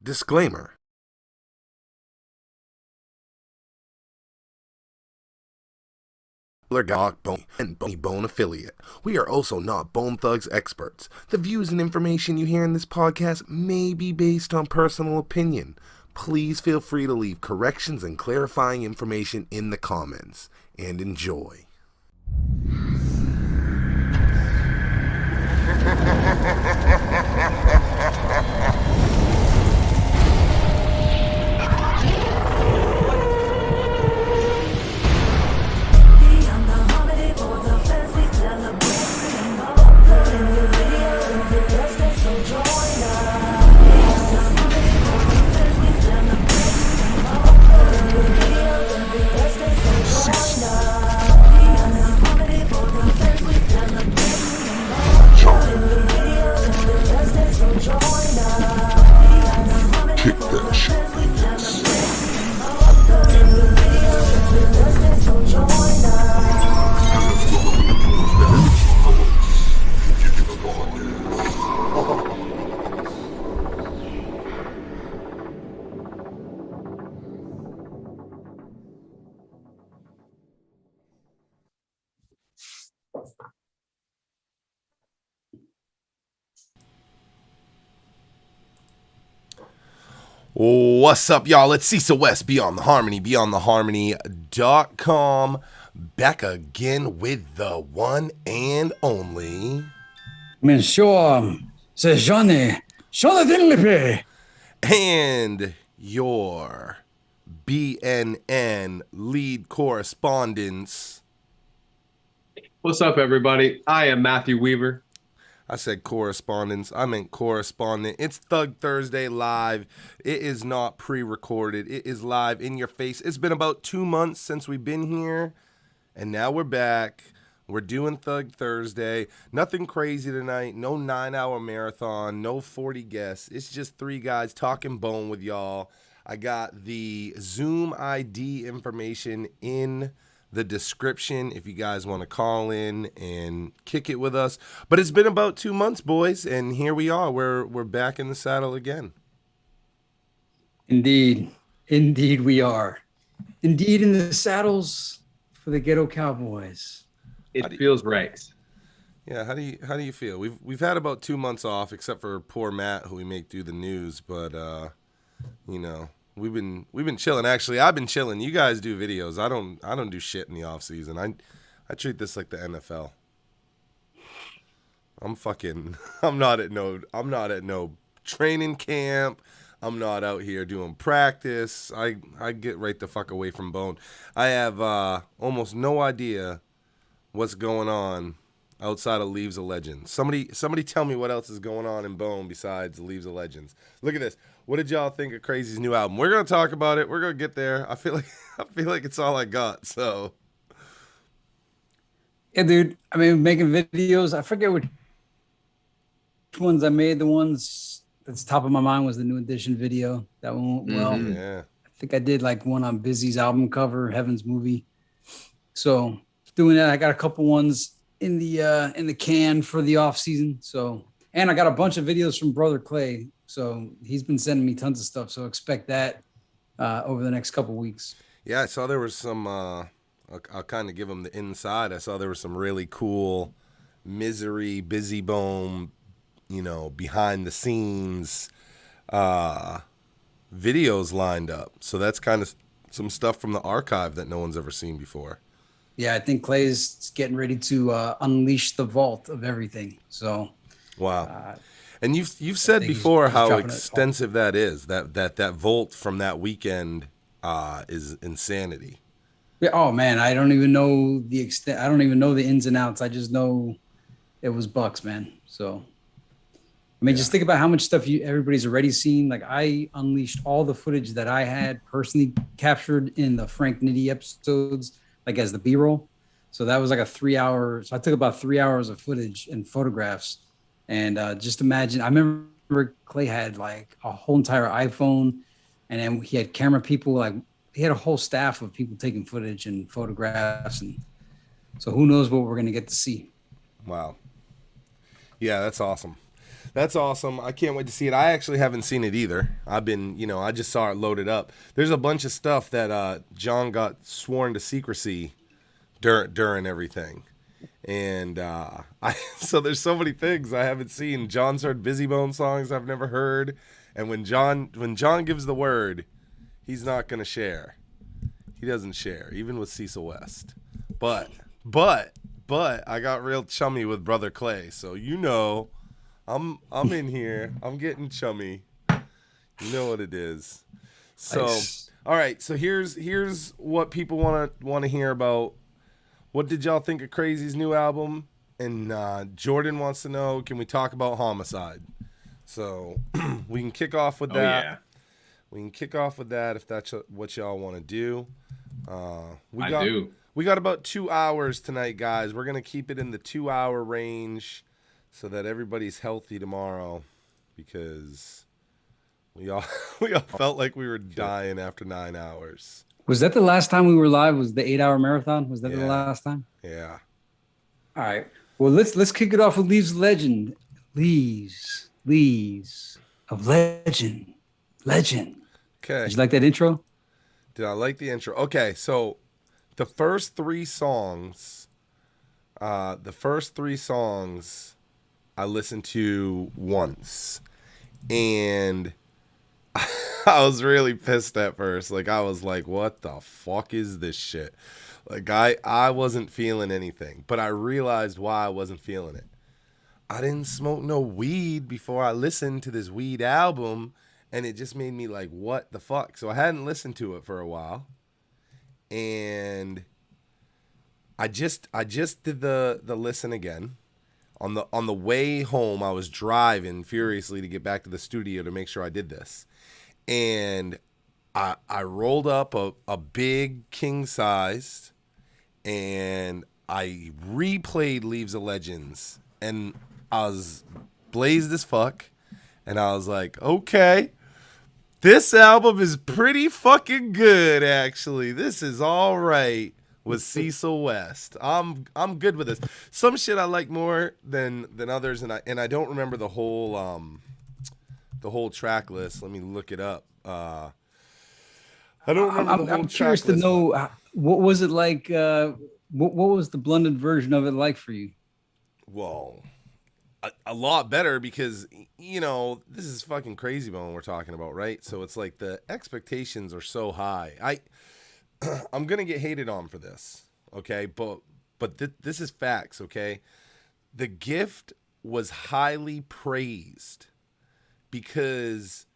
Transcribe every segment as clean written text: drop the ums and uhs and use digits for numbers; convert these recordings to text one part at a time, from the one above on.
Disclaimer. Bone and Bone affiliate. We are also not Bone Thugs experts. The views and information you hear in this podcast may be based on personal opinion. Please feel free to leave corrections and clarifying information in the comments. And enjoy. Kick that shit. What's up, y'all? It's Cecil West, Beyond the Harmony, beyondtheharmony.com. Back again with the one and only Monsieur Sejane Shonadinlipe and your BNN lead correspondents. What's up, everybody? I am Matthew Weaver. I said correspondence. I meant correspondent. It's Thug Thursday live. It is not pre-recorded. It is live in your face. It's been about 2 months since we've been here, and now we're back. We're doing Thug Thursday. Nothing crazy tonight. No 9-hour marathon. No 40 guests. It's just 3 guys talking bone with y'all. I got the Zoom ID information in the description if you guys want to call in and kick it with us. But it's been about 2 months, boys, and here we are. We're back in the saddle again. Indeed we are. Indeed in the saddles for the ghetto cowboys. It feels right. Yeah, how do you feel? We've had about 2 months off, except for poor Matt, who we make do the news, but you know, we've been chilling. Actually, I've been chilling. You guys do videos. I don't do shit in the off season. I treat this like the NFL. I'm not at no training camp. I'm not out here doing practice. I get right the fuck away from Bone. I have almost no idea what's going on outside of Leaves of Legends. Somebody tell me what else is going on in Bone besides Leaves of Legends. Look at this. What did y'all think of Crazy's new album? We're gonna talk about it. We're gonna get there. I feel like it's all I got. So Yeah, dude. I mean, making videos. I forget which ones I made. The ones that's top of my mind was the new edition video. That one went well. yeah. I think I did like one on Busy's album cover, Heaven's Movie. So doing that, I got a couple ones in the can for the off season. So, and I got a bunch of videos from Brother Clay. So he's been sending me tons of stuff. So expect that over the next couple weeks. Yeah, I saw there was some. I'll kind of give them the inside. I saw there was some really cool Misery, Busy Bone, behind the scenes videos lined up. So that's kind of some stuff from the archive that no one's ever seen before. Yeah, I think Clay's getting ready to unleash the vault of everything. So, wow. And you've said before how extensive that is. That vault from that weekend is insanity. Yeah. Oh man, I don't even know the extent. I don't even know the ins and outs. I just know it was bucks, man. So, I mean, just think about how much stuff everybody's already seen. Like I unleashed all the footage that I had personally captured in the Frank Nitti episodes, like as the B-roll. So that was like a 3 hour. So I took about 3 hours of footage and photographs. And just imagine, I remember Clay had like a whole entire iPhone, and then he had camera people, like he had a whole staff of people taking footage and photographs. And so who knows what we're going to get to see. Wow. Yeah, that's awesome. That's awesome. I can't wait to see it. I actually haven't seen it either. I've been, I just saw it loaded up. There's a bunch of stuff that John got sworn to secrecy during everything. And so there's so many things I haven't seen. John's heard Busy Bone songs I've never heard. And when John gives the word, he's not going to share. He doesn't share, even with Cecil West. But I got real chummy with Brother Clay, so I'm in here. I'm getting chummy. You know what it is. So, nice. All right. So here's what people want to hear about. What did y'all think of Crazy's new album? And Jordan wants to know, can we talk about Homicide? So we can kick off with that. Yeah. We can kick off with that if that's what y'all want to do. I do. We got about 2 hours tonight, guys. We're gonna keep it in the 2-hour range so that everybody's healthy tomorrow, because we all felt like we were dying after 9 hours. Was that the last time we were live? Was the 8-hour marathon? Was that the last time? Yeah. All right. Well, let's kick it off with Leaves of Legend. Leaves of Legend. Okay. Did you like that intro? Did I like the intro? Okay, so the first three songs I listened to once, and I was really pissed at first. Like, I was like, what the fuck is this shit? Like, I wasn't feeling anything, but I realized why I wasn't feeling it. I didn't smoke no weed before I listened to this weed album, and it just made me like, what the fuck? So I hadn't listened to it for a while, and I just did the listen again. On the way home, I was driving furiously to get back to the studio to make sure I did this. And I rolled up a big king size, and I replayed Leaves of Legends, and I was blazed as fuck, and I was like, okay, this album is pretty fucking good, actually. This is all right with Cecil West. I'm good with this. Some shit I like more than others, and I don't remember the whole track list. Let me look it up. I don't remember the whole I'm curious to know, what was it like? What was the blended version of it like for you? Well, a lot better, because this is fucking Crazy Bone we're talking about, right? So it's like the expectations are so high. I'm gonna get hated on for this, okay? But this is facts, okay? The Gift was highly praised because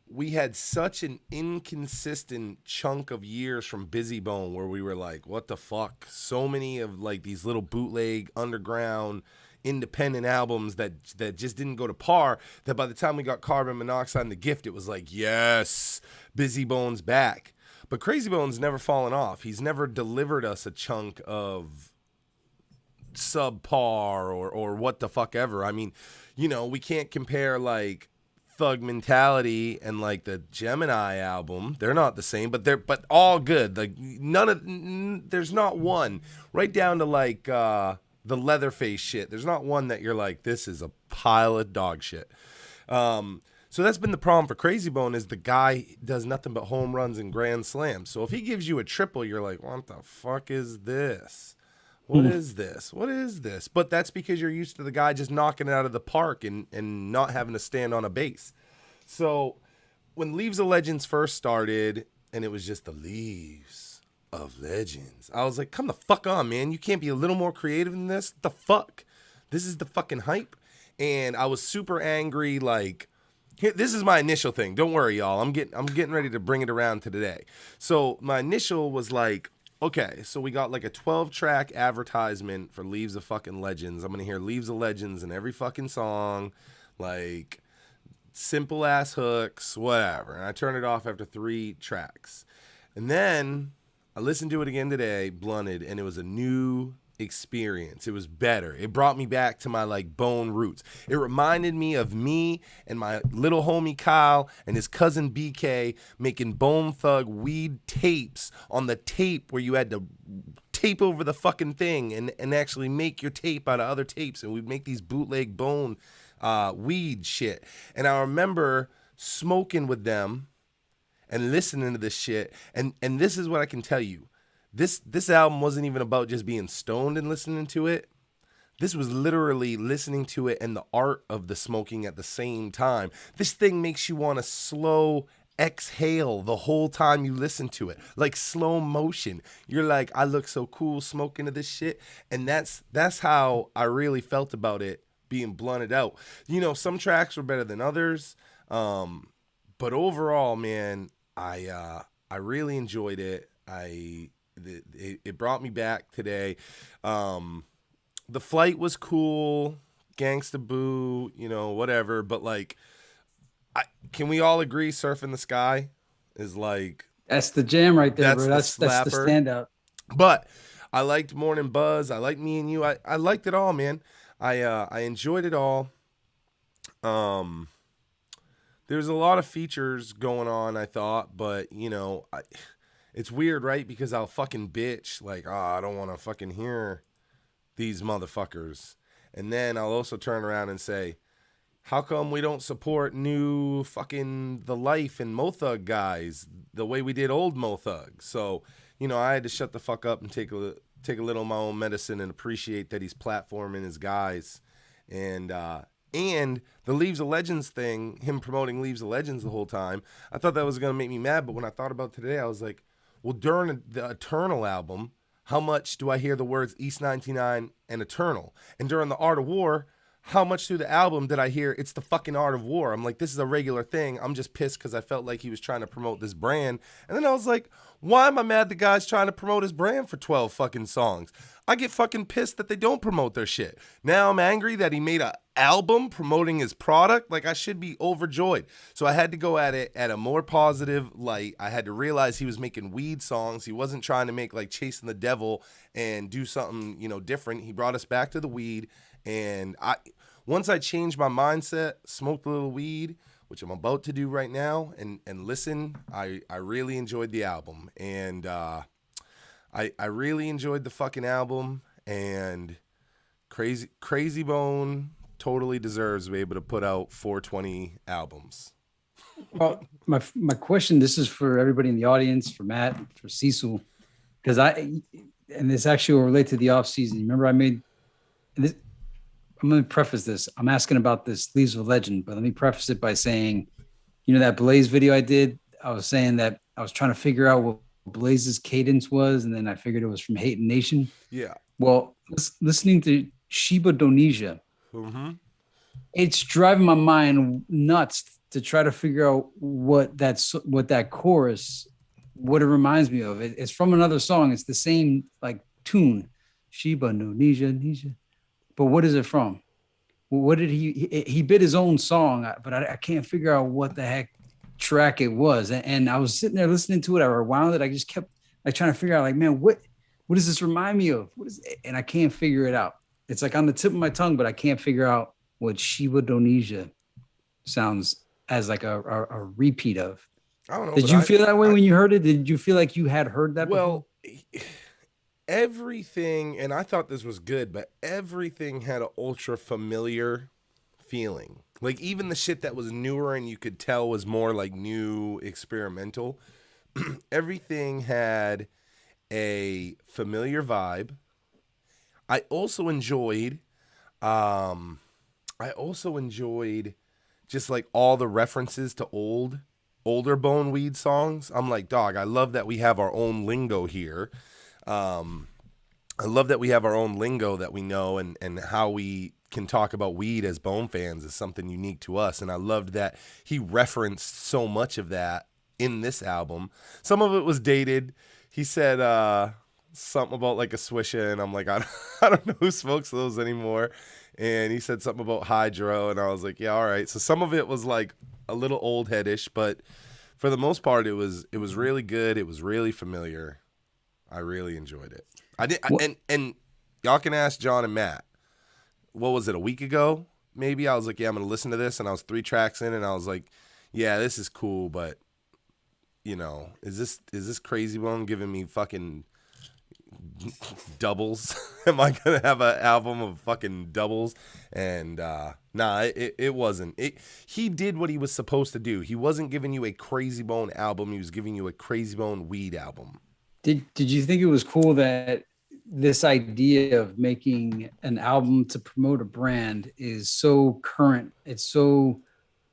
we had such an inconsistent chunk of years from Busy Bone where we were like, what the fuck? So many of like these little bootleg underground independent albums that just didn't go to par, that by the time we got Carbon Monoxide and The Gift, it was like, yes, Busy Bone's back. But Crazy Bone's never fallen off. He's never delivered us a chunk of subpar or what the fuck ever. I mean, we can't compare like Thug Mentality and like the Gemini album. They're not the same, but all good. Like there's not one, right down to like the Leatherface shit. There's not one that you're like, this is a pile of dog shit. So that's been the problem for Crazy Bone, is the guy does nothing but home runs and grand slams. So if he gives you a triple, you're like, what the fuck is this? What is this? What is this? But that's because you're used to the guy just knocking it out of the park and not having to stand on a base. So when Leaves of Legends first started, and it was just the Leaves of Legends, I was like, come the fuck on, man. You can't be a little more creative than this? The fuck? This is the fucking hype? And I was super angry, like, here, this is my initial thing. Don't worry, y'all. I'm getting ready to bring it around to today. So my initial was like, okay, so we got like a 12-track advertisement for Leaves of fucking Legends. I'm going to hear Leaves of Legends in every fucking song, like simple ass hooks, whatever. And I turned it off after 3 tracks. And then I listened to it again today, blunted, and it was a new experience. It was better. It brought me back to my like Bone roots. It reminded me of me and my little homie Kyle and his cousin BK making Bone Thug weed tapes on the tape where you had to tape over the fucking thing and actually make your tape out of other tapes, and we'd make these bootleg Bone weed shit. And I remember smoking with them and listening to this shit. And this is what I can tell you. This album wasn't even about just being stoned and listening to it. This was literally listening to it and the art of the smoking at the same time. This thing makes you want to slow exhale the whole time you listen to it, like slow motion. You're like, I look so cool smoking to this shit. And that's how I really felt about it being blunted out. You know, some tracks were better than others. But overall, man, I really enjoyed it. It brought me back today. The flight was cool, Gangsta Boo, you know, whatever. But like, can we all agree Surfing the Sky is like... That's the jam right there, bro. That's That's the standout. But I liked Morning Buzz. I liked Me and You. I liked it all, man. I enjoyed it all. There's a lot of features going on, I thought. But, you know, it's weird, right? Because I'll fucking bitch. Like, I don't want to fucking hear these motherfuckers. And then I'll also turn around and say, how come we don't support new fucking The Life and Mo Thug guys the way we did old Mo Thug? So, you know, I had to shut the fuck up and take a little of my own medicine and appreciate that he's platforming his guys. And the Leaves of Legends thing, him promoting Leaves of Legends the whole time, I thought that was going to make me mad. But when I thought about today, I was like, well, during the Eternal album, how much do I hear the words East 99 and Eternal? And during the Art of War, how much through the album did I hear it's the fucking Art of War? I'm like, this is a regular thing. I'm just pissed because I felt like he was trying to promote this brand. And then I was like, why am I mad the guy's trying to promote his brand for 12 fucking songs? I get fucking pissed that they don't promote their shit. Now I'm angry that he made an album promoting his product. Like, I should be overjoyed. So I had to go at it at a more positive light. I had to realize he was making weed songs. He wasn't trying to make like Chasing the Devil and do something, you know, different. He brought us back to the weed. And once I changed my mindset, smoked a little weed, which I'm about to do right now, and listen, I really enjoyed the album. And I really enjoyed the fucking album. And Crazy Bone totally deserves to be able to put out 420 albums. Well, my question, this is for everybody in the audience, for Matt, for Cecil, because and this actually will relate to the off season. Remember, I made this. I'm going to preface this. I'm asking about this Leaves of Legend, but let me preface it by saying, you know, that Blaze video I did, I was saying that I was trying to figure out what Blaze's cadence was, and then I figured it was from Hate and Nation. Yeah. Well, listening to Sheba Donesia, it's driving my mind nuts to try to figure out what that chorus, what it reminds me of. It's from another song. It's the same like tune, Sheba Donesia. But what is it from? What did he bit his own song, but I can't figure out what the heck track it was. And I was sitting there listening to it. I rewound it. I just kept like trying to figure out like, man, what does this remind me of? What is it? And I can't figure it out. It's like on the tip of my tongue, but I can't figure out what Sheba Donesia sounds as like a repeat of. I don't know. Did you feel that way when you heard it? Did you feel like you had heard that before? Everything, and I thought this was good, but everything had an ultra familiar feeling. Like even the shit that was newer and you could tell was more like new experimental. Everything had a familiar vibe. I also enjoyed just like all the references to older Bone Weed songs. I'm like, dog, I love that we have our own lingo here. I love that we have our own lingo that we know, and how we can talk about weed as Bone fans is something unique to us. And I loved that he referenced so much of that in this album. Some of it was dated. He said something about like a Swisher, and I'm like, I don't know who smokes those anymore. And he said something about Hydro, and I was like, yeah, all right. So some of it was like a little old headish, but for the most part, it was really good. It was really familiar. I really enjoyed it. And y'all can ask John and Matt. What was it, a week ago? Maybe I was like, yeah, I'm gonna listen to this, and I was 3 tracks in, and I was like, yeah, this is cool, but you know, is this Crazy Bone giving me fucking doubles. Am I gonna have an album of fucking doubles? And it wasn't. He did what he was supposed to do. He wasn't giving you a Crazy Bone album. He was giving you a Crazy Bone weed album. Did you think it was cool that this idea of making an album to promote a brand is so current? It's so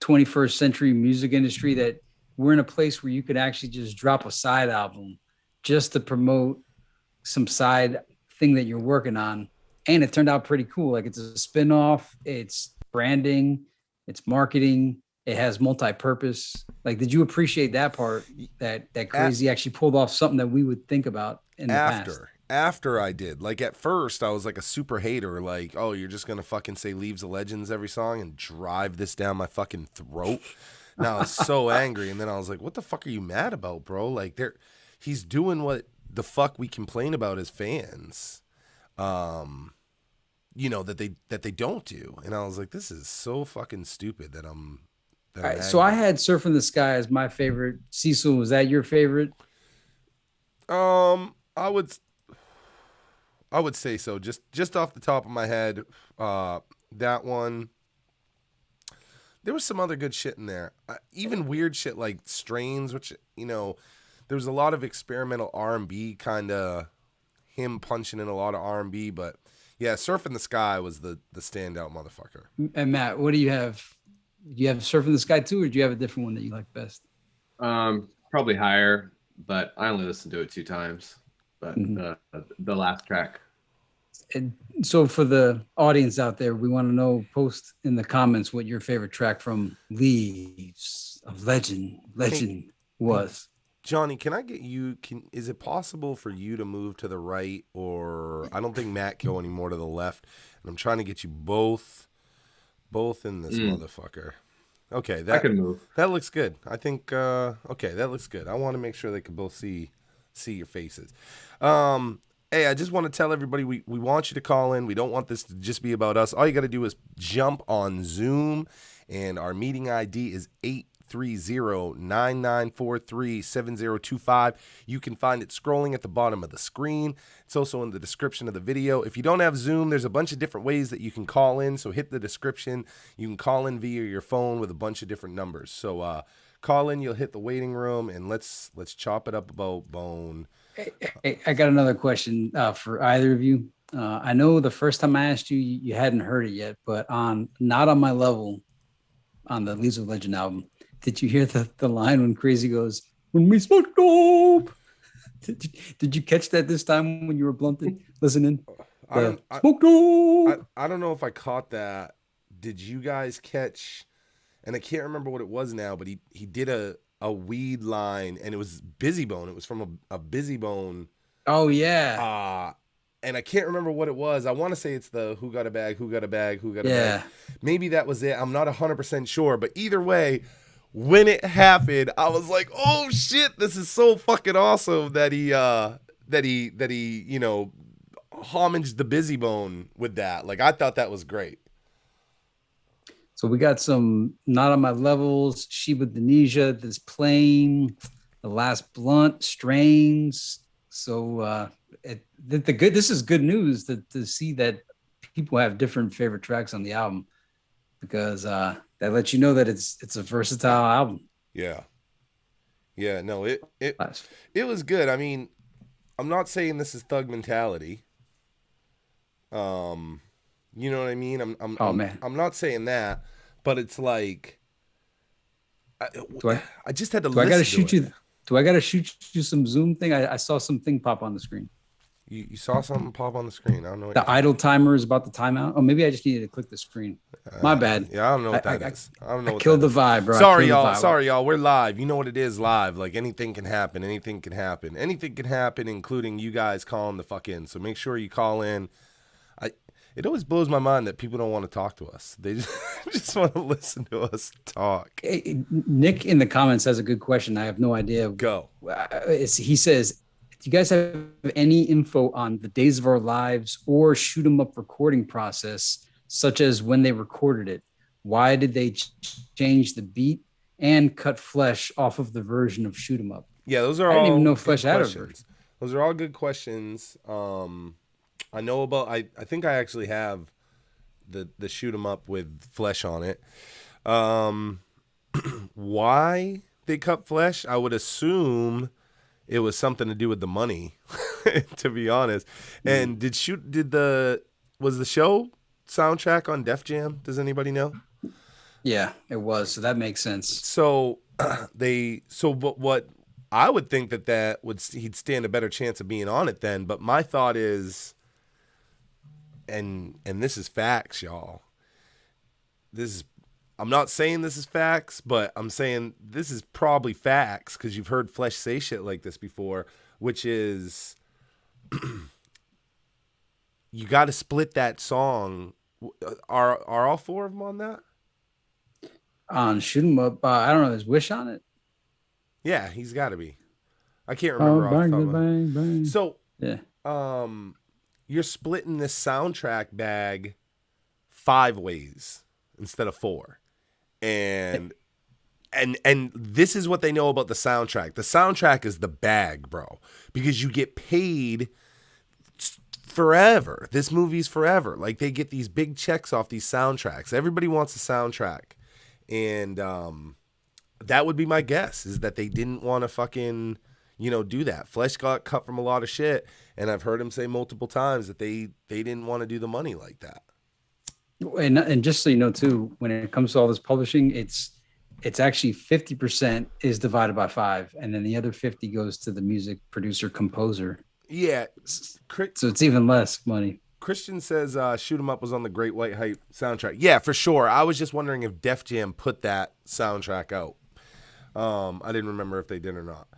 21st century music industry that we're in a place where you could actually just drop a side album just to promote some side thing that you're working on. And it turned out pretty cool. Like, it's a spin-off, it's branding, it's marketing, it has multi-purpose. Like, did you appreciate that part, that Crazy actually pulled off something that we would think about in the past? After I did. Like, at first I was like a super hater, like, oh, you're just gonna fucking say Leaves of Legends every song and drive this down my fucking throat. Now I was so angry, and then I was like, what the fuck are you mad about, bro? Like, he's doing what the fuck we complain about as fans, you know, that they don't do. And I was like, this is so fucking stupid that I'm so I had Surf in the Sky as my favorite. Cecil, was that your favorite? I would say so. Just off the top of my head, that one. There was some other good shit in there. Even weird shit like Strains, which, you know, there was a lot of experimental R&B, kind of him punching in a lot of R&B. But, yeah, Surf in the Sky was the standout motherfucker. And Matt, what do you have? Do you have Surf in the Sky too, or do you have a different one that you like best? Probably Higher, but I only listened to it 2 times. But the last track. And so for the audience out there, we want to know, post in the comments what your favorite track from Leaves of Legend was. Johnny, can I get you? Is it possible for you to move to the right, or I don't think Matt can go anymore to the left, and I'm trying to get you both in this motherfucker. Okay, I can move. That looks good. I think okay, that looks good. I want to make sure they can both see your faces. Hey, I just want to tell everybody we want you to call in. We don't want this to just be about us. All you got to do is jump on Zoom, and our meeting ID is 830-9943-7025. You can find it scrolling at the bottom of the screen. It's also in the description of the video. If you don't have Zoom, there's a bunch of different ways that you can call in, so hit the description. You can call in via your phone with a bunch of different numbers. So call in, you'll hit the waiting room, and let's chop it up about Bone. Hey, I got another question for either of you. I know the first time I asked you, you hadn't heard it yet, but on Not On My Level, on the Leaves of Legend album, did you hear the line when Crazy goes, "When we smoke dope"? Did you catch that this time when you were blunted listening? Smoke dope. I don't know if I caught that. Did you guys catch? And I can't remember what it was now, but he did a weed line, and it was Busy Bone. It was from a Busy Bone. Oh yeah. And I can't remember what it was. I want to say it's the Who Got a Bag, Who Got a Bag, Who Got a Bag. Maybe that was it. I'm not 100% sure, but either way, when it happened, I was like, "Oh shit, this is so fucking awesome that he you know, homaged the Busy Bone with that." Like, I thought that was great. So we got some Not On My Levels, Sheba Denisha, This Plane, The Last Blunt, Strains. So this is good news to see that people have different favorite tracks on the album, because that lets you know that it's a versatile album. Yeah. No, it was good. I mean, I'm not saying this is Thug Mentality. You know what I mean? I'm not saying that, but it's like, I just had to. Do I gotta shoot you? Do I gotta shoot you some Zoom thing? I saw something pop on the screen. You saw something pop on the screen. I don't know. The idle timer is about to time out. Oh, maybe I just needed to click the screen. My bad. Yeah, I don't know what that is. I don't know. I killed the vibe, bro. Sorry, y'all. We're live. You know what it is, live. Like, anything can happen. Anything can happen, including you guys calling the fuck in. So make sure you call in. It always blows my mind that people don't want to talk to us. They just want to listen to us talk. Hey, Nick in the comments has a good question. I have no idea. Go. He says, do you guys have any info on the Days of Our Lives or Shoot 'Em Up recording process, such as when they recorded it? Why did they change the beat and cut Flesh off of the version of Shoot 'Em Up? Yeah, those are all. I didn't even know Flesh had a version. Those are all good questions. I know about. I think I actually have the shoot 'em up with Flesh on it. Why they cut Flesh? I would assume it was something to do with the money, to be honest. And was the show soundtrack on Def Jam? Does anybody know? Yeah, it was. So that makes sense. So what I would think he'd stand a better chance of being on it then. But my thought is, and this is facts, y'all. I'm not saying this is facts, but I'm saying this is probably facts because you've heard Flesh say shit like this before, which is you got to split that song. Are all four of them on that? On Shoot 'Em Up, I don't know. Is Wish on it? Yeah, he's got to be. I can't remember. Bang, bang, bang. So, yeah. You're splitting this soundtrack bag 5 ways instead of 4. And this is what they know about the soundtrack. The soundtrack is the bag, bro, because you get paid forever. This movie's forever. Like, they get these big checks off these soundtracks. Everybody wants a soundtrack. And that would be my guess, is that they didn't want to fucking, do that. Flesh got cut from a lot of shit, and I've heard him say multiple times that they didn't want to do the money like that. And just so you know too, when it comes to all this publishing, it's actually 50% is divided by 5, and then the other 50 goes to the music producer composer. Yeah, so it's even less money. Christian says Shoot 'Em Up was on the Great White Hype soundtrack. Yeah, for sure. I was just wondering if Def Jam put that soundtrack out. I didn't remember if they did or not.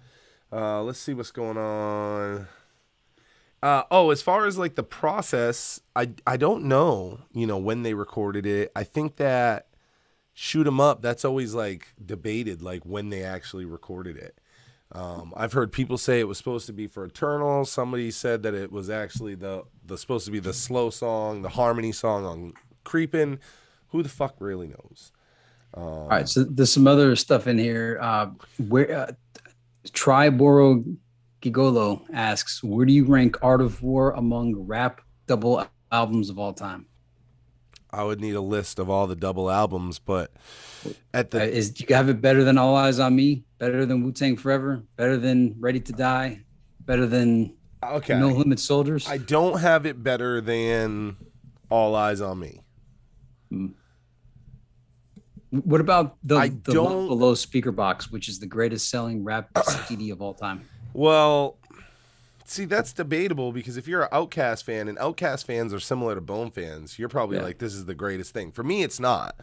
Let's see what's going on. As far as like the process, I don't know, when they recorded it. I think that Shoot 'Em Up, that's always like debated, like when they actually recorded it. I've heard people say it was supposed to be for Eternal. Somebody said that it was actually the supposed to be the slow song, the harmony song on Creepin'. Who the fuck really knows? All right, so there's some other stuff in here. Triboro Gigolo asks, where do you rank Art of War among rap double albums of all time? I would need a list of all the double albums, but do you have it better than All Eyes on Me? Better than Wu-Tang Forever? Better than Ready to Die? Better than No Limit Soldiers? I don't have it better than All Eyes on Me. What about the Below Speaker Box, which is the greatest selling rap CD of all time? Well, see, that's debatable because if you're an Outkast fan, and Outkast fans are similar to Bone fans, you're probably like, this is the greatest thing. For me, it's not.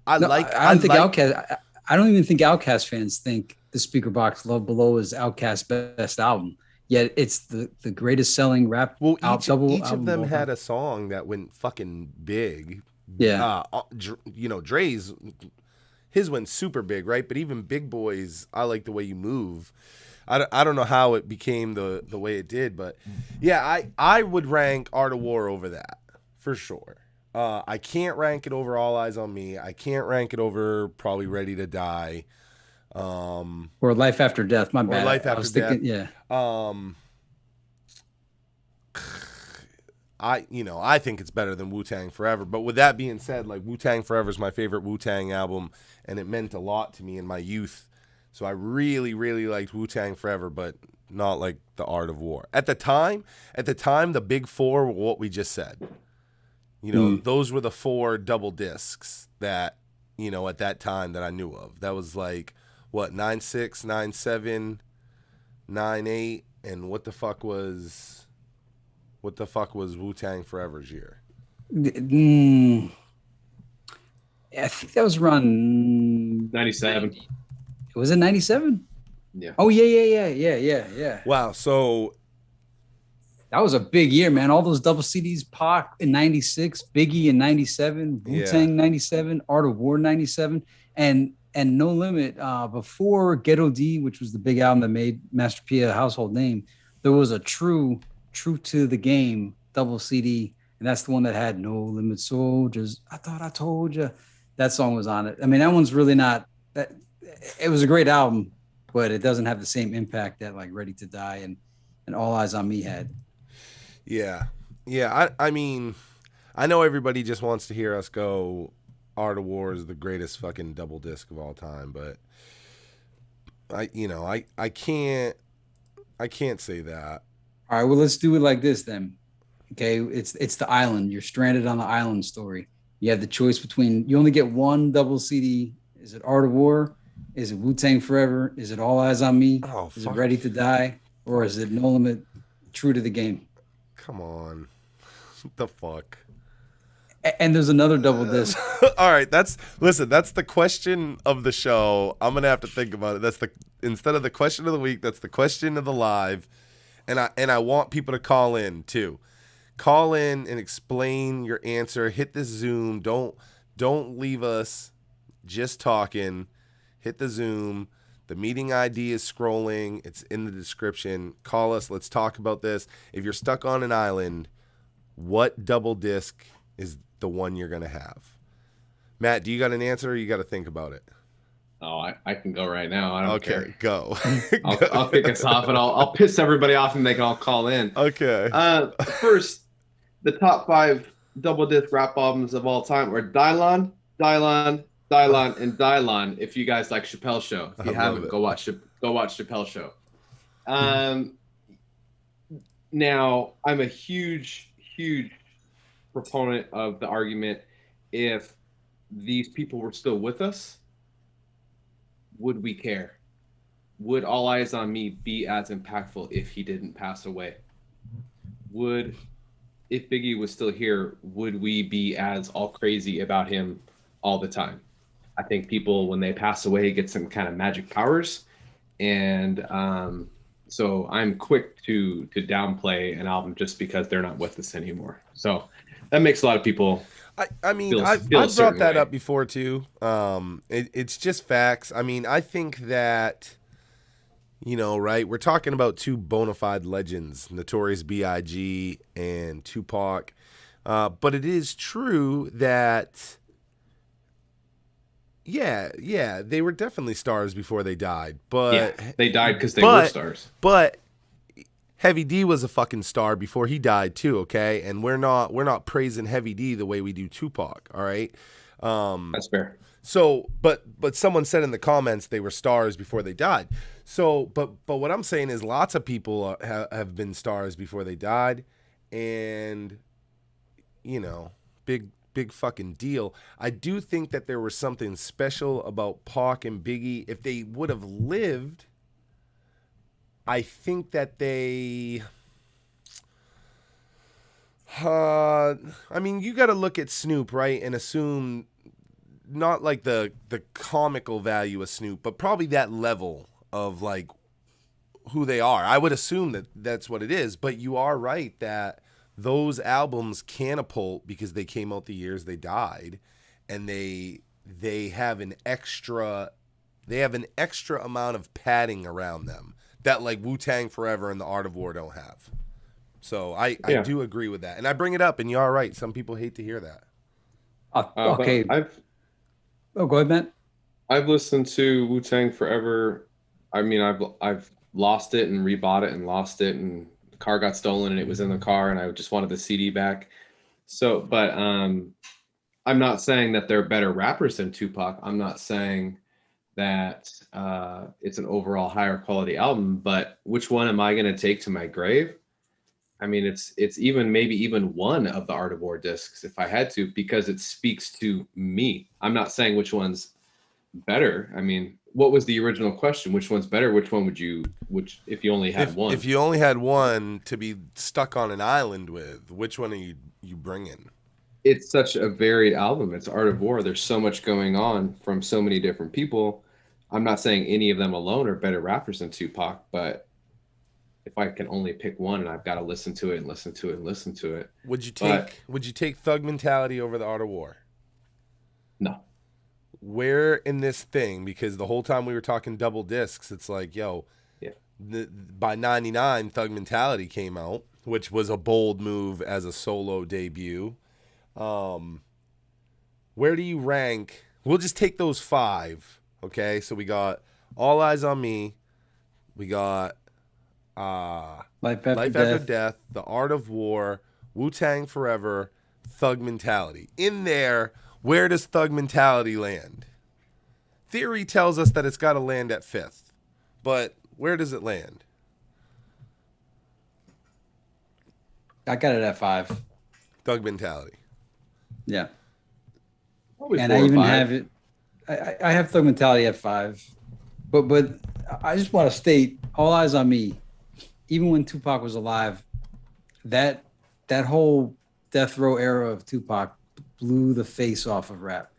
I don't even think Outkast fans think the Speaker Box Love Below is Outkast's best album. Yet it's the greatest selling rap. Well, each of them had a song that went fucking big. Yeah. Dre's, his went super big, right? But even Big Boy's I Like the Way You Move. I don't know how it became the way it did, but yeah, I would rank Art of War over that for sure. I can't rank it over All Eyes on Me. I can't rank it over probably Ready to Die. Or Life After Death. My bad. Life After Death. Yeah. I think it's better than Wu-Tang Forever. But with that being said, like Wu-Tang Forever is my favorite Wu-Tang album, and it meant a lot to me in my youth. So I really, really liked Wu-Tang Forever, but not like the Art of War. At the time, the big 4 were what we just said. Those were the 4 double discs that, at that time that I knew of. That was like, what, 9-6, 9-7, 9-8, and what the fuck was Wu-Tang Forever's year? I think that was around 97. Was it 97? Yeah. Oh, yeah. Wow, so that was a big year, man. All those double CDs, Pac in 96, Biggie in 97, Wu-Tang 97, Art of War 97, and No Limit. Before Ghetto D, which was the big album that made Master P a household name, there was a true to the game double CD, and that's the one that had No Limit Soldiers. I Thought I Told You. That song was on it. I mean, that one's really not that. It was a great album, but it doesn't have the same impact that like Ready to Die and and All Eyes on Me had. Yeah. Yeah. I mean, I know everybody just wants to hear us go Art of War is the greatest fucking double disc of all time, but I can't say that. All right, well, let's do it like this then. Okay, it's the island. You're stranded on the island story. You have the choice between you only get one double CD. Is it Art of War? Is it Wu Tang Forever? Is it All Eyes on Me? Oh Is it fuck. Ready to Die? Or is it No Limit, True to the Game? Come on. What the fuck? And there's another double disc. All right, that's the question of the show. I'm gonna have to think about it. That's the instead of the question of the week, that's the question of the live. And I want people to call in too. Call in and explain your answer. Hit the Zoom. Don't leave us just talking. Hit the Zoom. The meeting ID is scrolling. It's in the description. Call us. Let's talk about this. If you're stuck on an island, what double disc is the one you're going to have? Matt, do you got an answer or you got to think about it? Oh, I can go right now. I don't care. Go. I'll kick us off, and I'll piss everybody off, and they can all call in. Okay. First, the top 5 double disc rap albums of all time are Dylon, and Dylon. If you guys like Chappelle's Show, if you haven't, go watch Chappelle's Show. Now, I'm a huge proponent of the argument: if these people were still with us, would we care? Would All Eyes on Me be as impactful if he didn't pass away? If Biggie was still here, would we be as all crazy about him all the time? I think people, when they pass away, get some kind of magic powers. And so I'm quick to downplay an album just because they're not with us anymore. So that makes a lot of people... I mean, I've brought that up before too. It's just facts. I mean, I think that, right? We're talking about 2 bona fide legends, Notorious B.I.G. and Tupac. But it is true that, yeah, they were definitely stars before they died. But yeah, they died because they were stars. But Heavy D was a fucking star before he died too, okay? And we're not praising Heavy D the way we do Tupac, all right? That's fair. So, but someone said in the comments they were stars before they died. So, but what I'm saying is lots of people have been stars before they died, and big fucking deal. I do think that there was something special about Pac and Biggie. If they would have lived, I think that they... I mean, you got to look at Snoop, right, and assume not like the comical value of Snoop, but probably that level of like who they are. I would assume that that's what it is, but you are right that those albums catapult because they came out the years they died, and they have an extra amount of padding around them that like Wu-Tang Forever and the Art of War don't have. So I do agree with that. And I bring it up, and you are right. Some people hate to hear that. Okay. Go ahead, Matt. I've listened to Wu-Tang Forever. I mean, I've lost it and rebought it and lost it, and the car got stolen and it was in the car and I just wanted the CD back. So, but I'm not saying that they're better rappers than Tupac. I'm not saying that it's an overall higher quality album, but which one am I going to take to my grave? I mean, it's maybe even one of the Art of War discs if I had to, because it speaks to me. I'm not saying which one's better. I mean, what was the original question? Which one's better? Which one if you only had one? If you only had one to be stuck on an island with, which one are you bringing? It's such a varied album. It's Art of War. There's so much going on from so many different people. I'm not saying any of them alone are better rappers than Tupac, but if I can only pick one and I've got to listen to it and listen to it and listen to it. Would you take Thug Mentality over the Art of War? No. Where in this thing, because the whole time we were talking double discs, it's like, by 99, Thug Mentality came out, which was a bold move as a solo debut. Where do you rank? We'll just take those 5, okay? So we got All Eyes on Me. We got Life After Life Death. After Death, The Art of War, Wu-Tang Forever, Thug Mentality. In there, where does Thug Mentality land? Theory tells us that it's got to land at 5th, but where does it land? I got it at 5. Thug Mentality. Yeah. Probably And 4 I or even 5. have it. I have Thug Mentality at 5. But I just want to state, All Eyes on Me, even when Tupac was alive, that whole death row era of Tupac blew the face off of rap.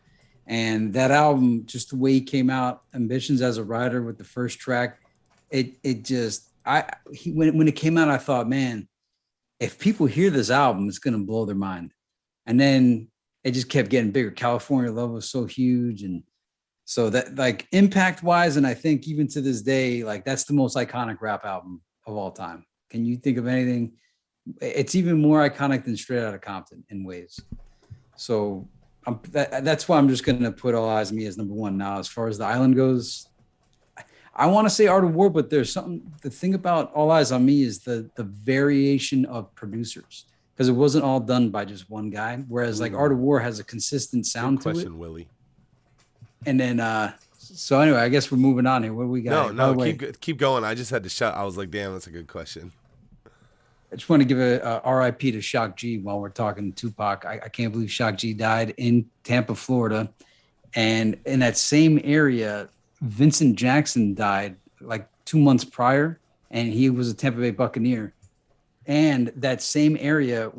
And that album, just the way he came out, Ambitions as a Writer with the first track, it just when it came out, I thought, man, if people hear this album, it's gonna blow their mind. And then it just kept getting bigger. California Love was so huge, and so that, like, impact wise, and I think even to this day, like, that's the most iconic rap album of all time. Can you think of anything? It's even more iconic than Straight Outta Compton in ways. So that's why I'm just going to put All Eyes on Me as number 1. Now, as far as the island goes, I want to say Art of War, but there's something. The thing about All Eyes on Me is the variation of producers, because it wasn't all done by just one guy. Whereas like Art of War has a consistent sound Good question, to it. Willie. And then, so anyway, I guess we're moving on here. What do we got? No, keep going. I just had to shut. I was like, damn, that's a good question. I just want to give a RIP to Shock G while we're talking Tupac. I can't believe Shock G died in Tampa, Florida. And in that same area, Vincent Jackson died like 2 months prior, and he was a Tampa Bay Buccaneer. And that same area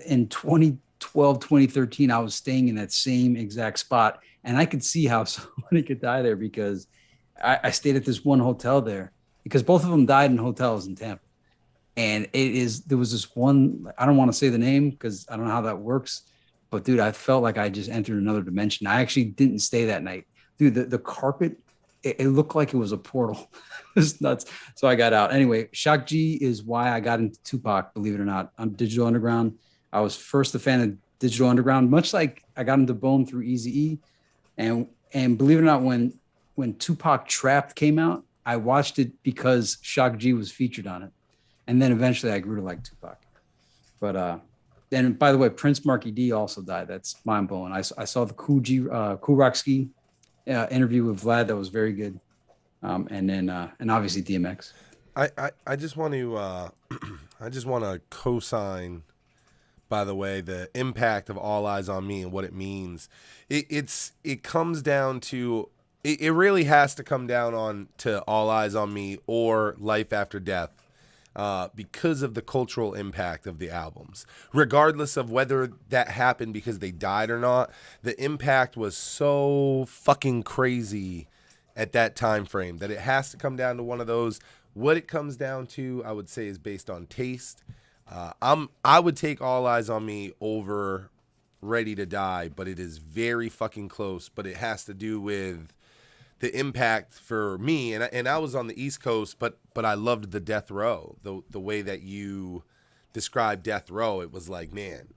in 2012, 2013, I was staying in that same exact spot. And I could see how somebody could die there because I stayed at this one hotel there, because both of them died in hotels in Tampa. And there was this one, I don't want to say the name because I don't know how that works, but dude, I felt like I just entered another dimension. I actually didn't stay that night. Dude, the carpet, it looked like it was a portal. It was nuts. So I got out. Anyway, Shock G is why I got into Tupac, believe it or not. On Digital Underground, I was first a fan of Digital Underground, much like I got into Bone through Eazy-E. And believe it or not, when Tupac Trapped came out, I watched it because Shock G was featured on it. And then eventually I grew to like Tupac. But and by the way, Prince Marky D also died. That's mind blowing. I saw the Kool Rock Ski interview with Vlad. That was very good. And then and obviously DMX. I just want to co-sign, by the way, the impact of All Eyes on Me and what it means. It comes down to, it really has to come down on to All Eyes on Me or Life After Death. Because of the cultural impact of the albums. Regardless of whether that happened because they died or not, the impact was so fucking crazy at that time frame that it has to come down to one of those. What it comes down to, I would say, is based on taste. I would take All Eyes on Me over Ready to Die, but it is very fucking close. But it has to do with the impact for me, and I was on the East Coast, but I loved the Death Row, the way that you described Death Row. It was like, man,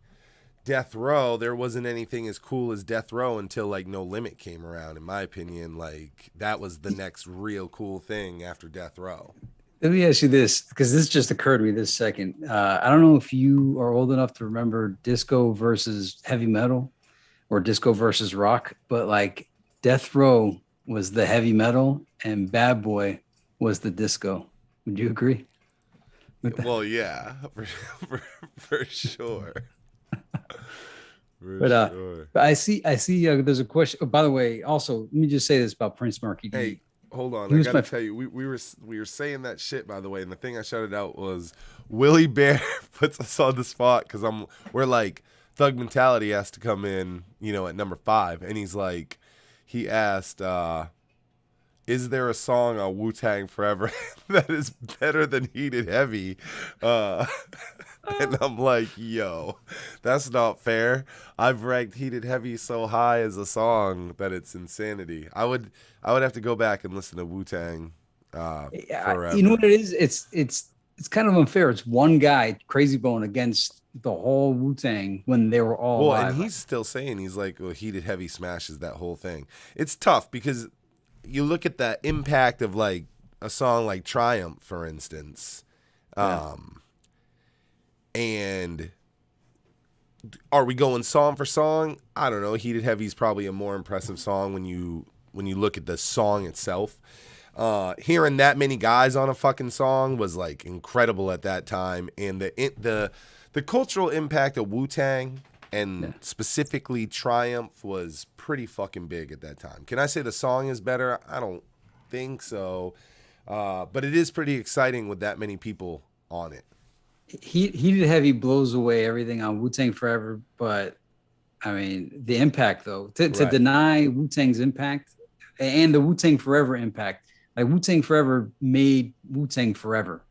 Death Row, there wasn't anything as cool as Death Row until like No Limit came around. In my opinion, like that was the next real cool thing after Death Row. Let me ask you this, because this just occurred to me this second. I don't know if you are old enough to remember disco versus heavy metal or disco versus rock, but like Death Row was the heavy metal and Bad Boy was the disco. Would you agree? Well, yeah, for sure. But I see. There's a question. Oh, by the way, also let me just say this about Prince Marky D. Hey, hold on. I gotta tell you, we were saying that shit, by the way, and the thing I shouted out was Willie Bear puts us on the spot because we're like, Thug Mentality has to come in, at number 5, and he's like, he asked, is there a song on Wu-Tang Forever that is better than Heated Heavy? And I'm like, yo, that's not fair. I've ranked Heated Heavy so high as a song that it's insanity. I would have to go back and listen to Wu-Tang Forever. You know what it is? It's kind of unfair. It's one guy, Crazy Bone, against the whole Wu-Tang when they were all alive. And he's still saying, he's like, well, Heated Heavy smashes that whole thing. It's tough because you look at the impact of like a song like Triumph, for instance, Yeah. And are we going song for song? I don't know. Heated Heavy is probably a more impressive song when you look at the song itself. Hearing that many guys on a fucking song was like incredible at that time, and the cultural impact of Wu-Tang and specifically Triumph was pretty fucking big at that time. Can I say the song is better? I don't think so, but it is pretty exciting with that many people on it. Heated Heavy blows away everything on Wu-Tang Forever, but I mean the impact though, to Right. deny Wu-Tang's impact and the Wu-Tang Forever impact, like Wu-Tang Forever made Wu-Tang Forever.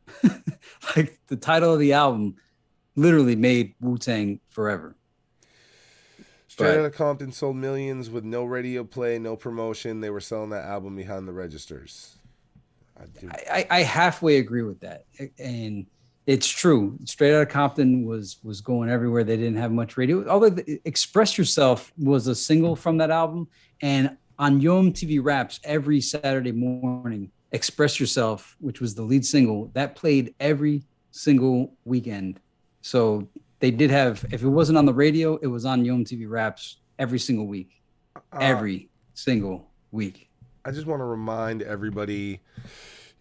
Like the title of the album literally made Wu-Tang Forever. Straight But Outta Compton sold millions with no radio play, no promotion. They were selling that album behind the registers. I halfway agree with that, and it's true. Straight Outta Compton was going everywhere. They didn't have much radio. Although Express Yourself was a single from that album, and on Yo MTV Raps every Saturday morning, Express Yourself, which was the lead single, that played every single weekend. So they did have, if it wasn't on the radio, it was on Yo MTV Raps every single week. Every single week. I just want to remind everybody,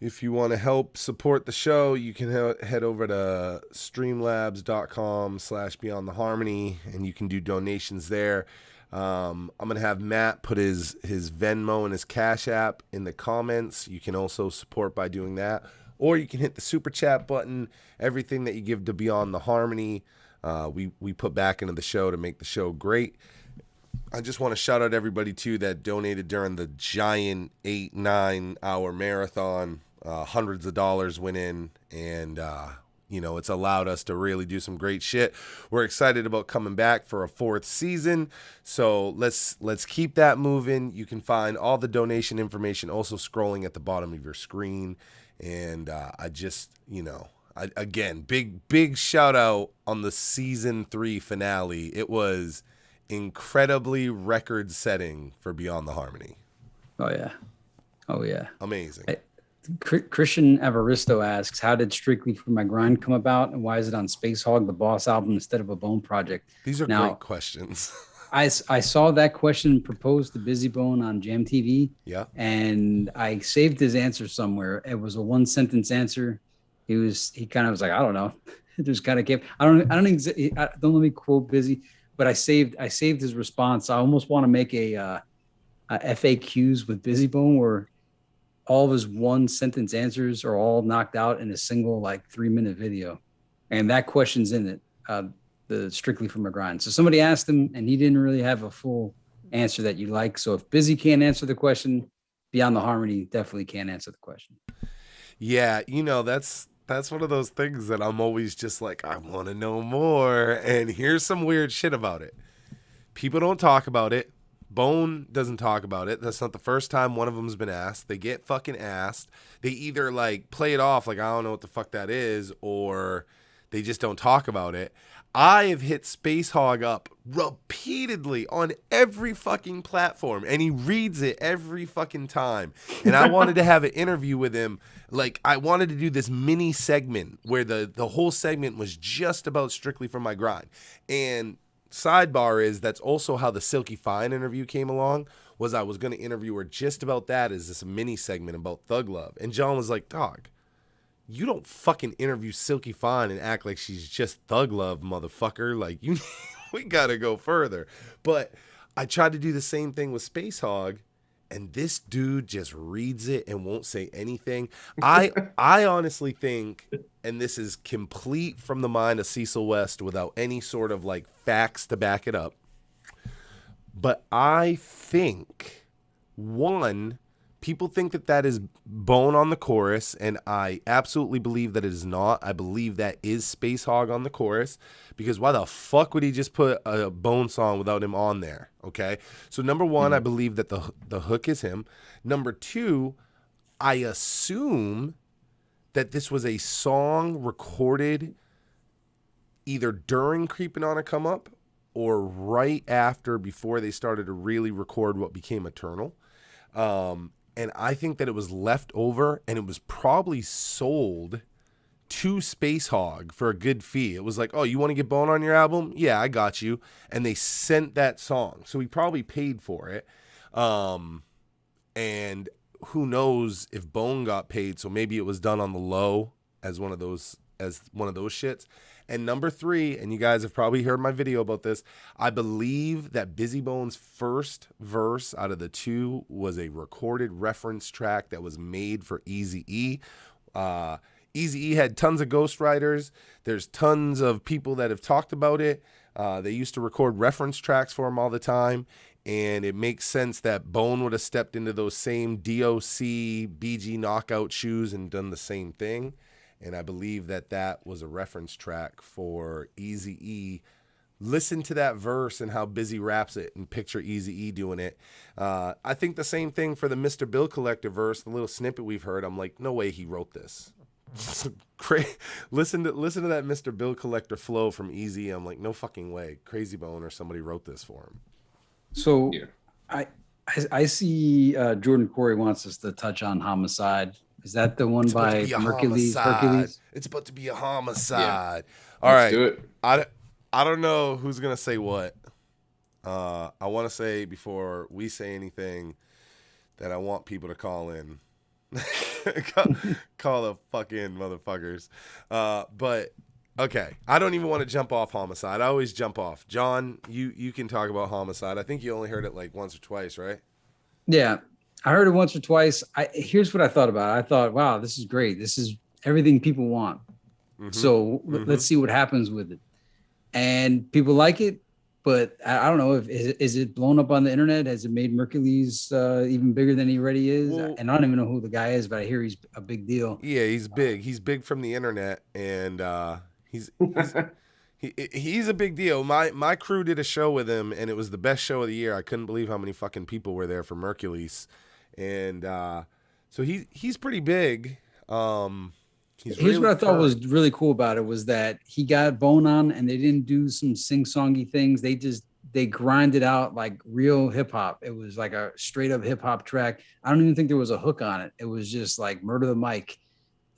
if you want to help support the show, you can head over to streamlabs.com/Beyond the Harmony, and you can do donations there. I'm going to have Matt put his Venmo and his Cash App in the comments. You can also support by doing that. Or you can hit the Super Chat button. Everything that you give to Beyond the Harmony, we put back into the show to make the show great. I just want to shout out everybody, too, that donated during the giant 8-9 hour marathon. Hundreds of dollars went in, and, it's allowed us to really do some great shit. We're excited about coming back for a 4th season, so let's keep that moving. You can find all the donation information also scrolling at the bottom of your screen, and again, big shout out on the season 3 finale. It was incredibly record-setting for Beyond the Harmony. Oh yeah, amazing. Christian Evaristo asks, how did Strictly for My Grind come about, and why is it on Space Hog, the Boss album, instead of a Bone project? These are great questions. I saw that question proposed to Busy Bone on Jam TV. Yeah. And I saved his answer somewhere. It was a 1-sentence answer. He kind of was like, I don't know. It just kind of came. Don't let me quote Busy, but I saved his response. I almost want to make a FAQs with Busy Bone where all of his 1-sentence answers are all knocked out in a single 3-minute video. And that question's in it. The Strictly for My Grind. So somebody asked him and he didn't really have a full answer that you like. So if Busy can't answer the question, Beyond the Harmony definitely can't answer the question. Yeah, that's one of those things that I'm always just like, I want to know more. And here's some weird shit about it. People don't talk about it. Bone doesn't talk about it. That's not the first time one of them's been asked. They get fucking asked. They either play it off like I don't know what the fuck that is, or they just don't talk about it. I have hit Space Hog up repeatedly on every fucking platform, and he reads it every fucking time. And I wanted to have an interview with him. I wanted to do this mini segment where the whole segment was just about Strictly for My Grind. And sidebar is that's also how the Silky Fine interview came along. Was I was going to interview her just about that as this mini segment about Thug Love. And John was like, dog, you don't fucking interview Silky Fine and act like she's just Thug Love, motherfucker. We gotta go further. But I tried to do the same thing with Space Hog, and this dude just reads it and won't say anything. I honestly think, and this is complete from the mind of Cecil West without any sort of facts to back it up, but I think, one, people think that is Bone on the chorus, and I absolutely believe that it is not. I believe that is Space Hog on the chorus, because why the fuck would he just put a Bone song without him on there? Okay, so number one, I believe that the hook is him. Number two, I assume that this was a song recorded either during Creeping on a Come Up or right after, before they started to really record what became Eternal. And I think that it was left over, and it was probably sold to Space Hog for a good fee. It was like, oh, you want to get Bone on your album? Yeah, I got you. And they sent that song. So he probably paid for it. And who knows if Bone got paid. So maybe it was done on the low as one of those shits. And number 3, and you guys have probably heard my video about this, I believe that Busy Bone's first verse out of the 2 was a recorded reference track that was made for Eazy-E. Eazy-E had tons of ghostwriters. There's tons of people that have talked about it. They used to record reference tracks for him all the time. And it makes sense that Bone would have stepped into those same DOC, BG knockout shoes and done the same thing. And I believe that was a reference track for Eazy-E. Listen to that verse and how Busy raps it and picture Eazy-E doing it. I think the same thing for the Mr. Bill Collector verse, the little snippet we've heard. I'm like, no way he wrote this. Listen to that Mr. Bill Collector flow from Eazy. I'm like, no fucking way. Crazy Bone or somebody wrote this for him. So I see Jordan Corey wants us to touch on Homicide. Is that the one by Hercules? It's about to be a homicide. Yeah. All right. Do it. I don't know who's going to say what. I want to say before we say anything that I want people to call in. call the fucking motherfuckers. But okay, I don't even want to jump off Homicide. I always jump off. John, you can talk about Homicide. I think you only heard it like once or twice, right? Yeah, I heard it once or twice. Here's what I thought about it. I thought, wow, this is great. This is everything people want. Mm-hmm. So let's see what happens with it. And people like it, but I don't know if is it blown up on the internet? Has it made Mercules even bigger than he already is? Well, and I don't even know who the guy is, but I hear he's a big deal. Yeah, he's big. He's big from the internet, and he's a big deal. My crew did a show with him, and it was the best show of the year. I couldn't believe how many fucking people were there for Mercules, and so he's pretty big. Here's what I thought was really cool about it was that he got Bone on, and they didn't do some sing-songy things. They grinded out like real hip hop. It was like a straight up hip hop track. I don't even think there was a hook on it. It was just like murder the mic,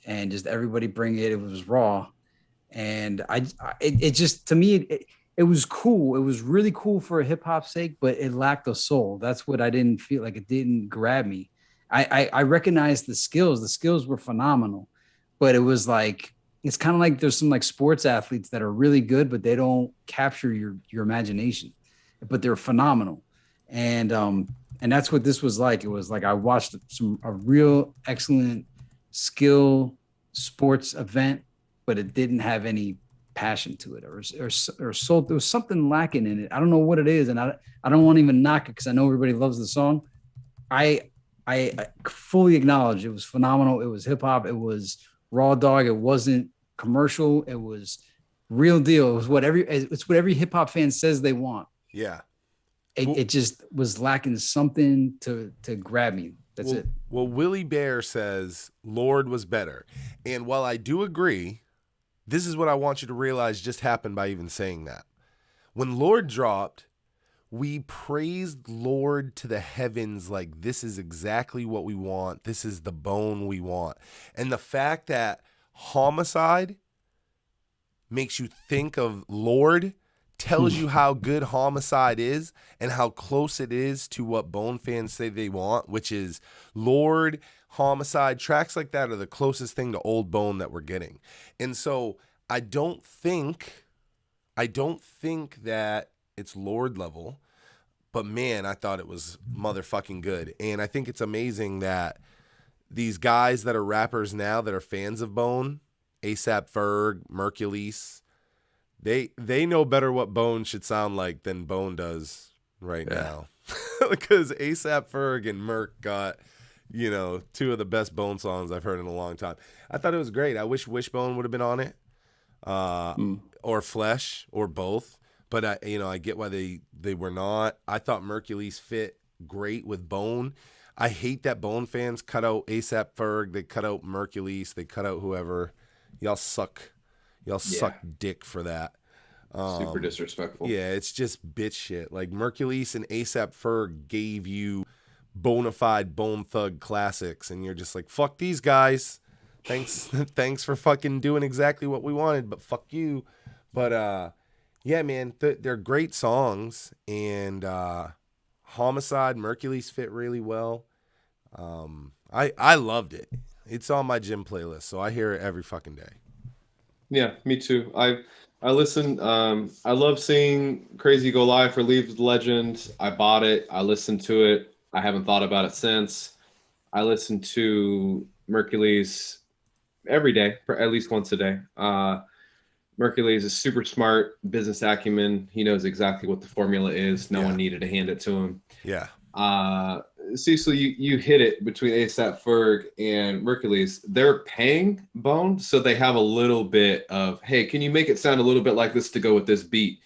and just everybody bring it. It was raw, and it just to me it was cool. It was really cool for a hip hop sake, but it lacked a soul. That's what I didn't feel like. It didn't grab me. I recognized the skills. The skills were phenomenal. But it was like, it's kind of like there's some like sports athletes that are really good, but they don't capture your imagination, but they're phenomenal. And that's what this was like. It was like, I watched a real excellent skill sports event, but it didn't have any passion to it or so there was something lacking in it. I don't know what it is. And I don't want to even knock it because I know everybody loves the song. I fully acknowledge it was phenomenal. It was hip hop. It was raw dog. It wasn't commercial. It was real deal. It was what every hip hop fan says they want. Yeah. It just was lacking something to grab me. That's it. Well, Willie Bear says Lord was better. And while I do agree, this is what I want you to realize just happened by even saying that. When Lord dropped, we praised Lord to the heavens like this is exactly what we want. This is the Bone we want. And the fact that Homicide makes you think of Lord tells you how good Homicide is and how close it is to what Bone fans say they want, which is Lord, Homicide. Tracks like that are the closest thing to old Bone that we're getting. And so I don't think that it's Lord level, but man, I thought it was motherfucking good. And I think it's amazing that these guys that are rappers now that are fans of Bone, A$AP Ferg, Mercules, they know better what Bone should sound like than Bone does right now. Because A$AP Ferg and Merc got, two of the best Bone songs I've heard in a long time. I thought it was great. I wish Wishbone would have been on it. Or Flesh, or both. But I get why they were not. I thought Mercules fit great with Bone. I hate that Bone fans cut out A$AP Ferg. They cut out Mercules. They cut out whoever. Y'all suck. Y'all suck dick for that. Super disrespectful. Yeah, it's just bitch shit. Like Mercules and A$AP Ferg gave you bona fide Bone Thug classics, and you're just like, fuck these guys. Thanks, thanks for fucking doing exactly what we wanted, but fuck you. But yeah, man, they're great songs, and Homicide, Mercury's fit really well. I loved it. It's on my gym playlist, so I hear it every fucking day. Yeah, me too. I listen. I love seeing Crazy go live for League of Legends. I bought it. I listened to it. I haven't thought about it since. I listen to Mercury's every day, for at least once a day. Mercury is a super smart business acumen. He knows exactly what the formula is. No one needed to hand it to him. Yeah. Cecil, you hit it between ASAP Ferg and Mercury's. They're paying Bone, so they have a little bit of, hey, can you make it sound a little bit like this to go with this beat?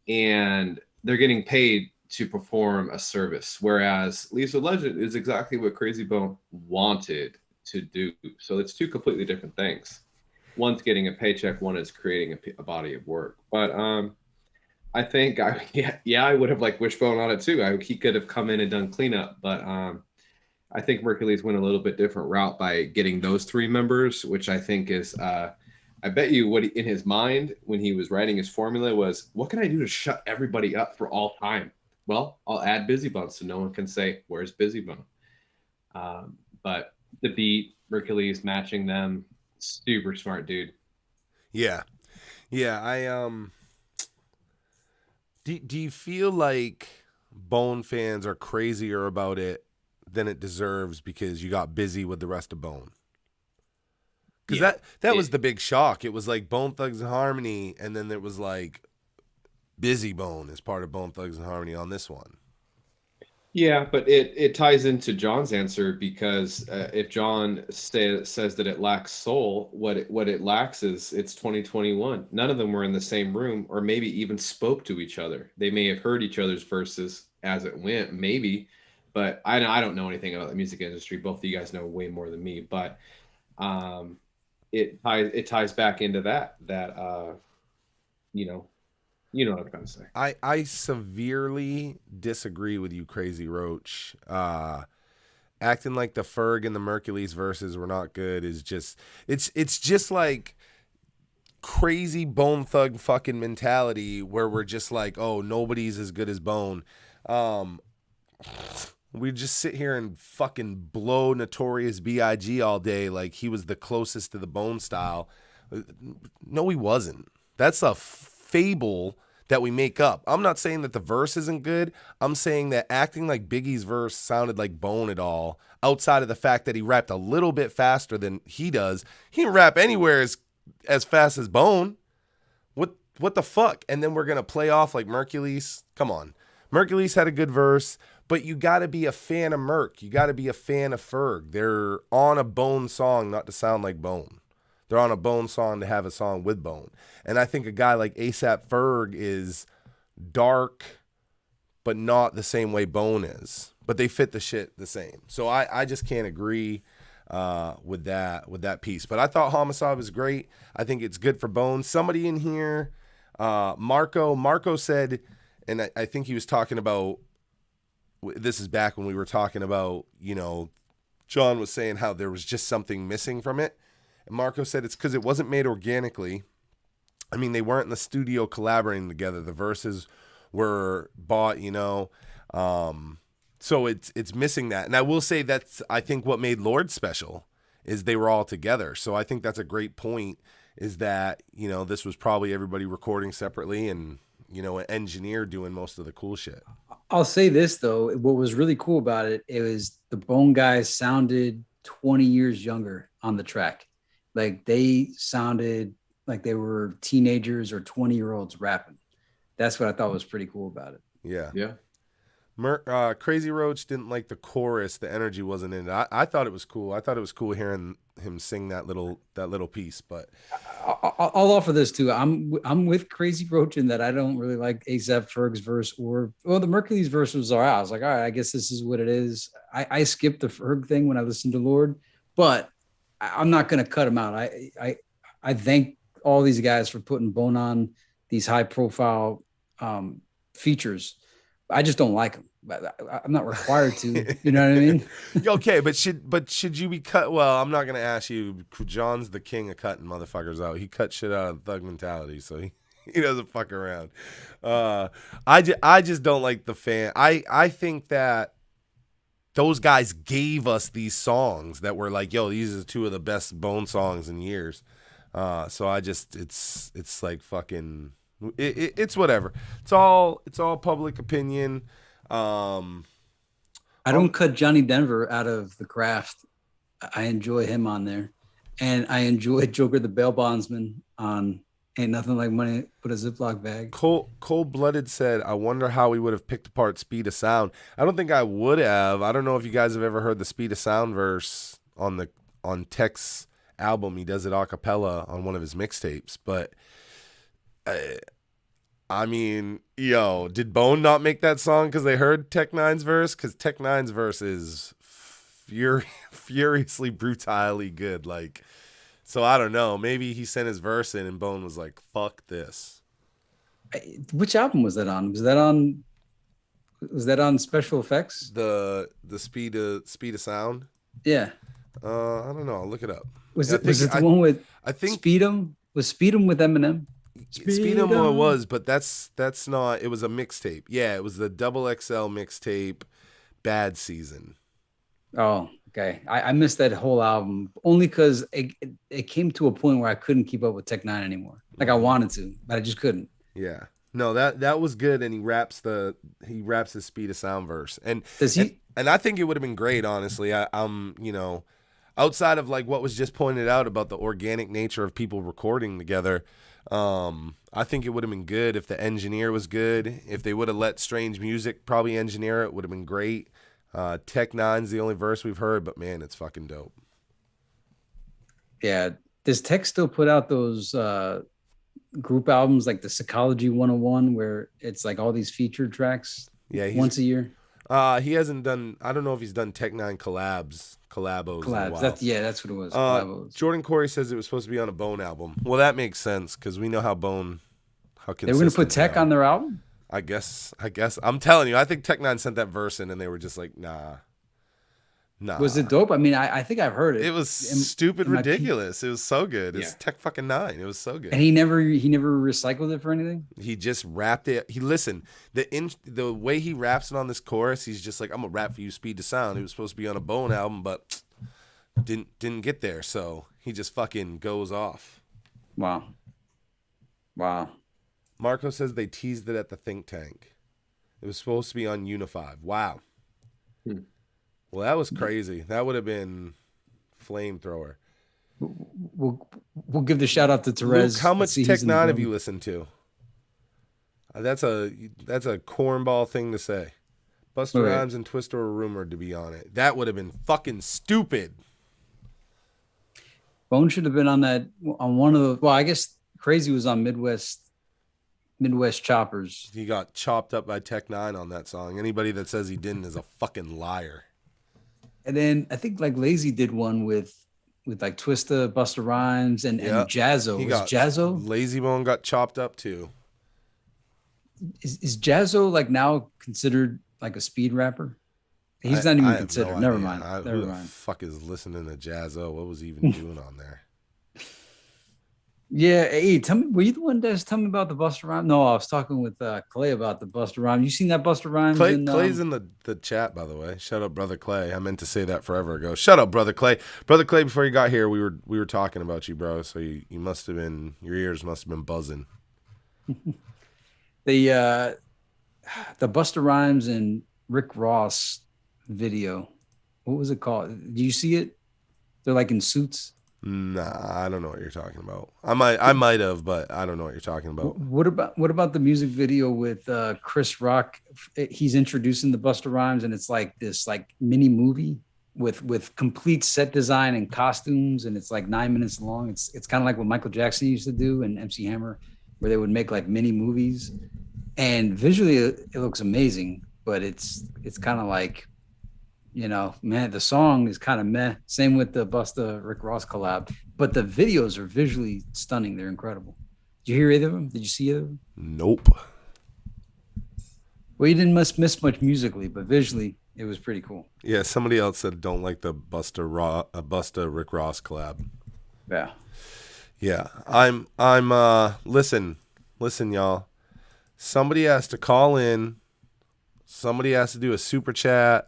And they're getting paid to perform a service, whereas Leaves of Legend is exactly what Crazy Bone wanted to do. So it's two completely different things. One's getting a paycheck, one is creating a body of work. But I think I would have like Wishbone on it too. He could have come in and done cleanup, but I think Mercury's went a little bit different route by getting those three members, which I think is I bet you what in his mind when he was writing his formula was, what can I do to shut everybody up for all time? Well, I'll add Busy Bone so no one can say, where's Busy Bone? But the beat, Mercury's matching them, super smart dude. Yeah. Do you feel like Bone fans are crazier about it than it deserves because you got busy with the rest of Bone? Because that was the big shock. It was like Bone Thugs and Harmony, and then there was like Busy Bone as part of Bone Thugs and Harmony on this one. Yeah, but it ties into John's answer because if John says that it lacks soul, what it lacks is it's 2021. None of them were in the same room or maybe even spoke to each other. They may have heard each other's verses as it went, maybe, but I don't know anything about the music industry. Both of you guys know way more than me, but it ties back into that you know what I'm trying to say. I severely disagree with you, Crazy Roach. Acting like the Ferg and the Mercules verses were not good is just it's just like crazy Bone Thug fucking mentality where we're just like, oh, nobody's as good as Bone. We just sit here and fucking blow Notorious B.I.G. all day like he was the closest to the Bone style. No, he wasn't. That's a fable that we make up. I'm not saying that the verse isn't good. I'm saying that acting like Biggie's verse sounded like Bone at all, outside of the fact that he rapped a little bit faster than he does. He didn't rap anywhere as fast as Bone. What the fuck? And then we're gonna play off like Mercules. Come on. Mercules had a good verse, but you gotta be a fan of Merc. You gotta be a fan of Ferg. They're on a Bone song not to sound like Bone. They're on a Bone song to have a song with Bone. And I think a guy like ASAP Ferg is dark, but not the same way Bone is. But they fit the shit the same. So I just can't agree with that piece. But I thought Homicide was great. I think it's good for Bone. Somebody in here, Marco said, and I think he was talking about, this is back when we were talking about, John was saying how there was just something missing from it. And Marco said it's because it wasn't made organically. I mean, they weren't in the studio collaborating together. The verses were bought, so it's missing that. And I will say that's, I think, what made Lord special is they were all together. So I think that's a great point, is that, this was probably everybody recording separately and, an engineer doing most of the cool shit. I'll say this, though. What was really cool about it was the Bone guys sounded 20 years younger on the track. Like they sounded like they were teenagers or 20-year-olds rapping. That's what I thought was pretty cool about it. Yeah. Yeah. Crazy Roach didn't like the chorus. The energy wasn't in it. I thought it was cool. I thought it was cool hearing him sing that little piece. But I'll offer this too. I'm with Crazy Roach in that I don't really like A$AP Ferg's verse the Mercury's verse was all right. I was like, all right, I guess this is what it is. I skipped the Ferg thing when I listened to Lord, but I'm not going to cut him out. I thank all these guys for putting Bone on these high profile features, I just don't like them. I'm not required to. You know what I mean? Okay, but should you be cut? Well, I'm not gonna ask you. John's the king of cutting motherfuckers out. He cut shit out of Thug Mentality, so he doesn't fuck around. I just don't like the fan. I think that those guys gave us these songs that were like, yo, these are two of the best Bone songs in years. So I just it's like fucking it's whatever. It's all public opinion. I don't cut Johnny Denver out of the craft. I enjoy him on there, and I enjoy Joker the Bail Bondsman on Ain't Nothing Like Money But a Ziploc Bag. Cold Blooded said, I wonder how we would have picked apart Speed of Sound. I don't think I would have. I don't know if you guys have ever heard the Speed of Sound verse on Tech's album. He does it a cappella on one of his mixtapes, but I mean, yo, did Bone not make that song because they heard Tech Nine's verse? Because Tech Nine's verse is furiously, brutally good. Like, so I don't know. Maybe he sent his verse in and Bone was like, fuck this. Which album was that on? Was that on Special Effects? The Speed of Sound? Yeah. I don't know. I'll look it up. Was it the one with I think Speed 'em? Was Speed 'em with Eminem? Speed 'em was, but that's not. It was a mixtape. Yeah, it was the Double XL mixtape, Bad Season. Oh, okay. I missed that whole album only because it came to a point where I couldn't keep up with Tech Nine anymore. Like I wanted to, but I just couldn't. Yeah. No, that was good, and he raps his Speed of Sound verse, and does he? And I think it would have been great, honestly. I'm outside of like what was just pointed out about the organic nature of people recording together. I think it would have been good if the engineer was good. If they would have let Strange Music probably engineer it, would have been great. Tech Nine's the only verse we've heard, but man, it's fucking dope. Yeah. Does Tech still put out those group albums like the Psychology 101 where it's like all these featured tracks? Yeah, once a year. He hasn't done. I don't know if he's done Tech Nine collabos. That's what it was. Jordan Corey says it was supposed to be on a Bone album. Well, that makes sense because we know how Bone. They were going to put Tech on their album. I guess. I'm telling you, I think Tech Nine sent that verse in, and they were just like, nah. Was it dope? I mean, I think I've heard it. It was stupid, ridiculous. It was so good. It's Tech fucking Nine. It was so good. And he never recycled it for anything. He just rapped it. The way he raps it on this chorus, he's just like, I'm gonna rap for you, Speed to Sound. It was supposed to be on a Bone album, but didn't get there. So he just fucking goes off. Wow. Marco says they teased it at the think tank. It was supposed to be on Unified. Wow. Well, that was crazy. That would have been flamethrower. We'll give the shout out to Therese. Luke, how much Tech Nine have you listened to? That's a cornball thing to say. Busta Rhymes and Twista were rumored to be on it. That would have been fucking stupid. Bone should have been on one of the. Well, I guess Crazy was on Midwest Choppers. He got chopped up by Tech Nine on that song. Anybody that says he didn't is a fucking liar. And then I think like Lazy did one with like Twista, Busta Rhymes, and Jazzo. Jazzo? Lazy Bone got chopped up too. Is Jazzo like now considered like a speed rapper? He's not even considered. No, never mind. Who the fuck is listening to Jazzo? What was he even doing on there? Yeah, hey, tell me, were you the one that's telling me about the Busta Rhymes? No, I was talking with Clay about the Busta Rhymes. You seen that Busta Rhymes? Clay's in the chat, by the way. Shut up, brother Clay. I meant to say that forever ago. Shut up, brother Clay. Brother Clay, before you got here, we were talking about you, bro. So you must have been, your ears must have been buzzing. The Busta Rhymes and Rick Ross video. What was it called? Do you see it? They're like in suits. Nah, I don't know what you're talking about. I might have, but I don't know what you're talking about. What about the music video with Chris Rock? He's introducing the Busta Rhymes, and it's like this like mini movie with complete set design and costumes, and it's like 9 minutes long. It's kind of like what Michael Jackson used to do and MC Hammer, where they would make like mini movies, and visually it looks amazing, but it's kind of like, you know, man, the song is kind of meh. Same with the Busta Rick Ross collab, but the videos are visually stunning. They're incredible. Did you hear either of them? Did you see either of them? Nope. Well, you didn't miss much musically, but visually, it was pretty cool. Yeah, somebody else said don't like the Busta Rick Ross collab. Yeah. Yeah, listen, y'all. Somebody has to call in. Somebody has to do a super chat.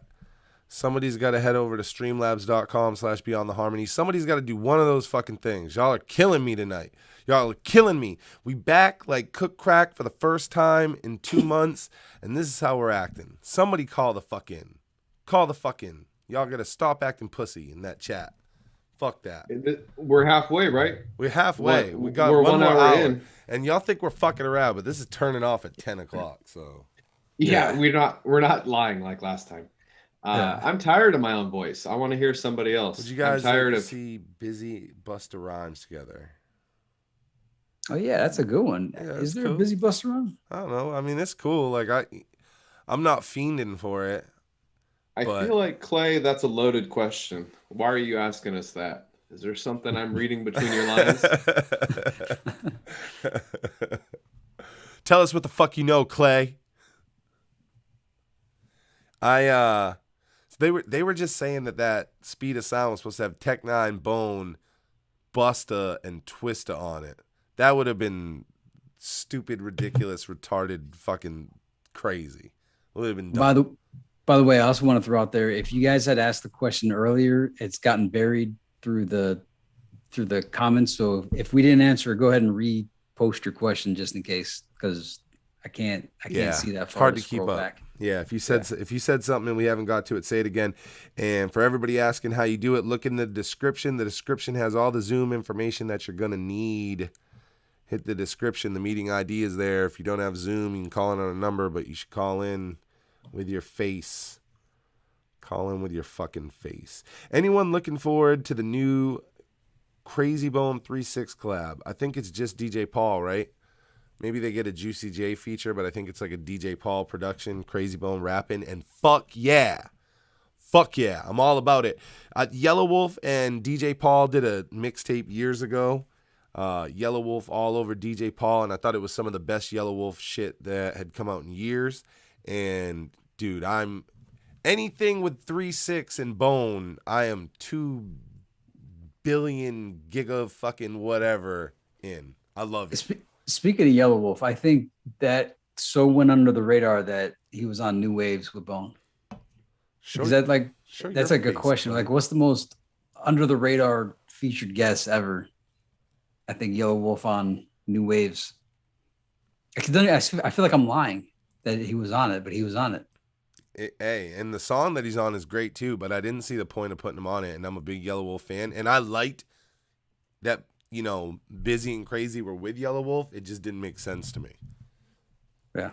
Somebody's got to head over to streamlabs.com/beyondtheharmony. Somebody's got to do one of those fucking things. Y'all are killing me tonight. Y'all are killing me. We back like cook crack for the first time in 2 months, and this is how we're acting. Somebody call the fuck in. Call the fuck in. Y'all got to stop acting pussy in that chat. Fuck that. We're halfway, right? We're halfway. We're We got 1 one more hour hour. in. And y'all think we're fucking around, but this is turning off at 10 o'clock, so. Yeah, we're not lying like last time. I'm tired of my own voice. I want to hear somebody else. Would you guys I'm tired like to of see Busy Busta Rhymes together? Oh yeah, that's a good one. Yeah, Is that's there cool. a Busy Busta Rhymes? I don't know. I mean, it's cool. Like I'm not fiending for it. I feel like, Clay, that's a loaded question. Why are you asking us that? Is there something I'm reading between your lines? Tell us what the fuck you know, Clay. They were just saying that Speed of Sound was supposed to have Tech Nine, Bone, Busta, and Twista on it. That would have been stupid, ridiculous, retarded, fucking crazy. Would have been dumb. By the way, I also want to throw out there, if you guys had asked the question earlier, it's gotten buried through the comments. So if we didn't answer, go ahead and repost your question just in case, because I can't see that far. Hard to keep up. Back. Yeah, if you said something and we haven't got to it, say it again. And for everybody asking how you do it, look in the description. The description has all the Zoom information that you're gonna need. Hit the description. The meeting ID is there. If you don't have Zoom, you can call in on a number, but you should call in with your face. Call in with your fucking face. Anyone looking forward to the new Crazy Bone 3-6 collab? I think it's just DJ Paul, right? Maybe they get a Juicy J feature, but I think it's like a DJ Paul production, Crazy Bone rapping, and fuck yeah. Fuck yeah. I'm all about it. Yellow Wolf and DJ Paul did a mixtape years ago. Yellow Wolf all over DJ Paul, and I thought it was some of the best Yellow Wolf shit that had come out in years. And dude, I'm anything with 3-6 and Bone, I am 2 billion giga fucking whatever in. I love it. Speaking of Yellow Wolf, I think that so went under the radar that he was on New Waves with Bone. Is that like that's like a question? Like, what's the most under the radar featured guest ever? I think Yellow Wolf on New Waves. I feel like I'm lying that he was on it, but he was on it. Hey, and the song that he's on is great too, but I didn't see the point of putting him on it, and I'm a big Yellow Wolf fan, and I liked that, you know, Busy and Crazy were with Yellow Wolf. It just didn't make sense to me. Yeah.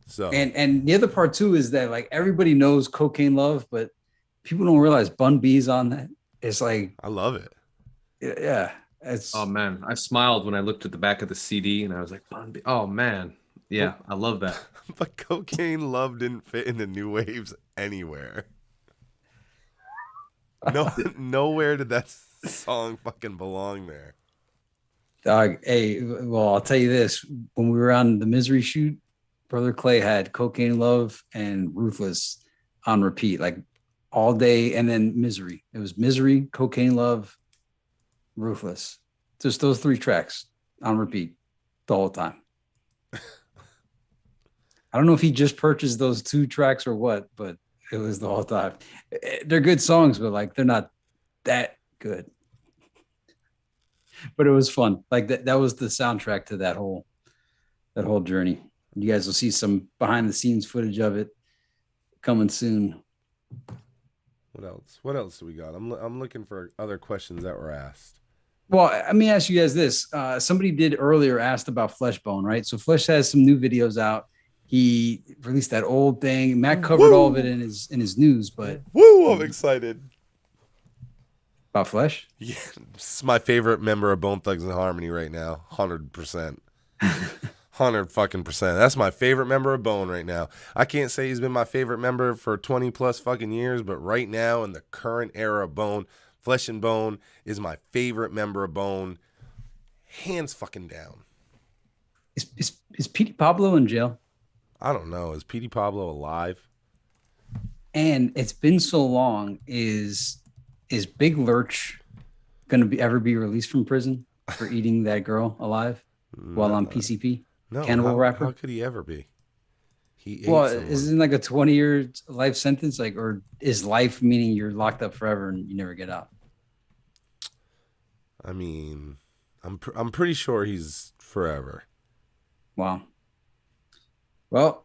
So and the other part too is that like everybody knows Cocaine Love, but people don't realize Bun B's on that. It's like I love it. Yeah. Oh man, I smiled when I looked at the back of the CD and I was like, Bun B. Oh man. Yeah, I love that. But Cocaine Love didn't fit into New Waves anywhere. Nowhere did that song fucking belong there. Dog, hey, well, I'll tell you this. When we were on the Misery shoot, Brother Clay had Cocaine Love and Ruthless on repeat, like all day, and then Misery. It was Misery, Cocaine Love, Ruthless. Just those 3 tracks on repeat the whole time. I don't know if he just purchased those 2 tracks or what, but it was the whole time. They're good songs, but like they're not that good. But it was fun. Like that was the soundtrack to that whole journey. You guys will see some behind the scenes footage of it coming soon. What else do we got? I'm looking for other questions that were asked. Well, let me ask you guys this. Somebody did earlier asked about Fleshbone, right? So Flesh has some new videos out. He released that old thing. Matt covered all of it in his news, but I'm excited. About Flesh? Yeah, this is my favorite member of Bone Thugs and Harmony right now. 100%. 100% That's my favorite member of Bone right now. I can't say he's been my favorite member for 20 plus fucking years, but right now in the current era of Bone, Flesh and Bone is my favorite member of Bone. Hands fucking down. Is Petey Pablo in jail? I don't know. Is Petey Pablo alive? And it's been so long. Is Big Lurch gonna ever be released from prison for eating that girl alive while on PCP? No. Cannibal rapper. How could he ever be? He ate Well, someone. isn't like a 20-year life sentence, like, or is life meaning you're locked up forever and you never get out? I mean, I'm pretty sure he's forever. Wow. Well,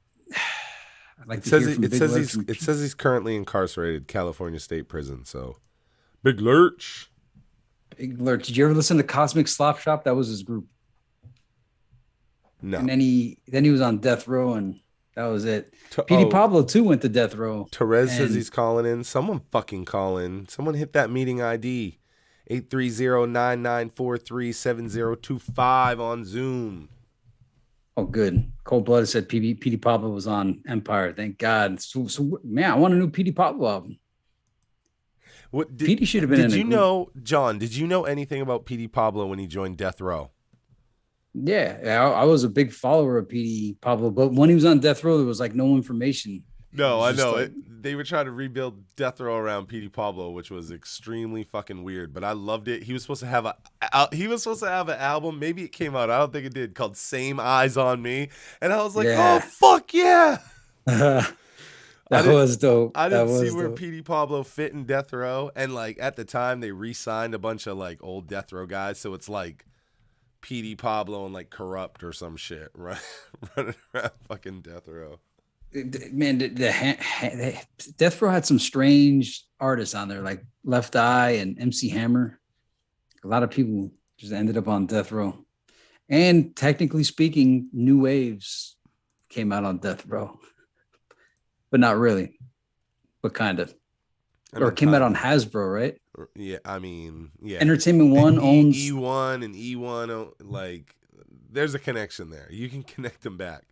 I'd like It to says hear from Big Lurch. it says he's currently incarcerated, California State Prison. So, Big Lurch. Big Lurch. Did you ever listen to Cosmic Slop Shop? That was his group. No. And then he was on death row, and that was it. Petey Pablo too went to death row. Therese says he's calling in. Someone fucking call in. Someone hit that meeting ID. 830-9943-7025 on Zoom. Oh, good. Cold Blooded said Petey Pablo was on Empire. Thank God. So man, I want a new Petey Pablo album. Petey should have been in. Did you know, John? Did you know anything about Petey Pablo when he joined Death Row? Yeah, I was a big follower of Petey Pablo, but when he was on death row, there was like no information. No, I know it. They were trying to rebuild Death Row around Petey Pablo, which was extremely fucking weird. But I loved it. He was supposed to have an album. Maybe it came out. I don't think it did. Called "Same Eyes on Me," and I was like, "Oh fuck yeah!" That was dope. I didn't see where Petey Pablo fit in Death Row, and like at the time they re-signed a bunch of like old Death Row guys, so it's like Petey Pablo and like Corrupt or some shit, right? Running around fucking Death Row. Man, the Death Row had some strange artists on there, like Left Eye and MC Hammer. A lot of people just ended up on Death Row. And technically speaking, New Waves came out on Death Row, but not really, but kind of. Or came out on Hasbro, right? Yeah, I mean, yeah. Entertainment One owns E1 and E1. Like, there's a connection there. You can connect them back.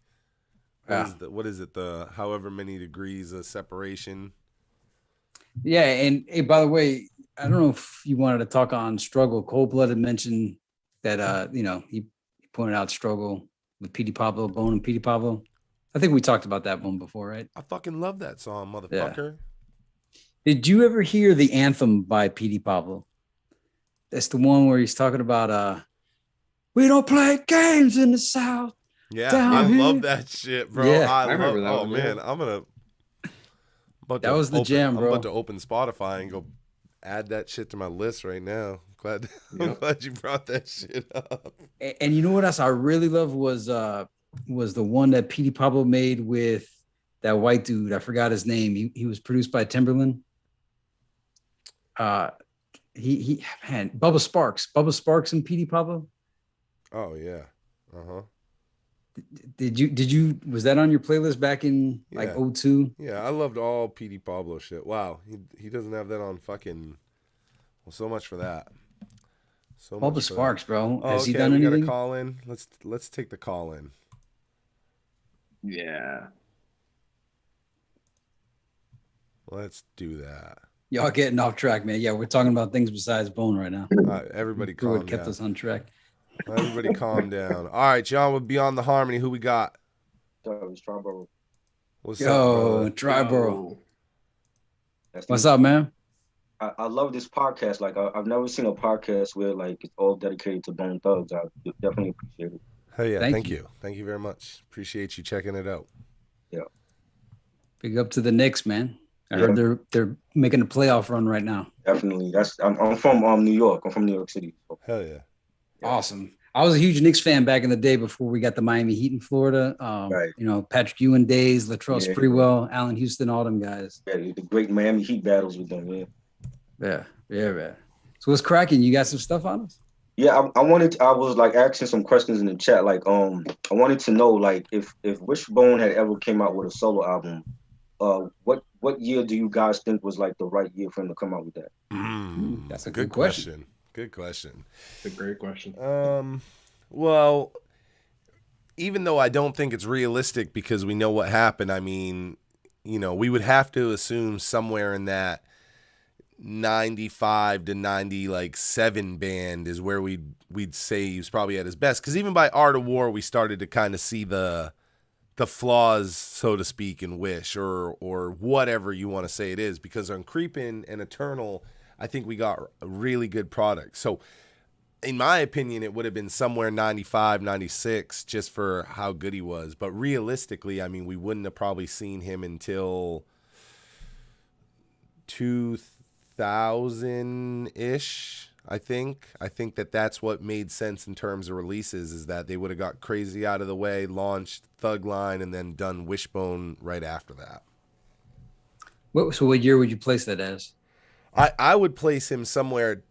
What is it? The however many degrees of separation. Yeah, and hey, by the way, I don't know if you wanted to talk on Struggle. Cold Blooded mentioned that he pointed out Struggle with Petey Pablo, Bone and Petey Pablo. I think we talked about that one before, right? I fucking love that song, motherfucker. Yeah. Did you ever hear the anthem by Petey Pablo? That's the one where he's talking about we don't play games in the South. Yeah, I love that shit, bro. Yeah, I remember that. Oh man, that was the jam, bro. I'm about to open Spotify and go add that shit to my list right now. I'm glad you brought that shit up. And you know what else I really love was the one that Petey Pablo made with that white dude. I forgot his name. He was produced by Timberland. Bubba Sparks and Petey Pablo. Oh yeah. Uh-huh. Did you was that on your playlist back in like 2002? Yeah, I loved all Petey Pablo shit. Wow, he doesn't have that on fucking. Well, so much for that. So Bubba Sparks, bro. Oh, Has he done anything? We got a call in. Let's take the call in. Yeah. Let's do that. Y'all getting off track, man. Yeah, we're talking about things besides Bone right now. Everybody calm down. Kept us on track. Everybody calm down. All right, John, we're Beyond the Harmony. Who we got? It's Triborough. What's up, Triborough. What's up, man? I love this podcast. Like I've never seen a podcast where like it's all dedicated to Bone Thugs. I definitely appreciate it. Hell yeah, thank you. Thank you very much. Appreciate you checking it out. Yeah. Big up to the Knicks, man. I heard they're making a playoff run right now. Definitely. I'm from New York. I'm from New York City. So. Hell yeah. Awesome. I was a huge Knicks fan back in the day before we got the Miami Heat in Florida. Right. Patrick Ewing days, Latrell Sprewell, Allen Houston, all them guys. Yeah, the great Miami Heat battles with them. Yeah. So what's cracking? You got some stuff on us? Yeah, I was like asking some questions in the chat. Like, I wanted to know like if Wishbone had ever came out with a solo album, what year do you guys think was like the right year for him to come out with that? That's a good question. Good question. It's a great question. Well, even though I don't think it's realistic because we know what happened, I mean, we would have to assume somewhere in that 95 to 97 band is where we'd say he was probably at his best. Because even by Art of War, we started to kind of see the the flaws, so to speak, in Wish or whatever you want to say it is, because on Creepin' and Eternal, I think we got a really good product. So in my opinion, it would have been somewhere 95, 96 just for how good he was. But realistically, I mean, we wouldn't have probably seen him until 2000-ish, I think. I think that's what made sense in terms of releases, is that they would have got Crazy out of the way, launched Thug Line, and then done Wishbone right after that. So what year would you place that as? I would place him somewhere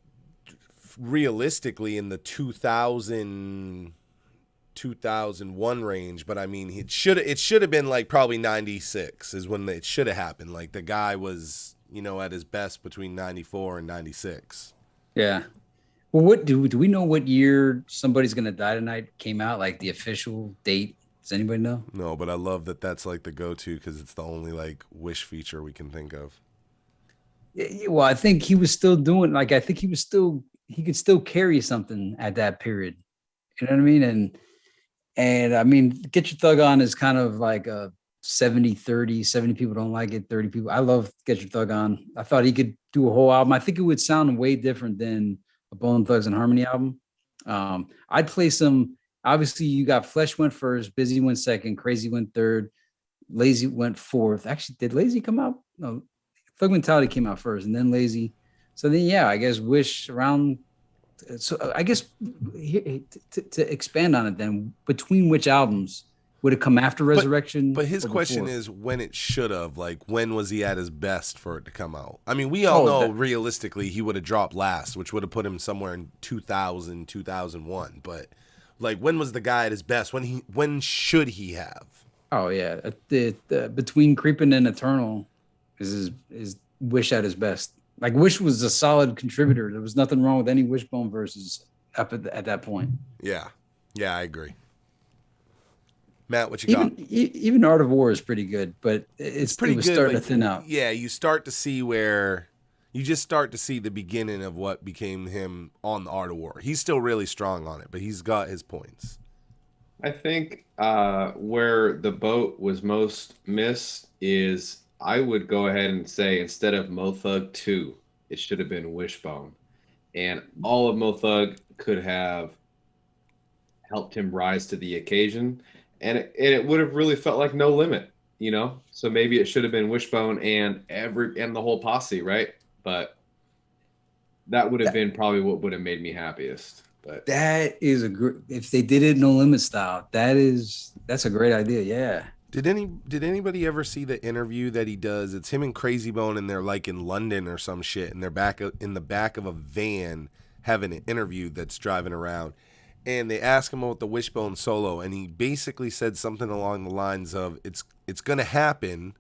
realistically in the 2001 range, but I mean, it should have been like probably 96 is when it should have happened. Like the guy was, at his best between 94 and 96. Yeah. Well, what do we know what year Somebody's Gonna Die Tonight came out? Like the official date? Does anybody know? No, but I love that that's like the go-to because it's the only like Wish feature we can think of. Yeah, well, I think he was still doing, like, I think he could still carry something at that period. You know what I mean? And I mean, Get Your Thug On is kind of like a 70-30. 70 people don't like it, 30 people. I love Get Your Thug On. I thought he could do a whole album. I think it would sound way different than a Bone Thugs and Harmony album. I'd place him. Obviously, you got Flesh went first, Busy went second, Crazy went third, Lazy went fourth. Actually, did Lazy come out? No, Thug Mentality came out first, and then Lazy. So then, yeah, I guess Wish around. So I guess to expand on it, then between which albums would it come after Resurrection? But his question is when it should have. Like, when was he at his best for it to come out? I mean, we all know realistically he would have dropped last, which would have put him somewhere in 2000, 2001. But like, when was the guy at his best? When should he have? Oh yeah, between Creepin' and Eternal is Wish at his best. Like, Wish was a solid contributor. There was nothing wrong with any Wishbone verses up at that point. Yeah, I agree. Matt, what you got? Even Art of War is pretty good, but it was starting to thin out. Yeah, you start to see where you just start to see the beginning of what became him on the Art of War. He's still really strong on it, but he's got his points. I think where the boat was most missed is, I would go ahead and say, instead of Mo Thug 2, it should have been Wishbone. And all of Mo Thug could have helped him rise to the occasion. And it would have really felt like No Limit, So maybe it should have been Wishbone and the whole posse, right? But that would have been probably what would have made me happiest. But that is if they did it No Limit style, that's a great idea. Yeah. Did anybody ever see the interview that he does? It's him and Crazy Bone, and they're like in London or some shit, and they're in the back of a van having an interview that's driving around. And they ask him about the Wishbone solo, and he basically said something along the lines of, it's gonna happen,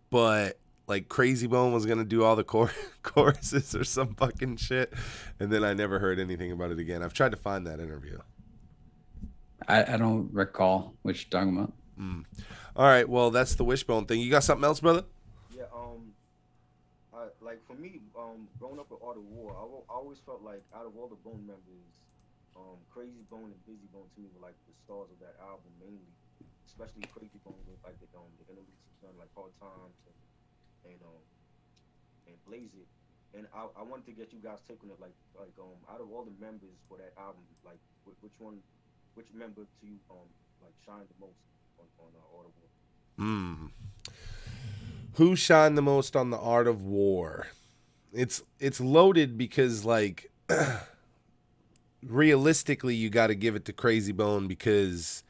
but like Crazy Bone was gonna do all the choruses or some fucking shit. And then I never heard anything about it again. I've tried to find that interview. I don't recall what you're talking about. All right, well, that's the Wishbone thing. You got something else, brother? Yeah, like for me, growing up with Art of War, I always felt like out of all the Bone members, Crazy Bone and Busy Bone to me were like the stars of that album mainly, especially Crazy Bone with like the interludes he's done, like Hard Times and Blaze It. And I wanted to get you guys' take on it, like out of all the members for that album, like which member to you like shined the most on Art of War? Who shined the most on the Art of War? It's loaded because, like, realistically, you got to give it to Crazy Bone because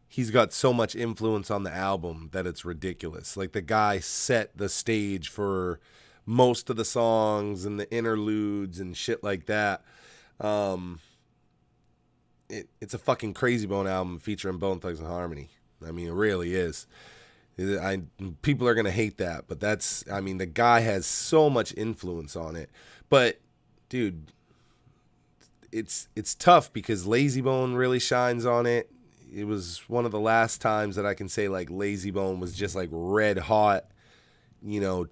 he's got so much influence on the album that it's ridiculous. Like, the guy set the stage for most of the songs and the interludes and shit like that. It's a fucking Crazy Bone album featuring Bone Thugs and Harmony. I mean, it really is. People are going to hate that, but the guy has so much influence on it. But, dude, it's tough because Lazy Bone really shines on it. It was one of the last times that I can say, like, Lazy Bone was just, like, red hot,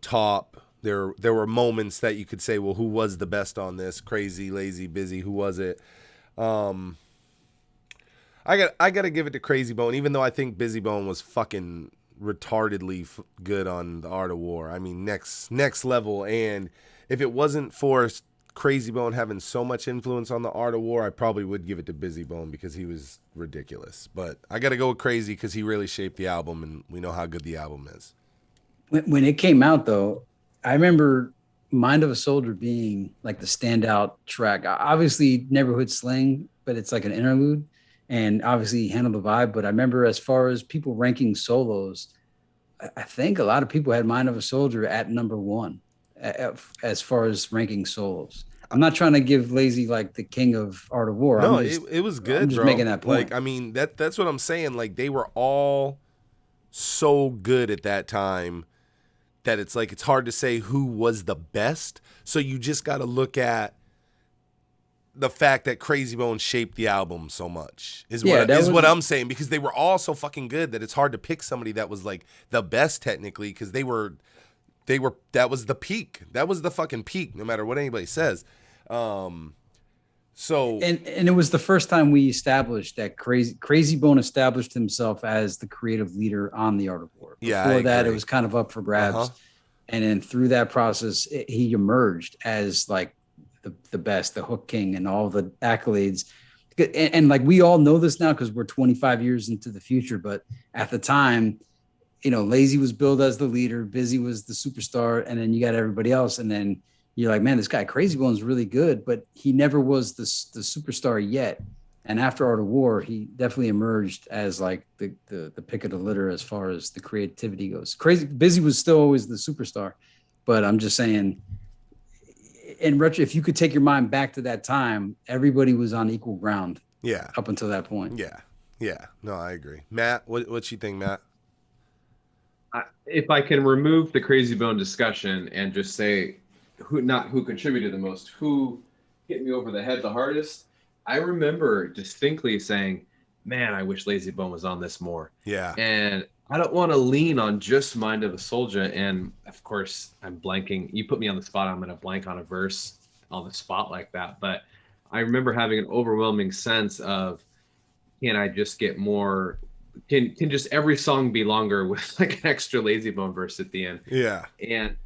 top. There were moments that you could say, well, who was the best on this? Crazy, Lazy, Busy, who was it? I gotta give it to Crazy Bone, even though I think Busy Bone was fucking retardedly good on the Art of War. I mean, next level. And if it wasn't for Crazy Bone having so much influence on the Art of War, I probably would give it to Busy Bone because he was ridiculous. But I gotta go with Crazy because he really shaped the album, and we know how good the album is. When it came out, though, I remember Mind of a Soldier being like the standout track. Obviously, Neighborhood Sling, but it's like an interlude, and obviously Handle the Vibe. But I remember as far as people ranking solos, I think a lot of people had Mind of a Soldier at number one as far as ranking solos. I'm not trying to give Lazy like the king of Art of War. No, it was good, I'm just bro. making that point. Like, I mean, that's what I'm saying. Like, they were all so good at that time that it's like it's hard to say who was the best. So you just got to look at the fact that Crazy Bone shaped the album so much is what I'm saying, because they were all so fucking good that it's hard to pick somebody that was like the best technically, because they were that was the peak. That was the fucking peak, no matter what anybody says. So and it was the first time we established that Crazy Bone established himself as the creative leader on the Art of War. Before that, it was kind of up for grabs, and then through that process, he emerged as like the best, the hook king, and all the accolades. And like we all know this now because we're 25 years into the future, but at the time, you know, Lazy was billed as the leader, Busy was the superstar, and then you got everybody else, and then you're like, man, this guy Crazy Bone's really good, but he never was the superstar yet. And after Art of War, he definitely emerged as like the pick of the litter as far as the creativity goes. Busy was still always the superstar, but I'm just saying, in retro, if you could take your mind back to that time, everybody was on equal ground. Yeah. Up until that point. Yeah. No, I agree. Matt, what you think, Matt? If I can remove the Crazy Bone discussion and just say who contributed the most, who hit me over the head the hardest, I remember distinctly saying, man, I wish Lazy Bone was on this more. Yeah. And I don't want to lean on just Mind of a Soldier. And of course, I'm blanking. You put me on the spot, I'm going to blank on a verse on the spot like that. But I remember having an overwhelming sense of, can I just get more? Can just every song be longer with like an extra Lazy Bone verse at the end? Yeah. And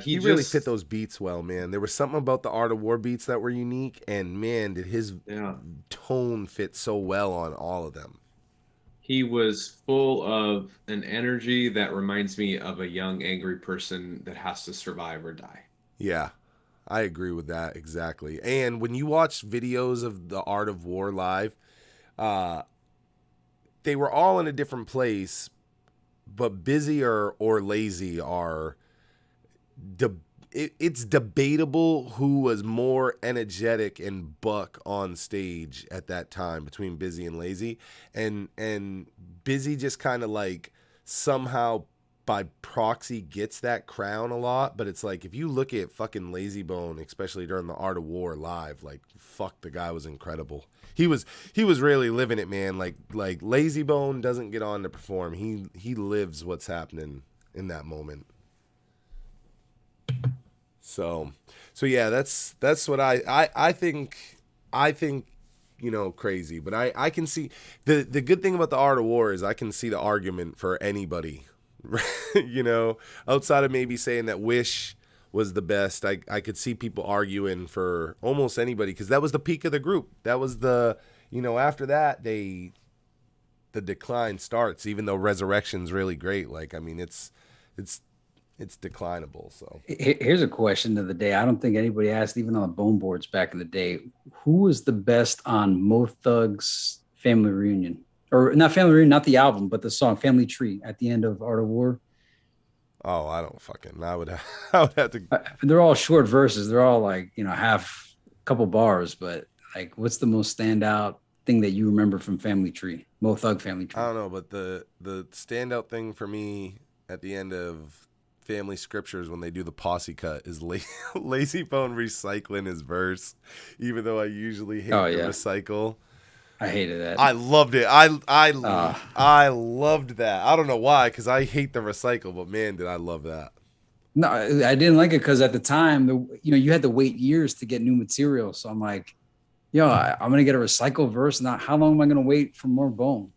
he really fit those beats well, man. There was something about the Art of War beats that were unique, and man, did his tone fit so well on all of them. He was full of an energy that reminds me of a young, angry person that has to survive or die. Yeah, I agree with that exactly. And when you watch videos of the Art of War live, they were all in a different place, but Busy or Lazy are it's debatable who was more energetic and buck on stage at that time between Busy and Lazy, and Busy just kind of like somehow by proxy gets that crown a lot. But it's like, if you look at fucking Lazy Bone, especially during the Art of War live, like, fuck, the guy was incredible. He was really living it, man. Like Lazy Bone doesn't get on to perform. He lives what's happening in that moment. So yeah, that's what I think, you know, Crazy. But I can see the good thing about the Art of War is I can see the argument for anybody, you know, outside of maybe saying that Wish was the best. I could see people arguing for almost anybody, because that was the peak of the group. That was the, you know, after that the decline starts, even though Resurrection's really great. Like, I mean, it's declinable. So here's a question of the day. I don't think anybody asked, even on the Bone Boards back in the day, who was the best on Mo Thug's Family Reunion? Or not Family Reunion, not the album, but the song Family Tree at the end of Art of War. Oh, I don't fucking, I would have to. They're all short verses. They're all like, you know, half couple bars, but like, what's the most standout thing that you remember from Family Tree? Mo Thug Family Tree. I don't know, but the standout thing for me at the end of Family Scriptures, when they do the posse cut, is Lazy Bone recycling his verse, even though I usually hate the recycle. I hated that. I loved it. I loved that. I don't know why, because I hate the recycle, but man, did I love that. No, I didn't like it because at the time, you know, you had to wait years to get new material. So I'm like, I'm gonna get a recycled verse. Not how long am I gonna wait for more Bone?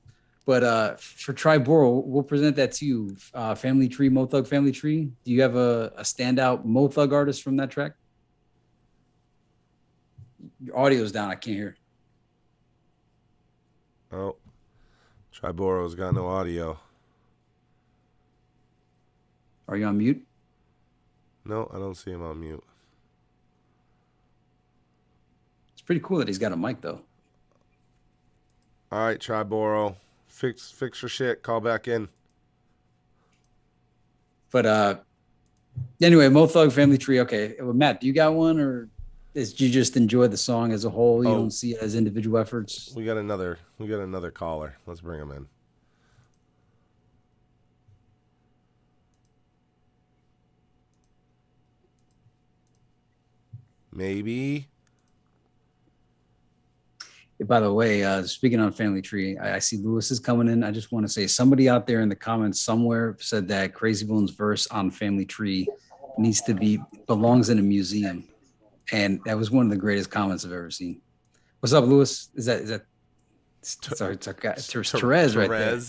But for Triboro, we'll present that to you. Family Tree, Mo Thug Family Tree. Do you have a standout Mo Thug artist from that track? Your audio's down. I can't hear. Oh, Triboro's got no audio. Are you on mute? No, I don't see him on mute. It's pretty cool that he's got a mic though. All right, Triboro, fix your shit. Call back in. But anyway, Mo Thug Family Tree. Okay, well, Matt, do you got one, or did you just enjoy the song as a whole? You don't see it as individual efforts. We got another caller. Let's bring him in. Maybe. By the way, speaking on Family Tree, I see Lewis is coming in. I just want to say somebody out there in the comments somewhere said that Crazy Bones verse on Family Tree belongs in a museum. And that was one of the greatest comments I've ever seen. What's up, Lewis? Is that Therese right there?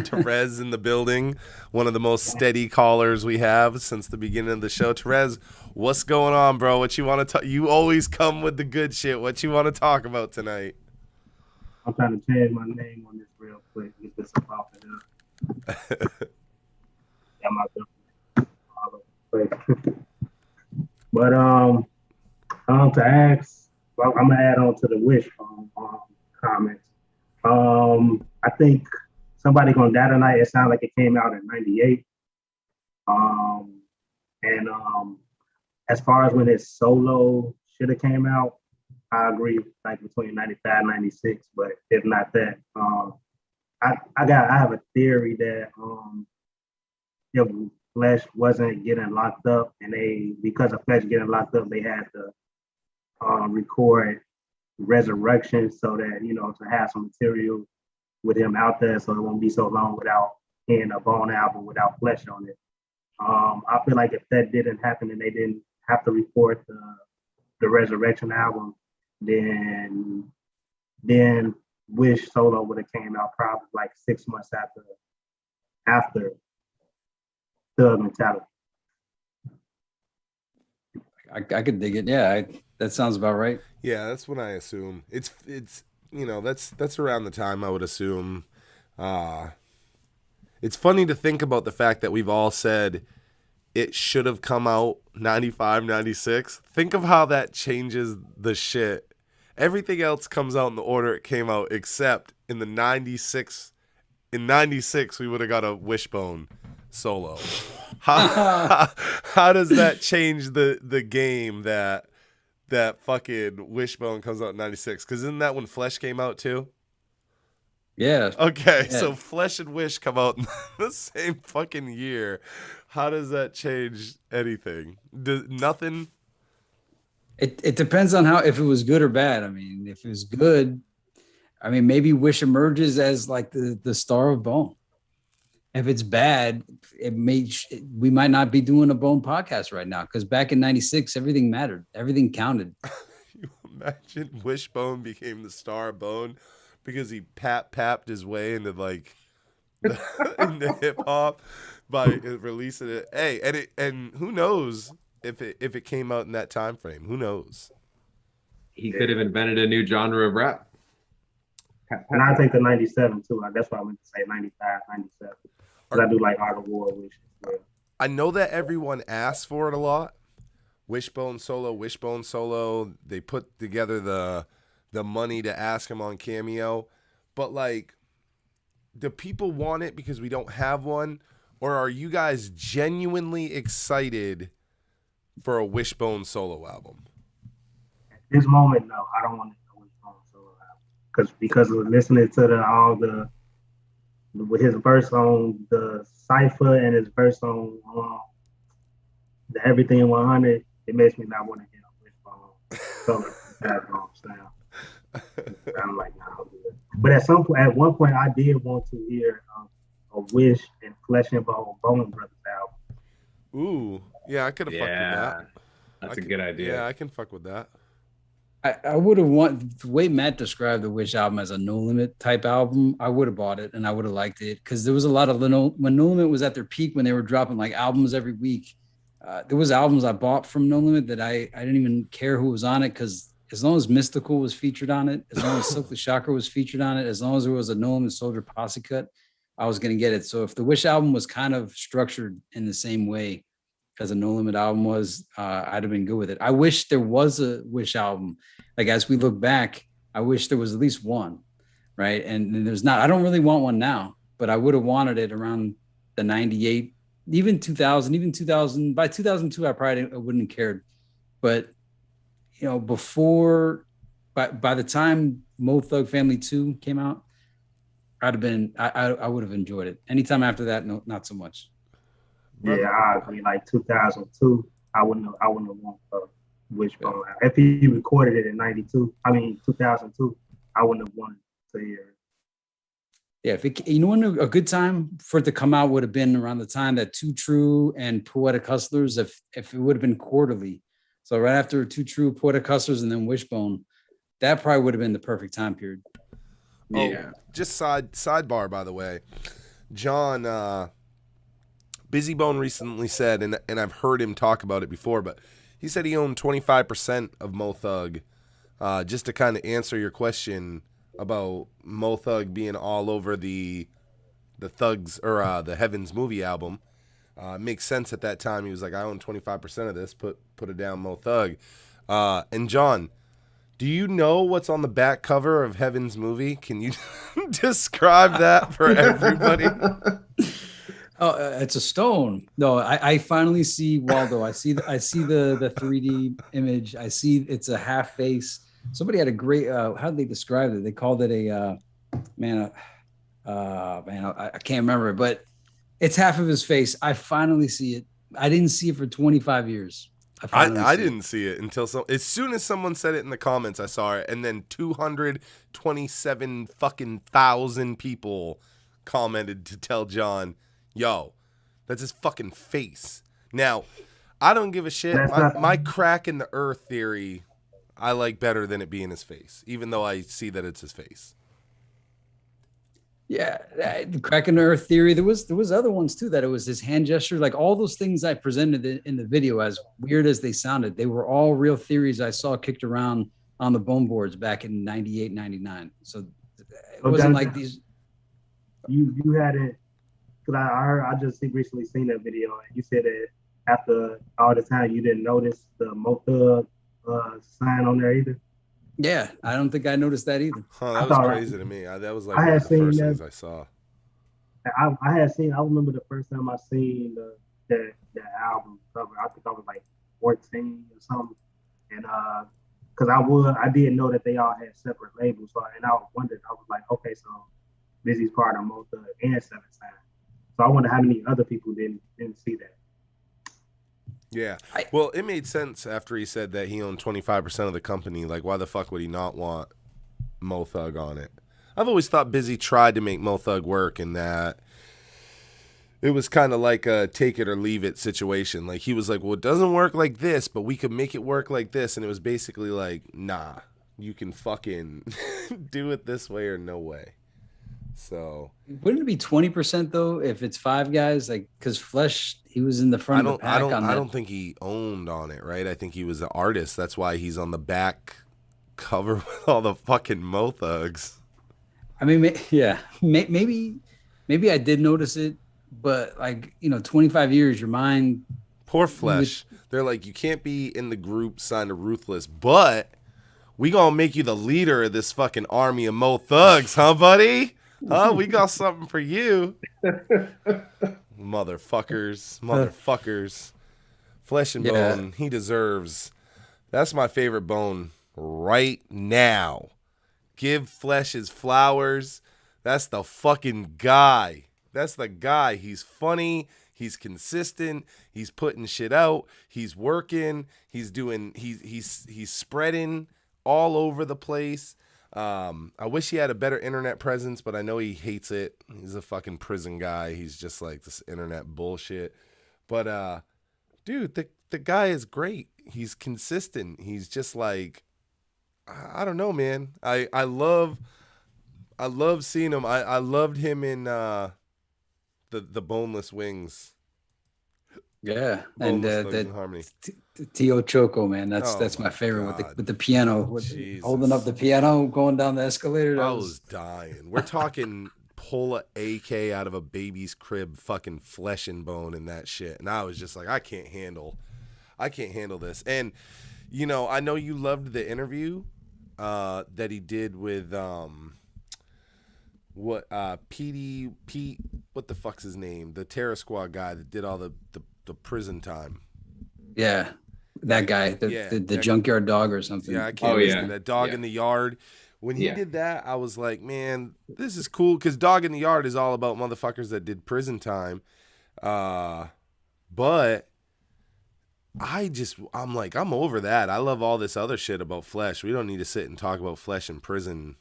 Therese in the building. One of the most steady callers we have since the beginning of the show. Therese, what's going on, bro? What you want to talk? You always come with the good shit. What you want to talk about tonight? I'm trying to change my name on this real quick. Get this up. Yeah, but to ask, well, I'm gonna add on to the wish comments. I think Somebody Gonna Die Tonight, it sounded like it came out in '98. And as far as when his solo should have came out, I agree, like between '95 '96. But if not that, I have a theory that if Flesh wasn't getting locked up, and because of Flesh getting locked up, they had to record Resurrection so that, to have some material with him out there, so it won't be so long without hearing a Bone album without Flesh on it. I feel like if that didn't happen and they didn't have to record the Resurrection album, then Wish solo would have came out probably like 6 months after Thug Mentality. I could dig it. Yeah, that sounds about right. Yeah, that's what I assume. It's that's around the time I would assume. It's funny to think about the fact that we've all said it should have come out 95, 96. Think of how that changes the shit. Everything else comes out in the order it came out, except in the 96. In 96, we would have got a Wishbone solo. How does that change the game that fucking Wishbone comes out in 96? Because isn't that when Flesh came out too? Yeah. Okay, yeah. So Flesh and Wish come out in the same fucking year. How does that change anything? Nothing? It depends on if it was good or bad. I mean, if it was good, maybe Wish emerges as like the star of Bone. If it's bad, we might not be doing a Bone podcast right now, because back in '96, everything mattered. Everything counted. You imagine Wishbone became the star of Bone because he papped his way into like into hip hop by releasing it. Hey, and who knows if it came out in that time frame? Who knows? He could have invented a new genre of rap. And I take the '97 too. That's why I meant to say '95, '97. Because I do like Art of War, Wish as well. I know that everyone asks for it a lot. Wishbone solo. They put together the money to ask him on Cameo. But like, do people want it because we don't have one? Or are you guys genuinely excited for a Wishbone solo album? At this moment, no. I don't want a Wishbone solo album. Because of listening to with his verse on the Cypher and his verse on the Everything 100, it makes me not want to hear a Wishbone solo sound. I'm like, nah, I'll do it. But at one point, I did want to hear a Wish and Flesh and Bone Brothers album. Ooh, yeah, I could have fucked with that. That's a good idea. Yeah, I can fuck with that. I would have want the way Matt described the Wish album as a No Limit type album. I would have bought it and I would have liked it because there was a lot of when No Limit was at their peak when they were dropping like albums every week. There was albums I bought from No Limit that I didn't even care who was on it because as long as Mystical was featured on it, as long as Silk the Shocker was featured on it, as long as there was a No Limit Soldier posse cut, I was gonna get it. So if the Wish album was kind of structured in the same way as a No Limit album was, I'd have been good with it. I wish there was a Wish album. Like as we look back, I wish there was at least one, right? And there's not. I don't really want one now, but I would have wanted it around the 98, even 2000, even 2000. By 2002, I wouldn't have cared. But you know, by the time Mo Thug Family 2 came out, I'd have been I would have enjoyed it. Anytime after that, no, not so much. Yeah, I agree. Like 2002, I wouldn't have want Wishbone. If he recorded it in 2002, I wouldn't have wanted to hear it. Yeah, when a good time for it to come out would have been around the time that Too True and Poetic Hustlers, if it would have been quarterly. So right after Too True, Poetic Hustlers, and then Wishbone, that probably would have been the perfect time period. Yeah. Just sidebar, by the way, John Busy Bone recently said, and I've heard him talk about it before, but he said he owned 25% of Mo Thug. Just to kind of answer your question about Mo Thug being all over the Thugs or the Heavens movie album, makes sense at that time. He was like, I own 25% of this. Put it down, Mo Thug. And John, do you know what's on the back cover of Heaven's movie? Can you describe that for everybody? Oh, it's a stone. No, I finally see Waldo. I see the 3D image. I see it's a half face. Somebody had a great. How did they describe it? They called it a I can't remember it, but it's half of his face. I finally see it. I didn't see it for 25 years. I didn't see it until as soon as someone said it in the comments, I saw it, and then 227 fucking thousand people commented to tell John, yo, that's his fucking face. Now, I don't give a shit. My crack in the earth theory, I like better than it being his face, even though I see that it's his face. Yeah, the crack in the earth theory. There was other ones too, that it was his hand gesture. Like all those things I presented in the video, as weird as they sounded, they were all real theories I saw kicked around on the bone boards back in 98, 99. So it wasn't like these. You hadn't, because I just recently seen that video, and you said that after all the time you didn't notice the Mo Thug sign on there either. Yeah, I don't think I noticed that either. Huh, that was crazy to me. That was like one of the first things I saw. I remember the first time I seen the album cover. I think I was like 14 or something, and because I did know that they all had separate labels, and I wondered. I was like, okay, so Busy's part of Mo Thug and 7 Sign. So I wonder how many other people didn't see that. Yeah. Well, it made sense after he said that he owned 25% of the company. Like, why the fuck would he not want Mo Thug on it? I've always thought Busy tried to make Mo Thug work, and that it was kind of like a take it or leave it situation. Like, he was like, well, it doesn't work like this, but we could make it work like this. And it was basically like, nah, you can fucking do it this way or no way. So wouldn't it be 20% though if it's 5 guys? Like, because Flesh, he was in the front of the pack. I don't think he owned on it, right? I think he was an artist. That's why he's on the back cover with all the fucking Mo Thugs. I mean, yeah, maybe I did notice it, but 25 years, your mind. Poor Flesh. They're like, you can't be in the group signed to Ruthless, but we gonna make you the leader of this fucking army of Mo Thugs, huh, buddy? Oh, we got something for you. Motherfuckers. Flesh and Bone, he deserves. That's my favorite Bone right now. Give Flesh his flowers. That's the fucking guy. That's the guy. He's funny. He's consistent. He's putting shit out. He's working. He's spreading all over the place. I wish he had a better internet presence, but I know he hates it. He's a fucking prison guy. He's just like this internet bullshit. But dude, the guy is great. He's consistent. He's just like I don't know, man. I love seeing him. I loved him in the Boneless Wings. Yeah, and Boneless Thugs in Harmony. Tio Choco, man, that's my my favorite God. with the piano, holding up the piano, going down the escalator. I was dying. We're talking pull a AK out of a baby's crib, fucking flesh and bone and that shit. And I was just like, I can't handle this. And you know, I know you loved the interview that he did with Pete, what the fuck's his name? The Terror Squad guy that did all the prison time. Yeah, that guy, the junkyard dog or something. Yeah, I can't remember that dog in the yard. When he did that, I was like, man, this is cool, because Dog in the Yard is all about motherfuckers that did prison time. But I'm like, I'm over that. I love all this other shit about Flesh. We don't need to sit and talk about Flesh in prison.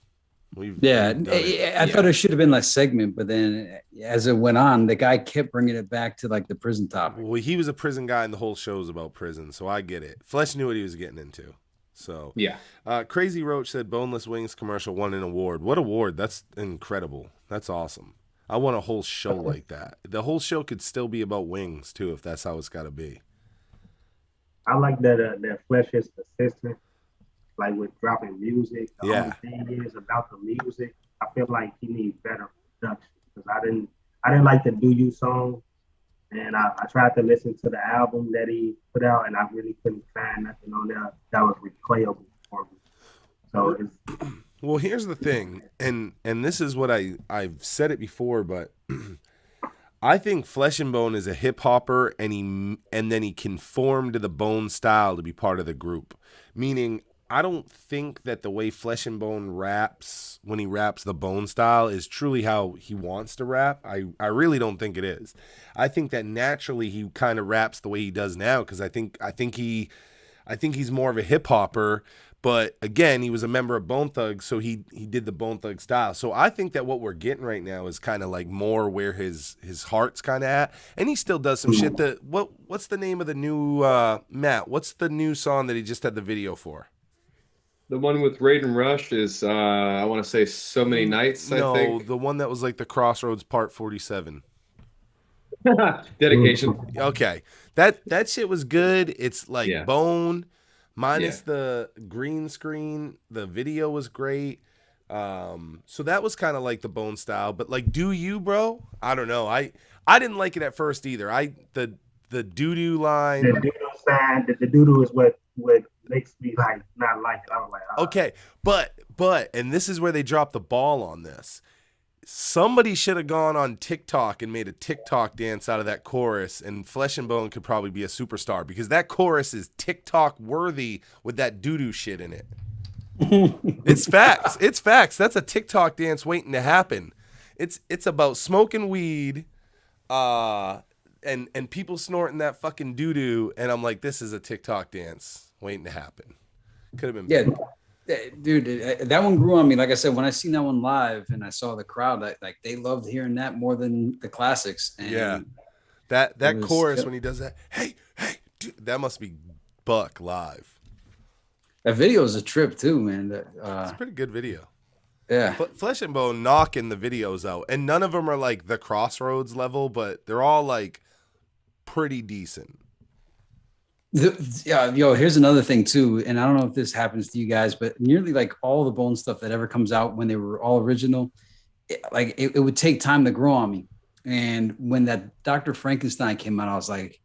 I thought it should have been like segment, but then as it went on, the guy kept bringing it back to like the prison topic. Well, he was a prison guy, and the whole show's about prison, so I get it. Flesh knew what he was getting into. So yeah. Crazy Roach said Boneless Wings commercial won an award. What award? That's incredible. That's awesome. I want a whole show like that. The whole show could still be about wings too, if that's how it's got to be. I like that Flesh is consistent, like with dropping music. The only thing is about the music, I feel like he needs better production, because I didn't like the Do You song, and I tried to listen to the album that he put out, and I really couldn't find nothing on there that was replayable for me. So it's well, here's the thing, and this is what I've said it before, but I think Flesh and Bone is a hip hopper, and then he conformed to the Bone style to be part of the group. Meaning, I don't think that the way Flesh and Bone raps when he raps the Bone style is truly how he wants to rap. I really don't think it is. I think that naturally he kind of raps the way he does now, because I think he's more of a hip hopper. But again, he was a member of Bone Thugs, so he did the Bone Thug style. So I think that what we're getting right now is kind of like more where his heart's kind of at, and he still does some shit. What's the name of the new Matt? What's the new song that he just had the video for? The one with Raid and Rush is I want to say So Many Nights. I think. No, the one that was like the Crossroads Part 47. Dedication. Okay, that shit was good. It's like Bone. Minus the green screen, the video was great. So that was kind of like the Bone style, but like Do You, bro? I don't know. I didn't like it at first either. The doo-doo line. The doo-doo sign, the doo-doo is what makes me like not like it. I was like, okay, but and this is where they dropped the ball on this. Somebody should have gone on TikTok and made a TikTok dance out of that chorus, and Flesh and Bone could probably be a superstar, because that chorus is TikTok worthy with that doo-doo shit in it. It's facts. It's facts. That's a TikTok dance waiting to happen. It's about smoking weed, and people snorting that fucking doo-doo, and I'm like, this is a TikTok dance waiting to happen. Could have been better. Dude, that one grew on me. Like I said, when I seen that one live and I saw the crowd, like they loved hearing that more than the classics. And that chorus when he does that, hey, dude, that must be Buck live. That video is a trip too, man. It's a pretty good video. Yeah, Flesh and Bone knocking the videos out, and none of them are like the Crossroads level, but they're all like pretty decent. Here's another thing too, and I don't know if this happens to you guys, but nearly like all the Bone stuff that ever comes out when they were all original, it would take time to grow on me. And when that Dr. Frankenstein came out, I was like,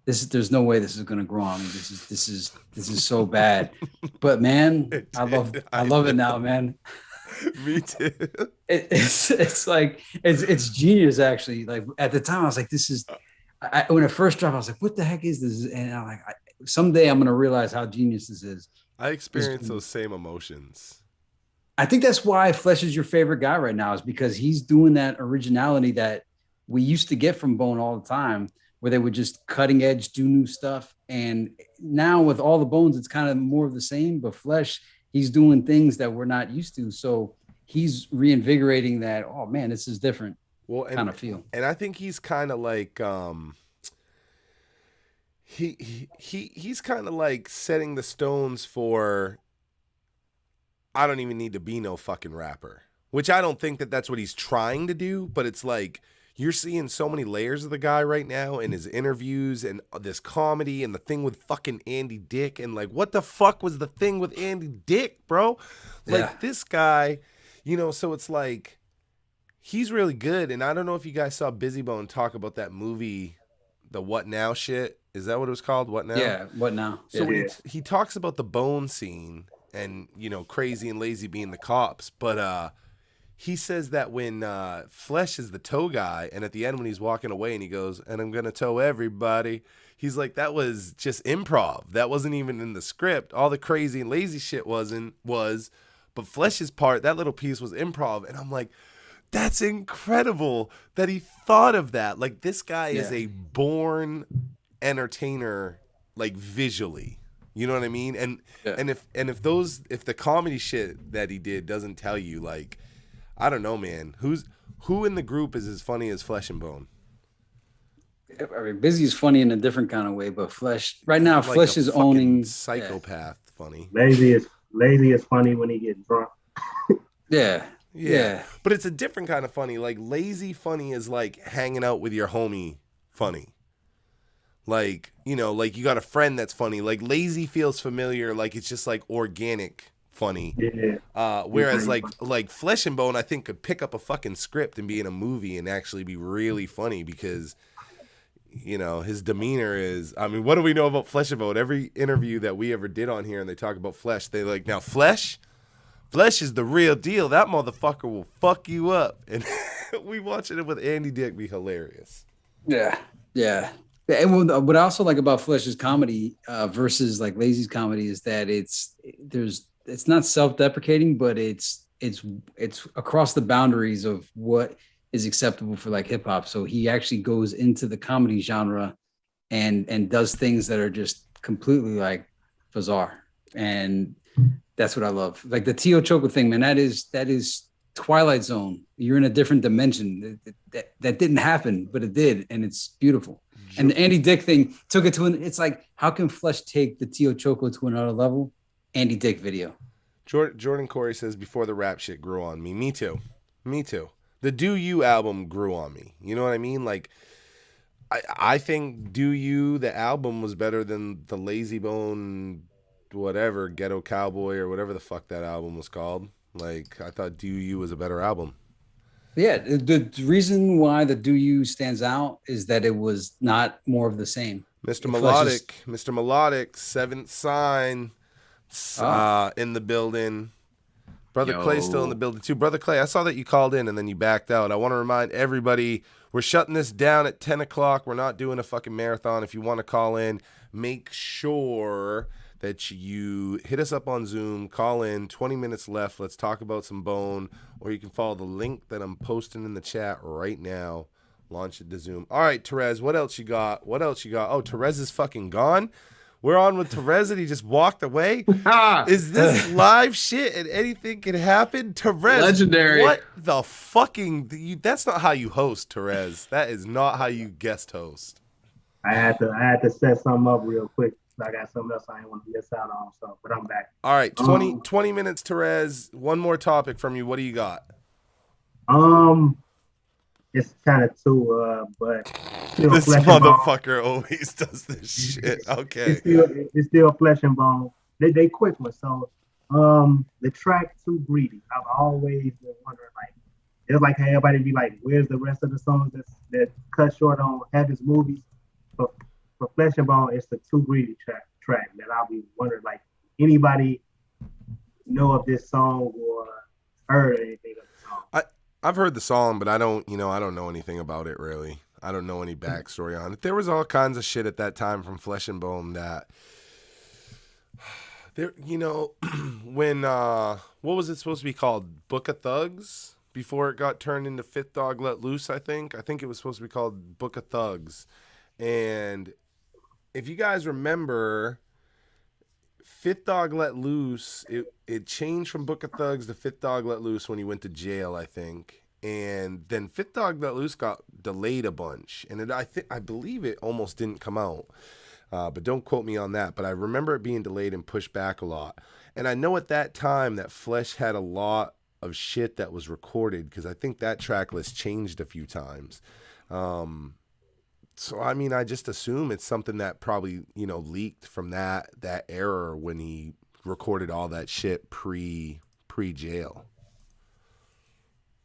there's no way this is gonna grow on me. This is so bad. But man, I love it now, man. Me too. It's like it's genius actually. Like at the time, I was like, this is. When it first dropped, I was like, what the heck is this? And I'm like, someday I'm going to realize how genius this is. I experienced those same emotions. I think that's why Flesh is your favorite guy right now, is because he's doing that originality that we used to get from Bone all the time, where they would just cutting edge, do new stuff. And now with all the Bones, it's kind of more of the same, but Flesh, he's doing things that we're not used to. So he's reinvigorating that, oh man, this is different. Kind of feel. And I think he's kind of like he's kind of like setting the stones for I don't even need to be no fucking rapper. Which I don't think that that's what he's trying to do, but it's like you're seeing so many layers of the guy right now in his interviews and this comedy and the thing with fucking Andy Dick. And like, what the fuck was the thing with Andy Dick, bro? Like this guy, you know, so it's like he's really good. And I don't know if you guys saw Busy Bone talk about that movie, the What Now shit. Is that what it was called? What Now? Yeah, What Now? So when he talks about the Bone scene and, you know, Crazy and Lazy being the cops, but he says that when Flesh is the tow guy, and at the end when he's walking away and he goes, and I'm going to tow everybody, he's like, that was just improv. That wasn't even in the script. All the Crazy and Lazy shit was, but Flesh's part, that little piece was improv. And I'm like, that's incredible that he thought of that. Like, this guy is a born entertainer, like, visually. You know what I mean? And if the comedy shit that he did doesn't tell you, like, I don't know, man. Who in the group is as funny as Flesh and Bone? I mean, Busy is funny in a different kind of way, but Flesh right now, Like Flesh is owning psychopath funny. Lazy is funny when he gets drunk. Yeah. But it's a different kind of funny. Like Lazy funny is like hanging out with your homie funny. Like, you know, like you got a friend that's funny. Like Lazy feels familiar, like it's just like organic funny. Yeah. Whereas like Flesh and Bone, I think could pick up a fucking script and be in a movie and actually be really funny because, you know, his demeanor is, I mean, what do we know about Flesh and Bone? Every interview that we ever did on here and they talk about Flesh, they like, now Flesh is the real deal. That motherfucker will fuck you up. And we watching it with Andy Dick be hilarious. Yeah. And what I also like about Flesh's comedy versus like Lazy's comedy is that it's not self-deprecating, but it's across the boundaries of what is acceptable for like hip hop. So he actually goes into the comedy genre and does things that are just completely like bizarre. And that's what I love. Like the Tio Choco thing, man, that is Twilight Zone. You're in a different dimension. That didn't happen, but it did. And it's beautiful. And the Andy Dick thing took it to it's like, how can Flesh take the Tio Choco to another level? Andy Dick video. Jordan Corey says, before the rap shit grew on me. Me too. The Do You album grew on me. You know what I mean? Like, I think Do You, the album, was better than the Lazy Bone, whatever, Ghetto Cowboy or whatever the fuck that album was called. Like, I thought Do You was a better album. Yeah, the reason why the Do You stands out is that it was not more of the same. Mr. Melodic, Seventh Sign, in the building. Brother Clay's still in the building too. Brother Clay, I saw that you called in and then you backed out. I want to remind everybody, we're shutting this down at 10 o'clock. We're not doing a fucking marathon. If you want to call in, make sure that you hit us up on Zoom, call in, 20 minutes left. Let's talk about some Bone, or you can follow the link that I'm posting in the chat right now. Launch it to Zoom. All right, Terez, what else you got? Oh, Terez is fucking gone. We're on with Terez and he just walked away. Is this live shit and anything can happen? Terez, legendary. What the fucking? That's not how you host, Terez. That is not how you guest host. I had to set something up real quick. I got something else I didn't want to miss out on. So, but I'm back. All right, 20 minutes, Terez. One more topic from you. What do you got? It's kind of two, but this motherfucker always does this shit. Okay. It's still Flesh and Bone. They quick one. So, the track Too Greedy. I've always been wondering, like, it's like how everybody be like, where's the rest of the songs that cut short on Heaven's movies? But for Flesh and Bone, it's the Too Greedy track that I'll be wondering, like, anybody know of this song or heard anything of the song? I've heard the song, but I don't know anything about it really. I don't know any backstory on it. There was all kinds of shit at that time from Flesh and Bone that there, when what was it supposed to be called? Book of Thugs before it got turned into Fifth Dog Let Loose, I think it was supposed to be called Book of Thugs. And if you guys remember, Fifth Dog Let Loose, it changed from Book of Thugs to Fifth Dog Let Loose when he went to jail, I think. And then Fifth Dog Let Loose got delayed a bunch. And I believe it almost didn't come out. But don't quote me on that. But I remember it being delayed and pushed back a lot. And I know at that time that Flesh had a lot of shit that was recorded, because I think that track list changed a few times. So I mean, I just assume it's something that probably, you know, leaked from that era when he recorded all that shit pre jail.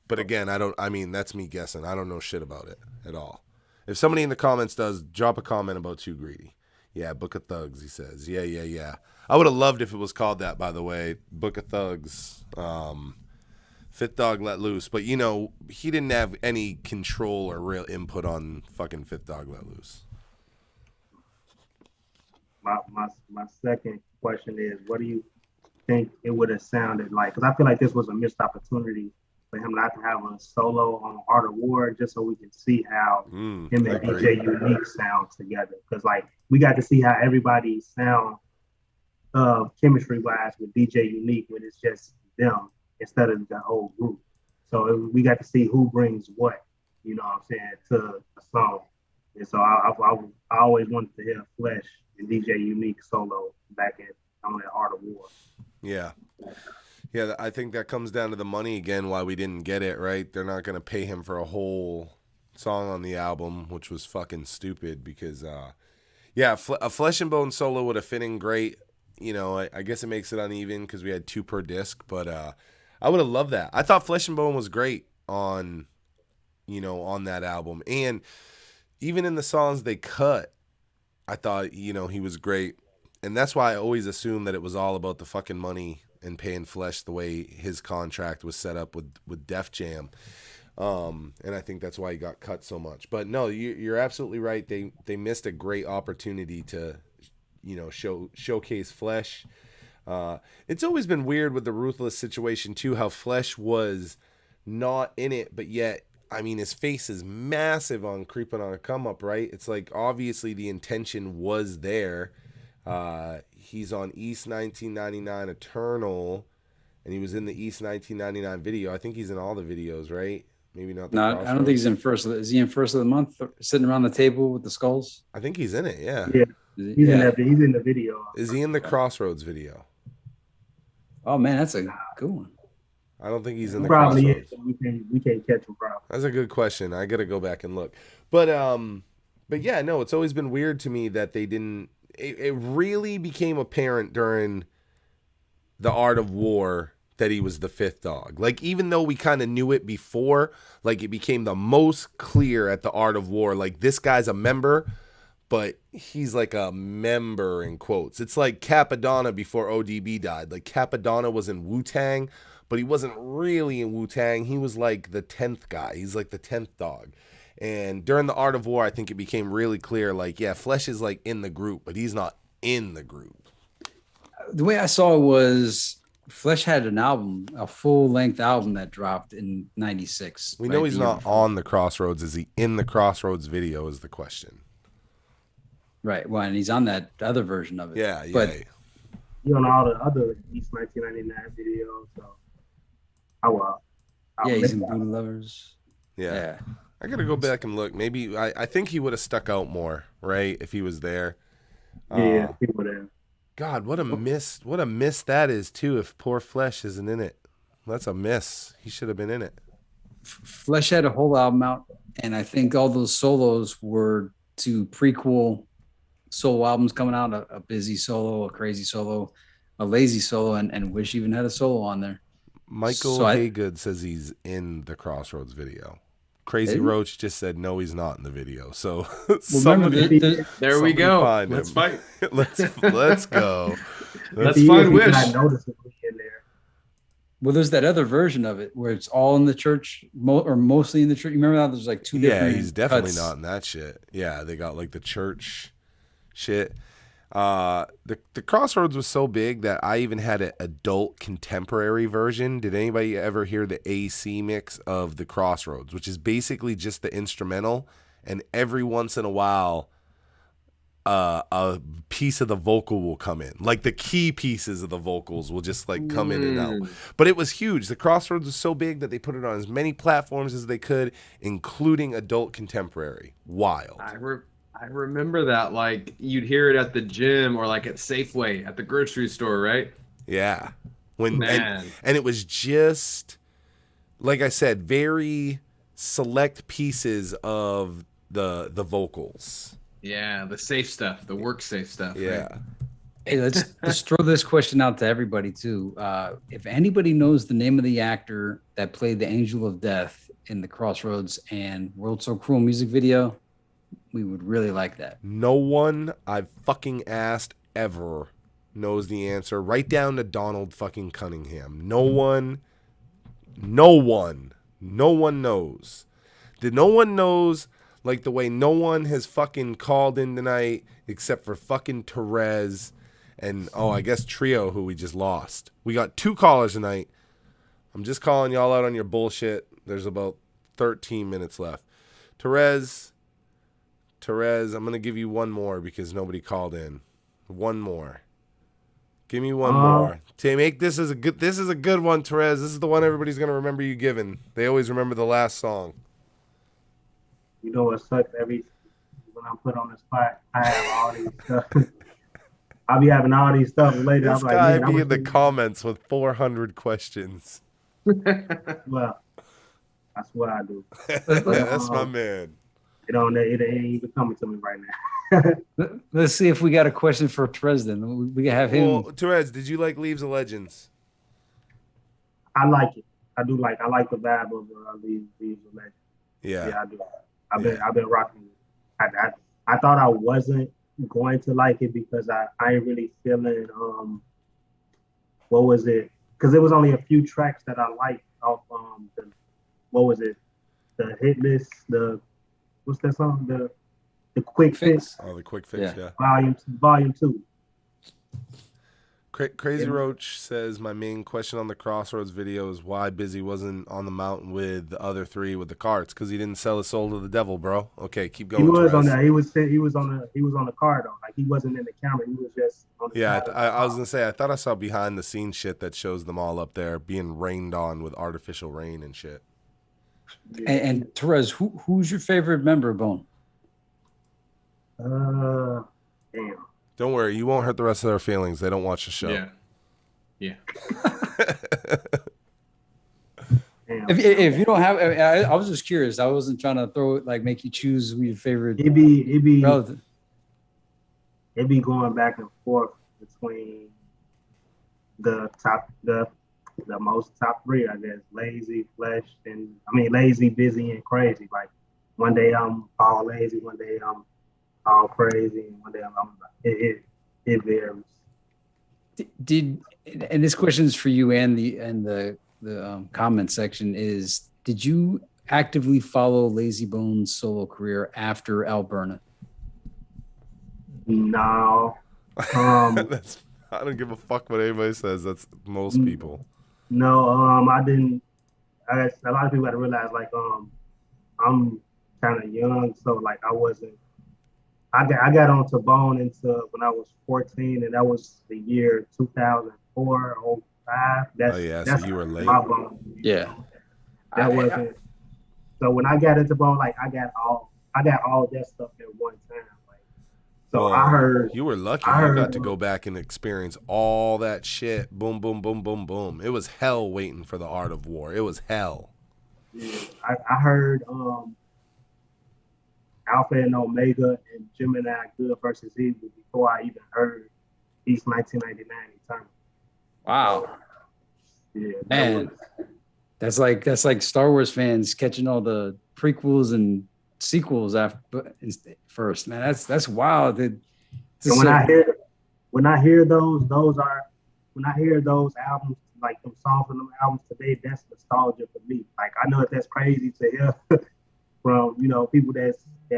But again, I mean, that's me guessing. I don't know shit about it at all. If somebody in the comments does, drop a comment about Too Greedy. Yeah, Book of Thugs, he says. Yeah. I would have loved if it was called that, by the way. Book of Thugs. Fifth Dog Let Loose. But, you know, he didn't have any control or real input on fucking Fifth Dog Let Loose. My second question is, what do you think it would have sounded like? Because I feel like this was a missed opportunity for him not to have a solo on Art of War, just so we can see how him and DJ Unique sound together. Because like we got to see how everybody sound chemistry wise with DJ Unique when it's just them instead of the whole group. So we got to see who brings what, you know what I'm saying, to a song. And so I always wanted to hear Flesh and DJ Unique solo back on that Art of War. Yeah. Yeah, I think that comes down to the money again, why we didn't get it, right? They're not going to pay him for a whole song on the album, which was fucking stupid because, a Flesh and Bone solo would have fit in great. You know, I guess it makes it uneven because we had 2 per disc, but I would have loved that. I thought Flesh and Bone was great on that album. And even in the songs they cut, I thought, you know, he was great. And that's why I always assumed that it was all about the fucking money and paying Flesh the way his contract was set up with Def Jam. And I think that's why he got cut so much. But no, you're absolutely right. They missed a great opportunity to, you know, showcase Flesh. It's always been weird with the Ruthless situation too, how Flesh was not in it, but yet, I mean, his face is massive on Creeping on a Come Up, right? It's like, obviously the intention was there. He's on East 1999 Eternal, and he was in the East 1999 video. I think he's in all the videos, right? Maybe not. No, I don't think he's in first. Is he in first of the month, sitting around the table with the skulls? I think he's in it. Yeah. Yeah. He's in the video. Is he in the Crossroads video? Oh man, that's a good one. I don't think he's in the probably Crossroads. Is. We can't catch him, probably. That's a good question. I gotta go back and look. But yeah, no, it's always been weird to me that they didn't. It really became apparent during the Art of War that he was the fifth dog. Like, even though we kind of knew it before, like, it became the most clear at the Art of War. Like, this guy's a member, but he's like a member in quotes. It's like Capadonna before ODB died. Like, Capadonna was in Wu-Tang, but he wasn't really in Wu-Tang. He was like the 10th guy. He's like the 10th dog. And during the Art of War, I think it became really clear, like, yeah, Flesh is like in the group, but he's not in the group. The way I saw it was Flesh had an album, a full-length album that dropped in '96. We know he's not on the Crossroads. Is he in the Crossroads video is the question. Right. Well, and he's on that other version of it. Yeah, but yeah. He's on all the other East 1999 videos. So he's in Voodoo Lovers. Yeah. I gotta go back and look. Maybe I think he would have stuck out more, right? If he was there. Yeah, he would have. God, what a miss that is too. If poor Flesh isn't in it, that's a miss. He should have been in it. Flesh had a whole album out, and I think all those solos were to prequel solo albums coming out. A busy solo, a crazy solo, a lazy solo, and Wish even had a solo on there. Michael Haygood says he's in the Crossroads video. Crazy Roach just said no, he's not in the video. So there we go. Let's fight. let's go. Let's find Wish. I noticed it in there. Well, there's that other version of it where it's all in the church, or mostly in the church. You remember that? There's like two different. Yeah, he's definitely cuts. not in that shit. Yeah, they got like the church shit. The Crossroads was so big that I even had an adult contemporary version. Did anybody ever hear the AC mix of the Crossroads, which is basically just the instrumental, and every once in a while a piece of the vocal will come in, like the key pieces of the vocals will just like come in and out. But it was huge. The Crossroads was so big that they put it on as many platforms as they could, including adult contemporary. Wild. I remember that, like, you'd hear it at the gym or like at Safeway at the grocery store, right? Yeah. When Man. and it was just like I said, very select pieces of the vocals. Yeah, the safe stuff, the work safe stuff. Yeah. Right? Hey, let's throw this question out to everybody too. If anybody knows the name of the actor that played the Angel of Death in the Crossroads and World So Cruel music video, we would really like that. No one I've fucking asked ever knows the answer. Right down to Donald fucking Cunningham. No one knows. No one knows, like the way no one has fucking called in tonight except for fucking Therese and, I guess Trio, who we just lost. We got 2 callers tonight. I'm just calling y'all out on your bullshit. There's about 13 minutes left. Therese, I'm going to give you one more because nobody called in. One more. Give me one more. To make this is a good one, Therese. This is the one everybody's going to remember you giving. They always remember the last song. You know what sucks? When I'm put on the spot, I have all these stuff. I'll be having all these stuff later. This I'm guy like, be in the comments with 400 questions. Well, that's what I do. That's my man. It ain't even coming to me right now. Let's see if we got a question for Therese then. We can have him. Well, Therese, did you like Leaves of Legends? I like it. I like the vibe of Leaves of Legends. Yeah, I do. I've been rocking it. I thought I wasn't going to like it because I ain't really feeling what was it? Because it was only a few tracks that I liked off the hit list, what's that song? The Quick Fix. Oh, the Quick Fix, yeah. Volume 2. Crazy Roach says, my main question on the Crossroads video is why Busy wasn't on the mountain with the other 3 with the carts, because he didn't sell his soul to the devil, bro. Okay, keep going. He was Therese. on that. He was on the car though. Like he wasn't in the camera. He was just on the Yeah, side I was gonna say I thought I saw behind the scenes shit that shows them all up there being rained on with artificial rain and shit. Yeah. And Therese, who's your favorite member, Bone? Damn. Don't worry, you won't hurt the rest of their feelings. They don't watch the show. Yeah. Damn. If you don't have, I was just curious. I wasn't trying to make you choose who your favorite It'd be relative. It'd be going back and forth between the most top 3, I guess. Lazy, Busy, and Crazy. Like one day I'm all lazy, one day I'm all crazy, and one day it varies. And this question is for you and the comment section is: did you actively follow Lazy Bone's solo career after Alberna? No. I don't give a fuck what anybody says. That's most people. No, I didn't. I guess a lot of people got to realize, like, I'm kind of young, so like I wasn't. I got onto Bone when I was 14, and that was the year 2004 or 05. That's so you were late. My Bone. Yeah, that wasn't. So when I got into Bone, like I got all that stuff at one time. Like, so I heard you were lucky. You got to go back and experience all that shit. Boom, boom, boom, boom, boom. It was hell waiting for the Art of War. It was hell. Yeah, I heard Alpha and Omega and Gemini Good versus Evil before I even heard East 1999 Eternal. Wow. Yeah, man, that's like Star Wars fans catching all the prequels and sequels first. Man, that's wild. So when I hear those albums, like them songs from them albums today, that's nostalgia for me. Like I know that's crazy to hear from people that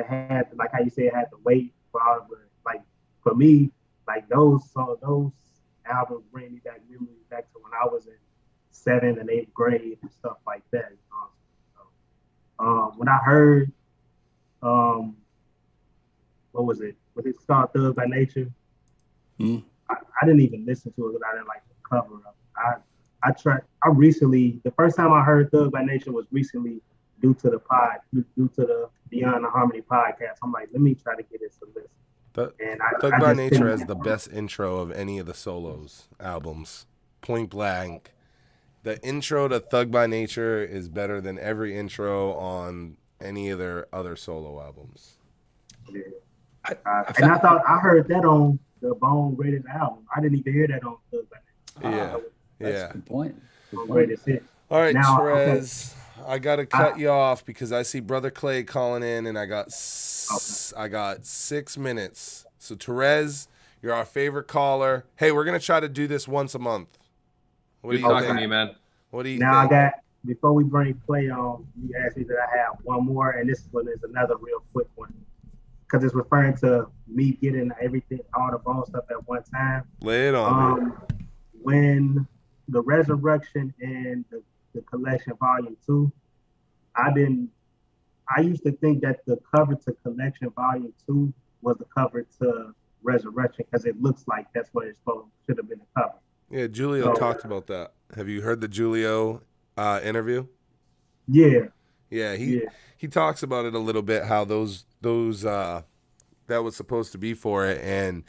had, like how you said, had to wait for all, but like for me, like those albums bring me back memories back to when I was in 7th and 8th grade and stuff like that. So, when I heard what was it? Was it Star Thug by Nature? Mm. I didn't even listen to it because I didn't like the cover of it. I recently, the first time I heard Thug by Nature was recently due to the Beyond the Harmony podcast. I'm like, let me try to get this a listen. Thug by Nature has the best intro of any of the solos albums. point blank. The intro to Thug by Nature is better than every intro on any of their other solo albums. Yeah. And I thought I heard that on the Bone Greatest album. I didn't even hear that on Thug by Nature. That's a good point. On Greatest Hits. All right, Now, Terez, I got to cut you off because I see Brother Clay calling in, and I got 6 minutes. So, Terez, you're our favorite caller. Hey, we're going to try to do this once a month. What do you talking think? to you, man. What do you Now think? I got, before we bring Clay on, you asked me that I have one more, and this one is another real quick one. Because it's referring to me getting everything, all the Bone stuff at one time. Lay it on me. When the Resurrection and the Collection Volume 2, I used to think that the cover to Collection Volume 2 was the cover to Resurrection because it looks like that's what it should have been the cover. Yeah, Julio talked about that. Have you heard the Julio interview? Yeah. Yeah, he talks about it a little bit, how those that was supposed to be for it, and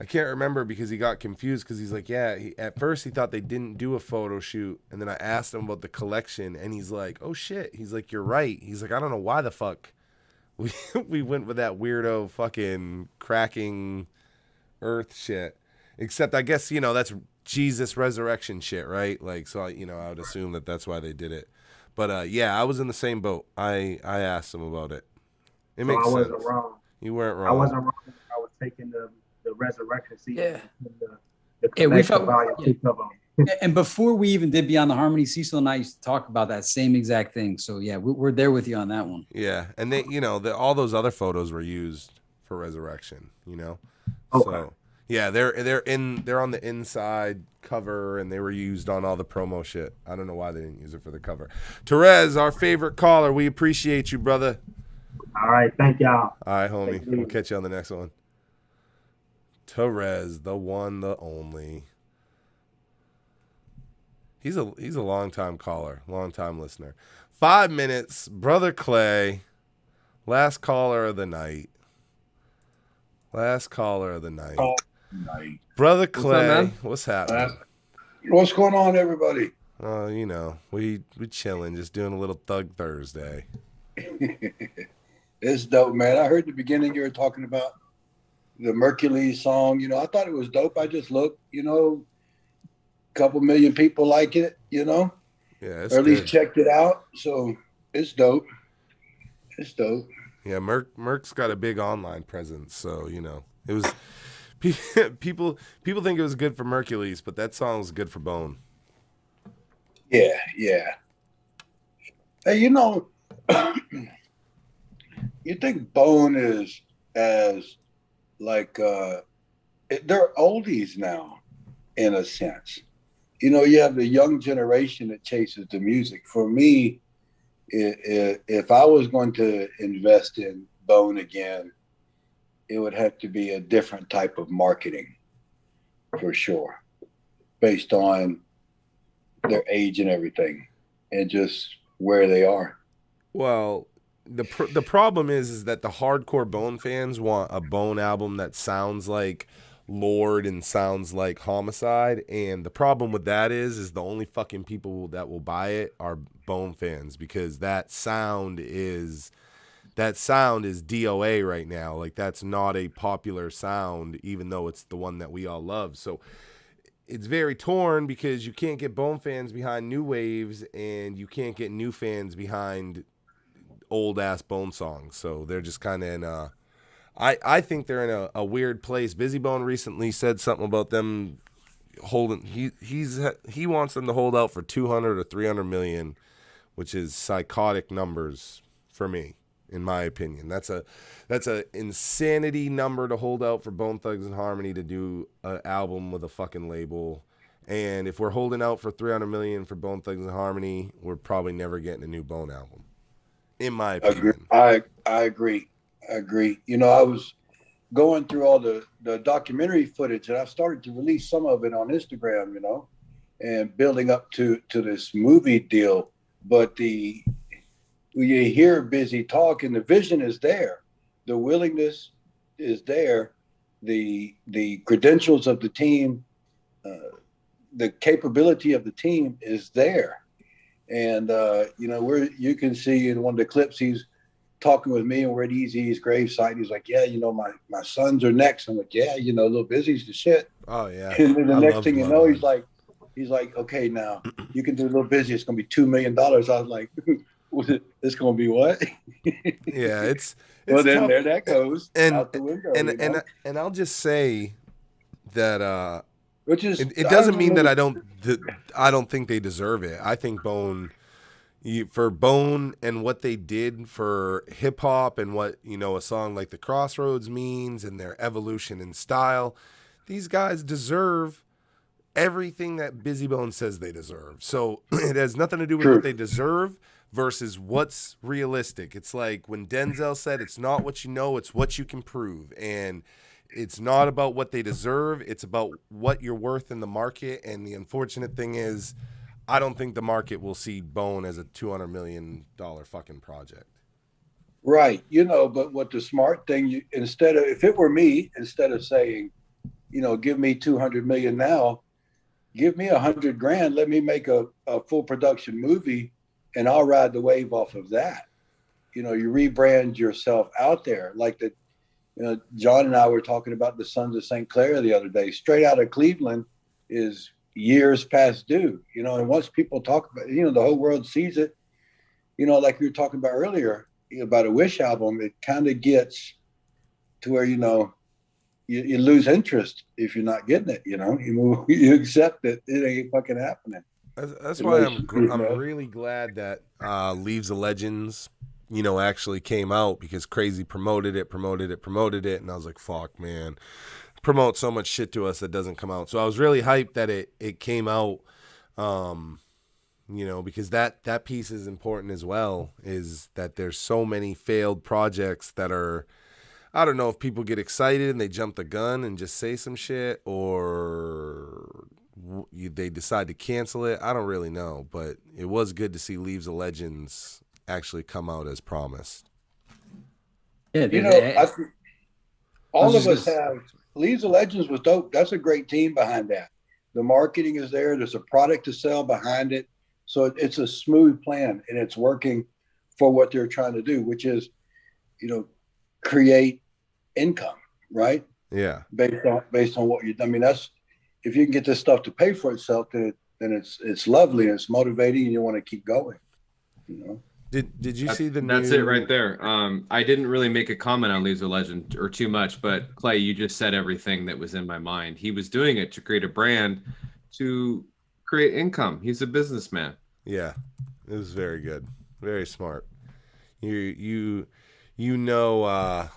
I can't remember because he got confused because he's like, at first he thought they didn't do a photo shoot, and then I asked him about the collection, and he's like, oh shit, he's like, you're right. He's like, I don't know why the fuck we went with that weirdo fucking cracking earth shit, except I guess, that's Jesus resurrection shit, right? Like, so I would assume that that's why they did it. But I was in the same boat. I asked him about it. It makes sense. I wasn't wrong. You weren't wrong. I wasn't wrong. I was taking the Resurrection season. Yeah. The Collection Volume 2 cover. And before we even did Beyond the Harmony, Cecil and I used to talk about that same exact thing. So yeah, we're there with you on that one. Yeah, and they, all those other photos were used for Resurrection. Okay. So yeah, they're on the inside cover, and they were used on all the promo shit. I don't know why they didn't use it for the cover. Terez, our favorite caller, we appreciate you, brother. All right, thank y'all. All right, homie. We'll catch you on the next one. Terez, the one, the only. He's a long-time caller, long-time listener. 5 minutes, Brother Clay, last caller of the night. Last caller of the night. Brother Clay, what's happening? What's going on, everybody? We chilling, just doing a little Thug Thursday. It's dope, man. I heard the beginning you were talking about the Mercury song. I thought it was dope. I just looked, a couple million people like it, Yeah, or at least checked it out. So it's dope. It's dope. Yeah, Merc's got a big online presence, so it was people think it was good for Mercules, but that song was good for Bone. Yeah. Hey, you think Bone is as like they're oldies now, in a sense. You have the young generation that chases the music. For me, if I was going to invest in Bone again, it would have to be a different type of marketing, for sure, based on their age and everything, and just where they are. Well, the problem is that the hardcore Bone fans want a Bone album that sounds like Lord and sounds like Homicide, and the problem with that is the only fucking people that will buy it are Bone fans, because that sound is DOA right now. Like, that's not a popular sound, even though it's the one that we all love. So it's very torn because you can't get Bone fans behind new waves, and you can't get new fans behind old ass Bone songs. So they're just kind of in I think they're in a weird place. Busy Bone recently said something about them holding. He wants them to hold out for 200 or 300 million, which is psychotic numbers for me, in my opinion. That's a insanity number to hold out for Bone Thugs and Harmony to do an album with a fucking label. And if we're holding out for 300 million for Bone Thugs and Harmony, we're probably never getting a new Bone album, in my opinion. I agree. I was going through all the documentary footage, and I started to release some of it on Instagram, and building up to this movie deal. But you hear Busy talk, and the vision is there. The willingness is there. The credentials of the team, the capability of the team is there. And you know, you can see in one of the clips he's talking with me, and we're at Easy's gravesite. He's like, yeah, you know, my sons are next. I'm like, yeah, you know, Lil Busy's the shit. Oh yeah. And then the I next love thing you know, Bloodline. he's like, okay, now you can do Lil Busy. It's gonna be $2 million. I was like, it's gonna be what? Yeah, it's Well, then tough. there that goes And out the window. and You know? and I'll just say that Which is, it I doesn't don't mean know, that I don't think they deserve it. I think for Bone and what they did for hip hop and what, you know, a song like The Crossroads means and their evolution in style, these guys deserve everything that Busy Bone says they deserve. So it has nothing to do with True. what they deserve versus what's realistic. It's like when Denzel said, it's not what you know, it's what you can prove. And it's not about what they deserve, it's about what you're worth in the market. And the unfortunate thing is, I don't think the market will see Bone as a $200 million fucking project. right? You know, but what the smart thing, instead of, if it were me, instead of saying, you know, give me 200 million now, give me 100 grand. Let me make a full production movie, and I'll ride the wave off of that. You know, you rebrand yourself out there, like the. You know, John and I were talking about the Sons of St. Clair the other day. Straight Out of Cleveland is years past due. You know, and once people talk about it, you know, the whole world sees it. You know, like we were talking about earlier about a Wish album, it kind of gets to where, you know, you lose interest if you're not getting it. You know, you accept that it ain't fucking happening. That's why I'm really glad that Leaves of Legends, you know, actually came out, because Crazy promoted it, and I was like, fuck, man, promote so much shit to us that doesn't come out. So I was really hyped that it came out, you know, because that piece is important as well, is that there's so many failed projects that are, I don't know if people get excited and they jump the gun and just say some shit, or they decide to cancel it. I don't really know, but it was good to see Leaves of Legends actually come out as promised. Yeah, You know, all of us have. Leaves of Legends was dope. That's a great team behind that. The marketing is there. There's a product to sell behind it. So it's a smooth plan, and it's working for what they're trying to do, which is, you know, create income, right? Yeah. Based on what you. I mean, that's, if you can get this stuff to pay for itself, then it's lovely and it's motivating, and you want to keep going. You know. Did you see the That's new... it right there. I didn't really make a comment on Leaves of Legend or too much, but Clay, you just said everything that was in my mind. He was doing it to create a brand, to create income. He's a businessman. Yeah, it was very good, very smart. You know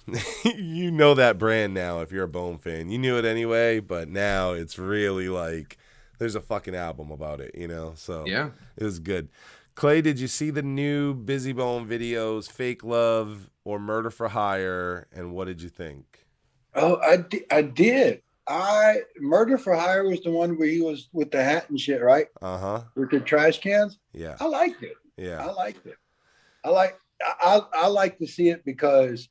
you know that brand now if you're a Bone fan. You knew it anyway, but now it's really like there's a fucking album about it, you know. So yeah, it was good. Clay, did you see the new Busy Bone videos, Fake Love or Murder for Hire, and what did you think? Oh, I did. Murder for Hire was the one where he was with the hat and shit, right? Uh-huh. With the trash cans. Yeah. I liked it. Yeah. I liked it. I like to see it because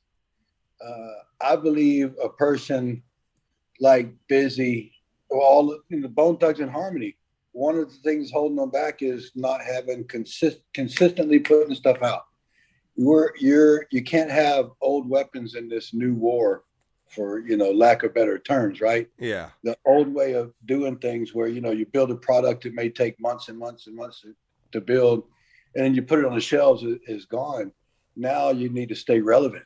I believe a person like Busy, or all the Bone Thugs and Harmony, one of the things holding them back is not having consistently putting stuff out. You can't have old weapons in this new war, for, you know, lack of better terms, right? Yeah. The old way of doing things, where, you know, you build a product, it may take months and months and months to build, and then you put it on the shelves, is gone. Now you need to stay relevant,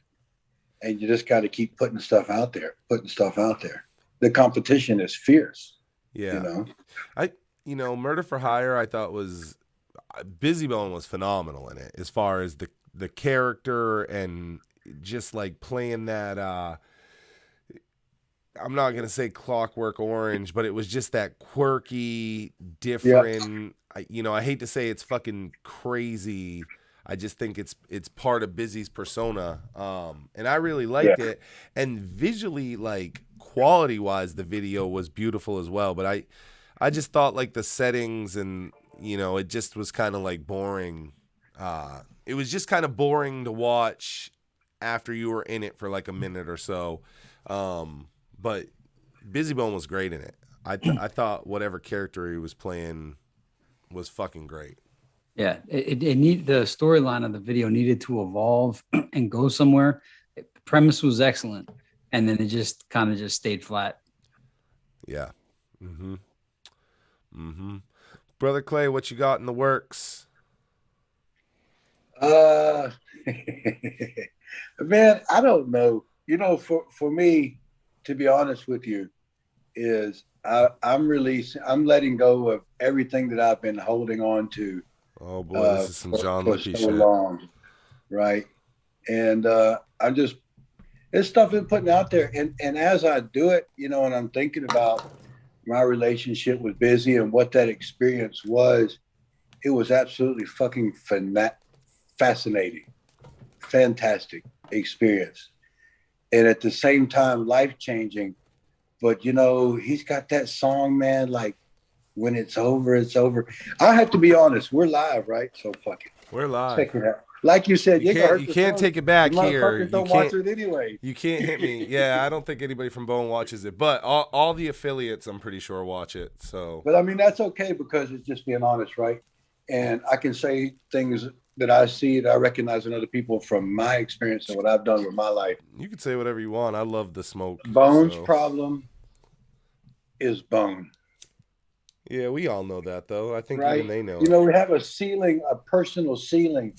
and you just got to keep putting stuff out there. The competition is fierce. Yeah. You know, Murder for Hire, I thought was, Busy Bone was phenomenal in it, as far as the character and just like playing that, I'm not going to say Clockwork Orange, but it was just that quirky, different, you know, I hate to say it's fucking crazy. I just think it's part of Busy's persona. And I really liked it. And visually, like quality wise, the video was beautiful as well. But I just thought like the settings and, you know, it just was kind of like boring. It was just kind of boring to watch after you were in it for like a minute or so. But Busy Bone was great in it. I thought whatever character he was playing was fucking great. Yeah, it need the storyline of the video needed to evolve and go somewhere. The premise was excellent, and then it just kind of just stayed flat. Yeah. Brother Clay, what you got in the works? Man, I don't know. You know, for me, to be honest with you, is I'm letting go of everything that I've been holding on to. Oh boy, this is some John for Lippy so shit. long, right? And I'm just this stuff is putting out there, and as I do it, you know, and I'm thinking about my relationship with Busy and what that experience was. It was absolutely fucking fascinating, fantastic experience, and at the same time life-changing. But you know, he's got that song, man, like when it's over, it's over. I have to be honest, we're live, right? So fuck it. We're live. Check it out. Like you said, you can't take it back here. You don't watch it anyway. You can't hit me. Yeah, I don't think anybody from Bone watches it, but all the affiliates, I'm pretty sure, watch it. So, but I mean, that's okay because it's just being honest, right? And I can say things that I see that I recognize in other people from my experience and what I've done with my life. You can say whatever you want. I love the smoke. Bone's problem is Bone. Yeah, we all know that, though. I think right? even they know. You know, we have a ceiling, a personal ceiling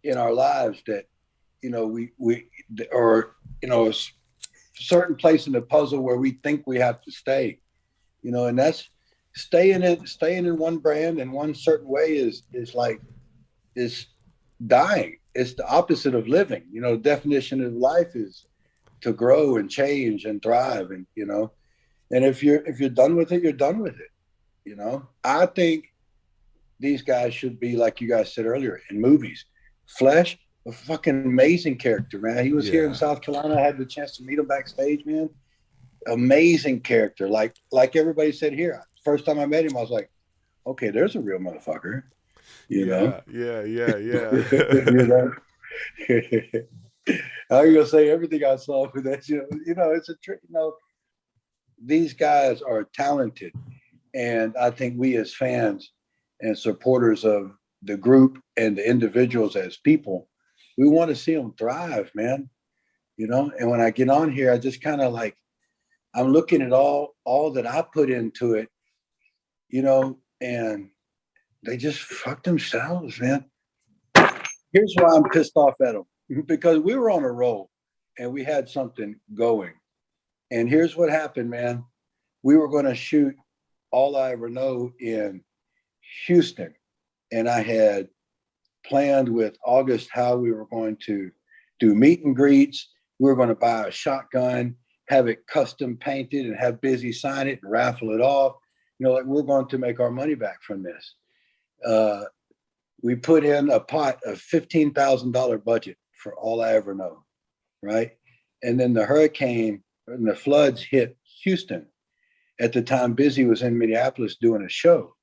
in our lives that, you know, we or, you know, a certain place in the puzzle where we think we have to stay, you know, and that's staying in one brand in one certain way is dying. It's the opposite of living. You know, the definition of life is to grow and change and thrive. And, you know, and if you're done with it, you're done with it. You know, I think these guys should be, like you guys said earlier, in movies. Flesh, a fucking amazing character, man. He was here in South Carolina. I had the chance to meet him backstage, man. Amazing character. Like everybody said here. First time I met him, I was like, okay, there's a real motherfucker. You know? Yeah. You know? I'm gonna say everything I saw with that. You know, it's a trick. You know, these guys are talented. And I think we as fans and supporters of the group and the individuals as people, we want to see them thrive, man. You know, and when I get on here, I just kind of like, I'm looking at all that I put into it, you know, and they just fuck themselves, man. Here's why I'm pissed off at them. Because we were on a roll and we had something going. And here's what happened, man. We were going to shoot All I Ever Know in Houston. And I had planned with August how we were going to do meet and greets. We were going to buy a shotgun, have it custom painted and have Busy sign it and raffle it off. You know, like we're going to make our money back from this. We put in a pot of $15,000 budget for All I Ever Know, right? And then the hurricane and the floods hit Houston. At the time, Busy was in Minneapolis doing a show.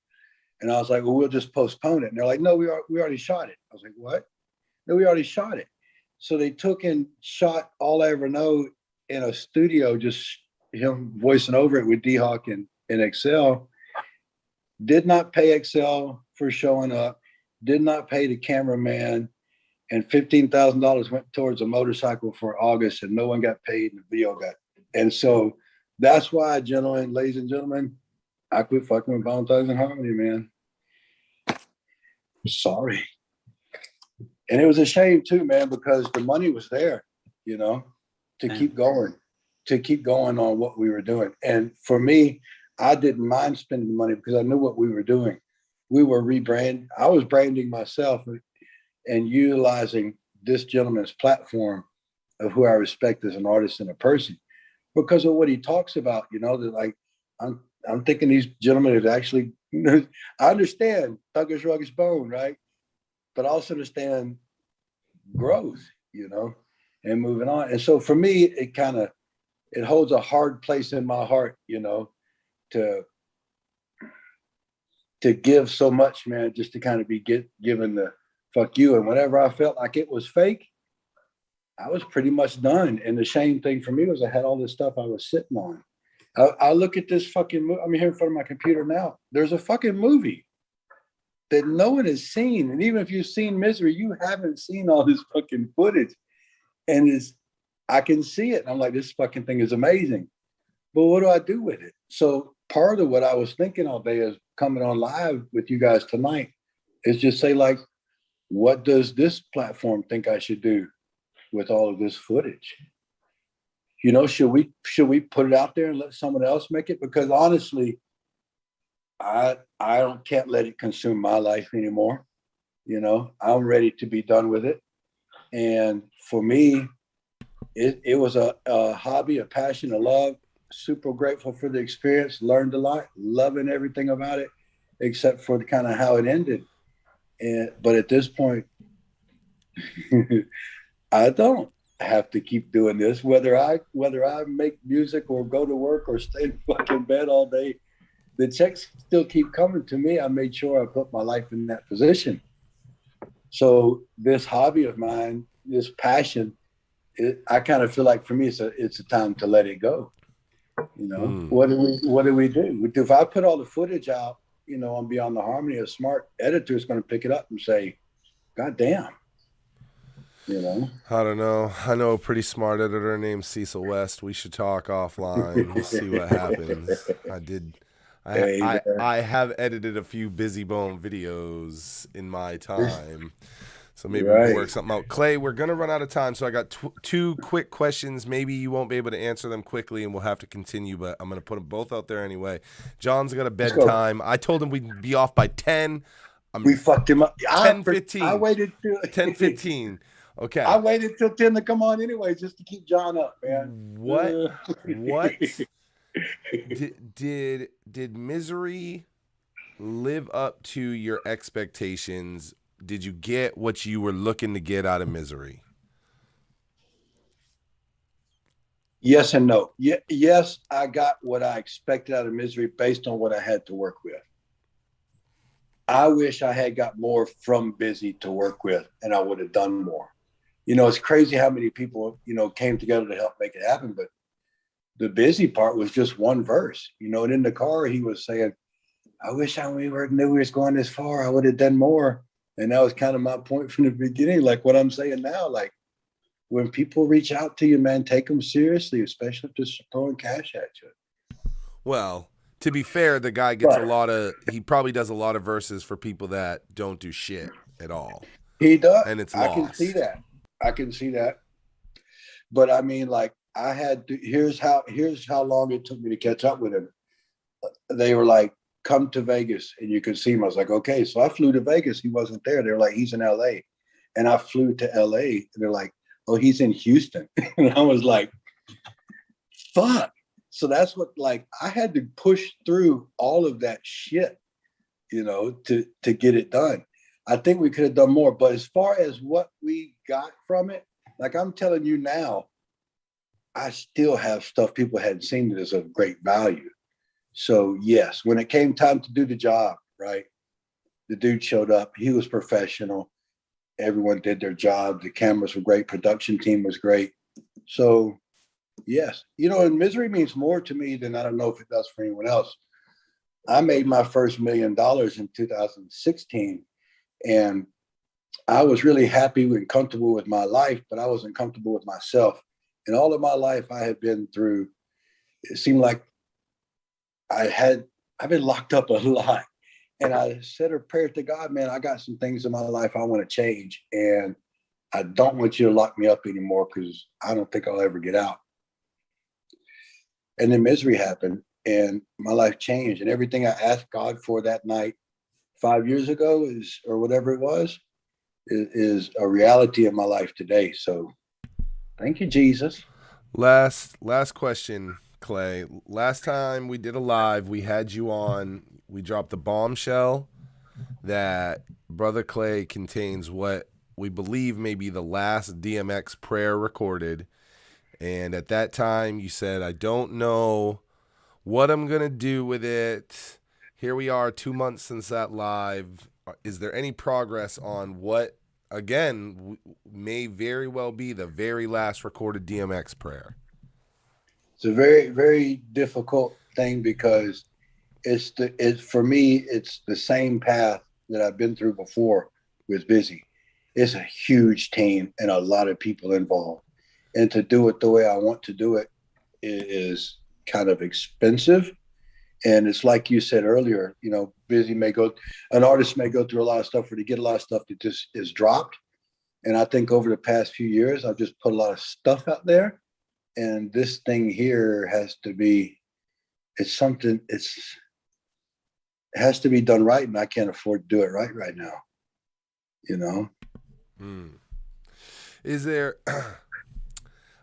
And I was like, well, we'll just postpone it. And they're like, no, we already shot it. I was like, what? No, we already shot it. So they took and shot All I Ever Know in a studio, just him voicing over it with D-Hawk and Excel. Did not pay Excel for showing up. Did not pay the cameraman. And $15,000 went towards a motorcycle for August, and no one got paid, and the video got. And so that's why, gentlemen, ladies and gentlemen, I quit fucking with Bone Thugs and Harmony, man. Sorry. And it was a shame too, man, because the money was there, you know, to keep going on what we were doing. And for me, I didn't mind spending the money because I knew what we were doing. We were rebranding. I was branding myself and utilizing this gentleman's platform of who I respect as an artist and a person because of what he talks about, you know, that like, I'm thinking these gentlemen have actually, I understand Thuggish Ruggish Bone, right? But I also understand growth, you know, and moving on. And so for me, it holds a hard place in my heart, you know, to give so much, man, just to kind of be given the fuck you. And whenever I felt like it was fake, I was pretty much done. And the shame thing for me was I had all this stuff I was sitting on. I look at this fucking movie. I'm here in front of my computer now. There's a fucking movie that no one has seen. And even if you've seen Misery, you haven't seen all this fucking footage. And I can see it. And I'm like, this fucking thing is amazing. But what do I do with it? So part of what I was thinking all day is coming on live with you guys tonight is just say, like, what does this platform think I should do with all of this footage? You know, should we put it out there and let someone else make it? Because honestly, I can't let it consume my life anymore. You know, I'm ready to be done with it. And for me, it was a hobby, a passion, a love. Super grateful for the experience. Learned a lot, loving everything about it, except for the kind of how it ended. But at this point, I don't have to keep doing this. Whether I make music or go to work or stay in fucking bed all day, the checks still keep coming to me. I made sure I put my life in that position. So this hobby of mine, this passion, I kind of feel like for me, it's a time to let it go. You know, what do we do? If I put all the footage out, you know, on Beyond the Harmony, a smart editor is going to pick it up and say, God damn. You know, I don't know. I know a pretty smart editor named Cecil West. We should talk offline. We'll see what happens. I have edited a few Busy Bone videos in my time. So maybe we can work something out. Clay, we're going to run out of time, so I got two quick questions. Maybe you won't be able to answer them quickly, and we'll have to continue, but I'm going to put them both out there anyway. John's got a bedtime. I told him we'd be off by 10. We fucked him up. 10:15. I waited till 10:15. Okay. I waited till 10 to come on anyway, just to keep John up, man. What did Misery live up to your expectations? Did you get what you were looking to get out of Misery? Yes and no. Yes, I got what I expected out of Misery based on what I had to work with. I wish I had got more from Busy to work with, and I would have done more. You know, it's crazy how many people, you know, came together to help make it happen. But the Busy part was just one verse, you know, and in the car, he was saying, I wish knew we was going this far. I would have done more. And that was kind of my point from the beginning, like what I'm saying now. Like, when people reach out to you, man, take them seriously, especially if they're throwing cash at you. Well, to be fair, the guy gets he probably does a lot of verses for people that don't do shit at all. He does. And it's I lost. can see that. But I mean, like, I had to, here's how long it took me to catch up with him. They were like, come to Vegas and you could see him. I was like, okay. So I flew to Vegas. He wasn't there. They were like, he's in LA. And I flew to LA and they're like, oh, he's in Houston. And I was like, fuck. So that's what, like, I had to push through all of that shit, you know, to get it done. I think we could have done more. But as far as what we got from it, like I'm telling you now, I still have stuff people hadn't seen that is of great value. So yes, when it came time to do the job, right, the dude showed up. He was professional. Everyone did their job. The cameras were great. Production team was great. So yes, you know, and Misery means more to me than I don't know if it does for anyone else. I made my first $1 million in 2016, and I was really happy and comfortable with my life, but I wasn't comfortable with myself. And all of my life I had been through, it seemed like I've been locked up a lot. And I said a prayer to God, man, I got some things in my life I want to change. And I don't want you to lock me up anymore because I don't think I'll ever get out. And then Misery happened and my life changed. And everything I asked God for that night 5 years ago or whatever it was, is a reality in my life today. So thank you, Jesus. Last question, Clay. Last time we did a live, we had you on. We dropped the bombshell that Brother Clay contains what we believe may be the last DMX prayer recorded. And at that time, you said, I don't know what I'm going to do with it. Here we are 2 months since that live. Is there any progress on what, again, may very well be the very last recorded DMX prayer? It's a very, very difficult thing because for me, it's the same path that I've been through before with Busy. It's a huge team and a lot of people involved. And to do it the way I want to do it is kind of expensive. And it's like you said earlier, you know, an artist may go through a lot of stuff, or to get a lot of stuff that just is dropped. And I think over the past few years, I've just put a lot of stuff out there. And this thing here has to be, it has to be done right. And I can't afford to do it right now, you know? Is there,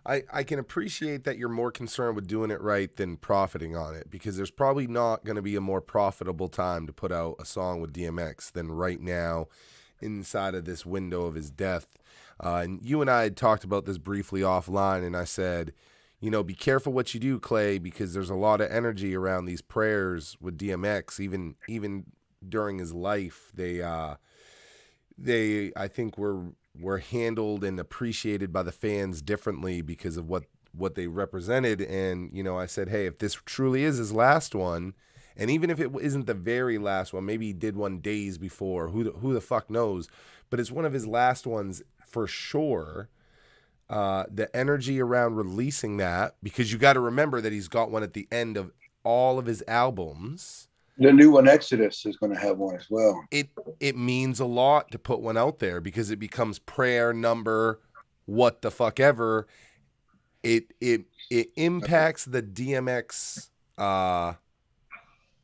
I can appreciate that you're more concerned with doing it right than profiting on it, because there's probably not going to be a more profitable time to put out a song with DMX than right now inside of this window of his death. And you and I had talked about this briefly offline, and I said, you know, be careful what you do, Clay, because there's a lot of energy around these prayers with DMX. Even during his life, they I think were handled and appreciated by the fans differently because of what they represented. And, you know, I said, hey, if this truly is his last one, and even if it isn't the very last one, maybe he did one days before, who the fuck knows, but it's one of his last ones for sure. The energy around releasing that, because you got to remember that he's got one at the end of all of his albums. The new one, Exodus, is going to have one as well. It means a lot to put one out there because it becomes prayer number what the fuck ever. It impacts the DMX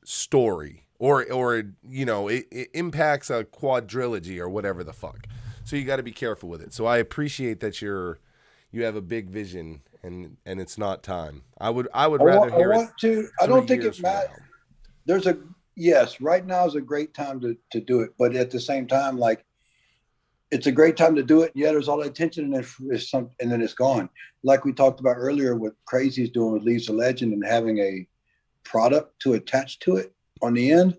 story, or you know, it impacts a quadrilogy or whatever the fuck. So you got to be careful with it. So I appreciate that you have a big vision and it's not time. I would rather hear it. I don't think it matters. Yes, right now is a great time to do it, but at the same time, like, it's a great time to do it. Yeah, there's all that attention, and then it's gone. Like we talked about earlier, what Crazy's doing with Leaves a Legend and having a product to attach to it on the end.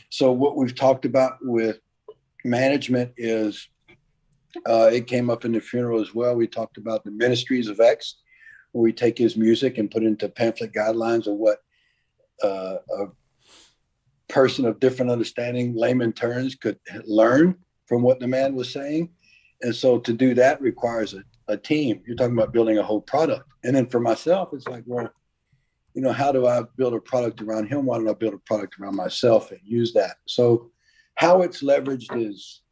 So what we've talked about with management is, it came up in the funeral as well. We talked about the Ministries of X, where we take his music and put it into pamphlet guidelines of what a person of different understanding, layman terms, could learn from what the man was saying. And so to do that requires a team. You're talking about building a whole product. And then for myself, it's like, well, you know, how do I build a product around him? Why don't I build a product around myself and use that? So how it's leveraged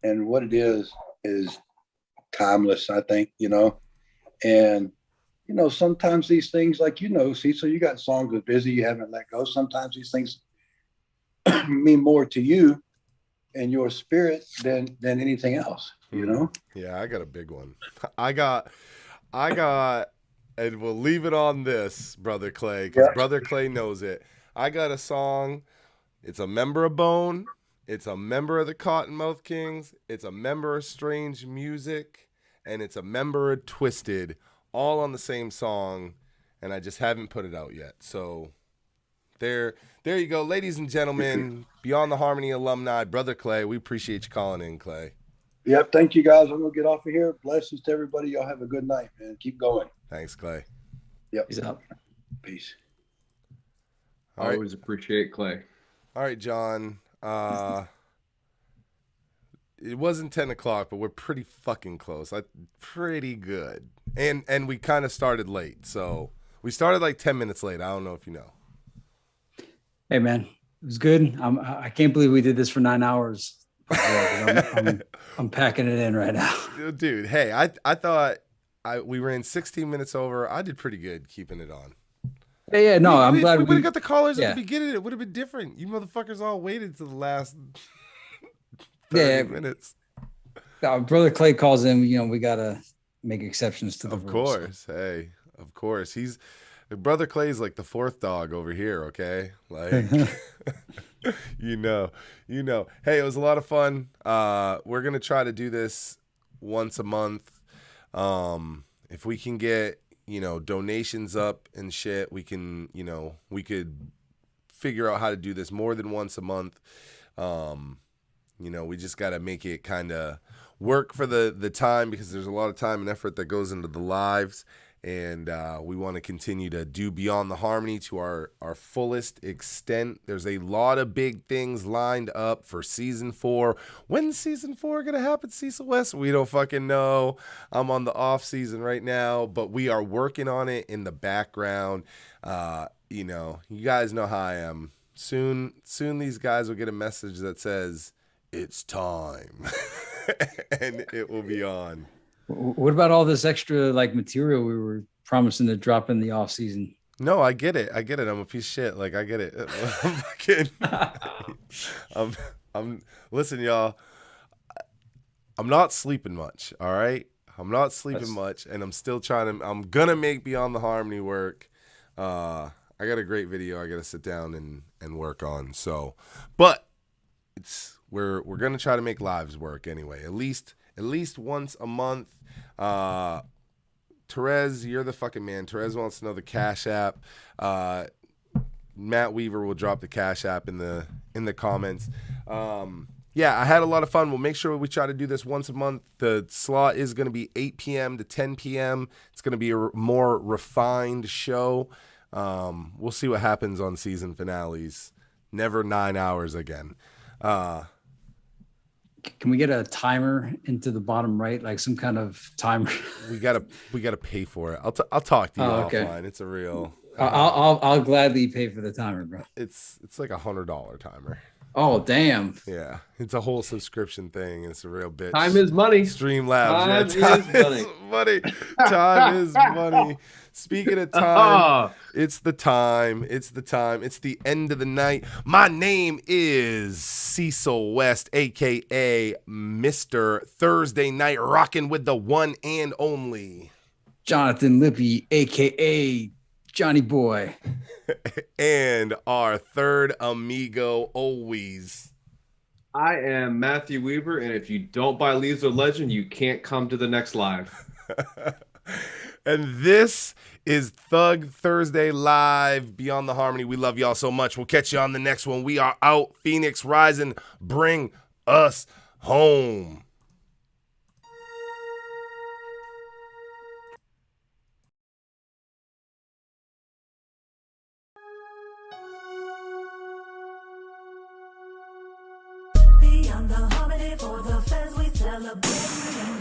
and what it is timeless, I think, you know. And, you know, sometimes these things, like, you know, Cecil, you got songs with Busy you haven't let go. Sometimes these things mean more to you and your spirit than anything else, you know? Yeah, I got a big one. I got, and we'll leave it on this, Brother Clay, because Brother Clay knows it. I got a song. It's a member of Bone. It's a member of the Cottonmouth Kings. It's a member of Strange Music. And it's a member of Twisted, all on the same song. And I just haven't put it out yet. So there you go. Ladies and gentlemen, Beyond the Harmony alumni, Brother Clay. We appreciate you calling in, Clay. Yep. Thank you, guys. I'm going to get off of here. Blessings to everybody. Y'all have a good night, man. Keep going. Thanks, Clay. Yep. Peace out. Peace. All right. Always appreciate Clay. All right, John. It wasn't 10 o'clock, but we're pretty fucking close. Pretty good. And we kind of started late. So we started like 10 minutes late. I don't know if you know. Hey, man, it was good. I can't believe we did this for 9 hours. I'm packing it in right now. Dude, hey, I thought we ran 16 minutes over. I did pretty good keeping it on. Yeah, no, I'm glad we would have got the callers at the beginning. It would have been different. You motherfuckers all waited to the last 30 minutes. Brother Clay calls in. You know, we gotta make exceptions to the rules. Of course, hey, of course. Brother Clay's like the fourth dog over here. Okay, like you know. Hey, it was a lot of fun. We're gonna try to do this once a month. If we can get, you know, donations up and shit, we can, you know, we could figure out how to do this more than once a month. You know, we just got to make it kind of work for the time, because there's a lot of time and effort that goes into the lives. And we want to continue to do Beyond the Harmony to our fullest extent. There's a lot of big things lined up for season 4. When's season 4 going to happen, Cecil West? We don't fucking know. I'm on the off season right now, but we are working on it in the background. You know, you guys know how I am. Soon these guys will get a message that says, it's time. And it will be on. What about all this extra like material we were promising to drop in the off season? No, I get it. I'm a piece of shit. Like, I get it. I'm fucking, listen, y'all, I'm not sleeping much. All right. I'm not sleeping much, and I'm still I'm going to make Beyond the Harmony work. I got a great video I got to sit down and work on. So, but we're going to try to make lives work anyway, at least once a month. Therese, you're the fucking man. Therese wants to know the Cash App. Matt Weaver will drop the Cash App in the comments. Yeah, I had a lot of fun. We'll make sure we try to do this once a month. The slot is going to be 8 p.m. to 10 p.m. It's going to be a more refined show. We'll see what happens on season finales. Never 9 hours again. Can we get a timer into the bottom right, like some kind of timer? We gotta pay for it. I'll talk to you offline. It's a real. I'll gladly pay for the timer, bro. It's like $100 timer. Oh damn! Yeah, it's a whole subscription thing. It's a real bitch. Time is money. Streamlabs. Time is money. Time is money. Speaking of time, it's the time. It's the end of the night. My name is Cecil West, aka Mr. Thursday Night, rocking with the one and only Jonathan Lippy, aka Johnny Boy. And our third amigo always. I am Matthew Weaver, and if you don't buy Leaves of Legend, you can't come to the next live. And this is Thug Thursday Live, Beyond the Harmony. We love y'all so much. We'll catch you on the next one. We are out. Phoenix rising. Bring us home. Beyond the harmony for the fans we celebrate.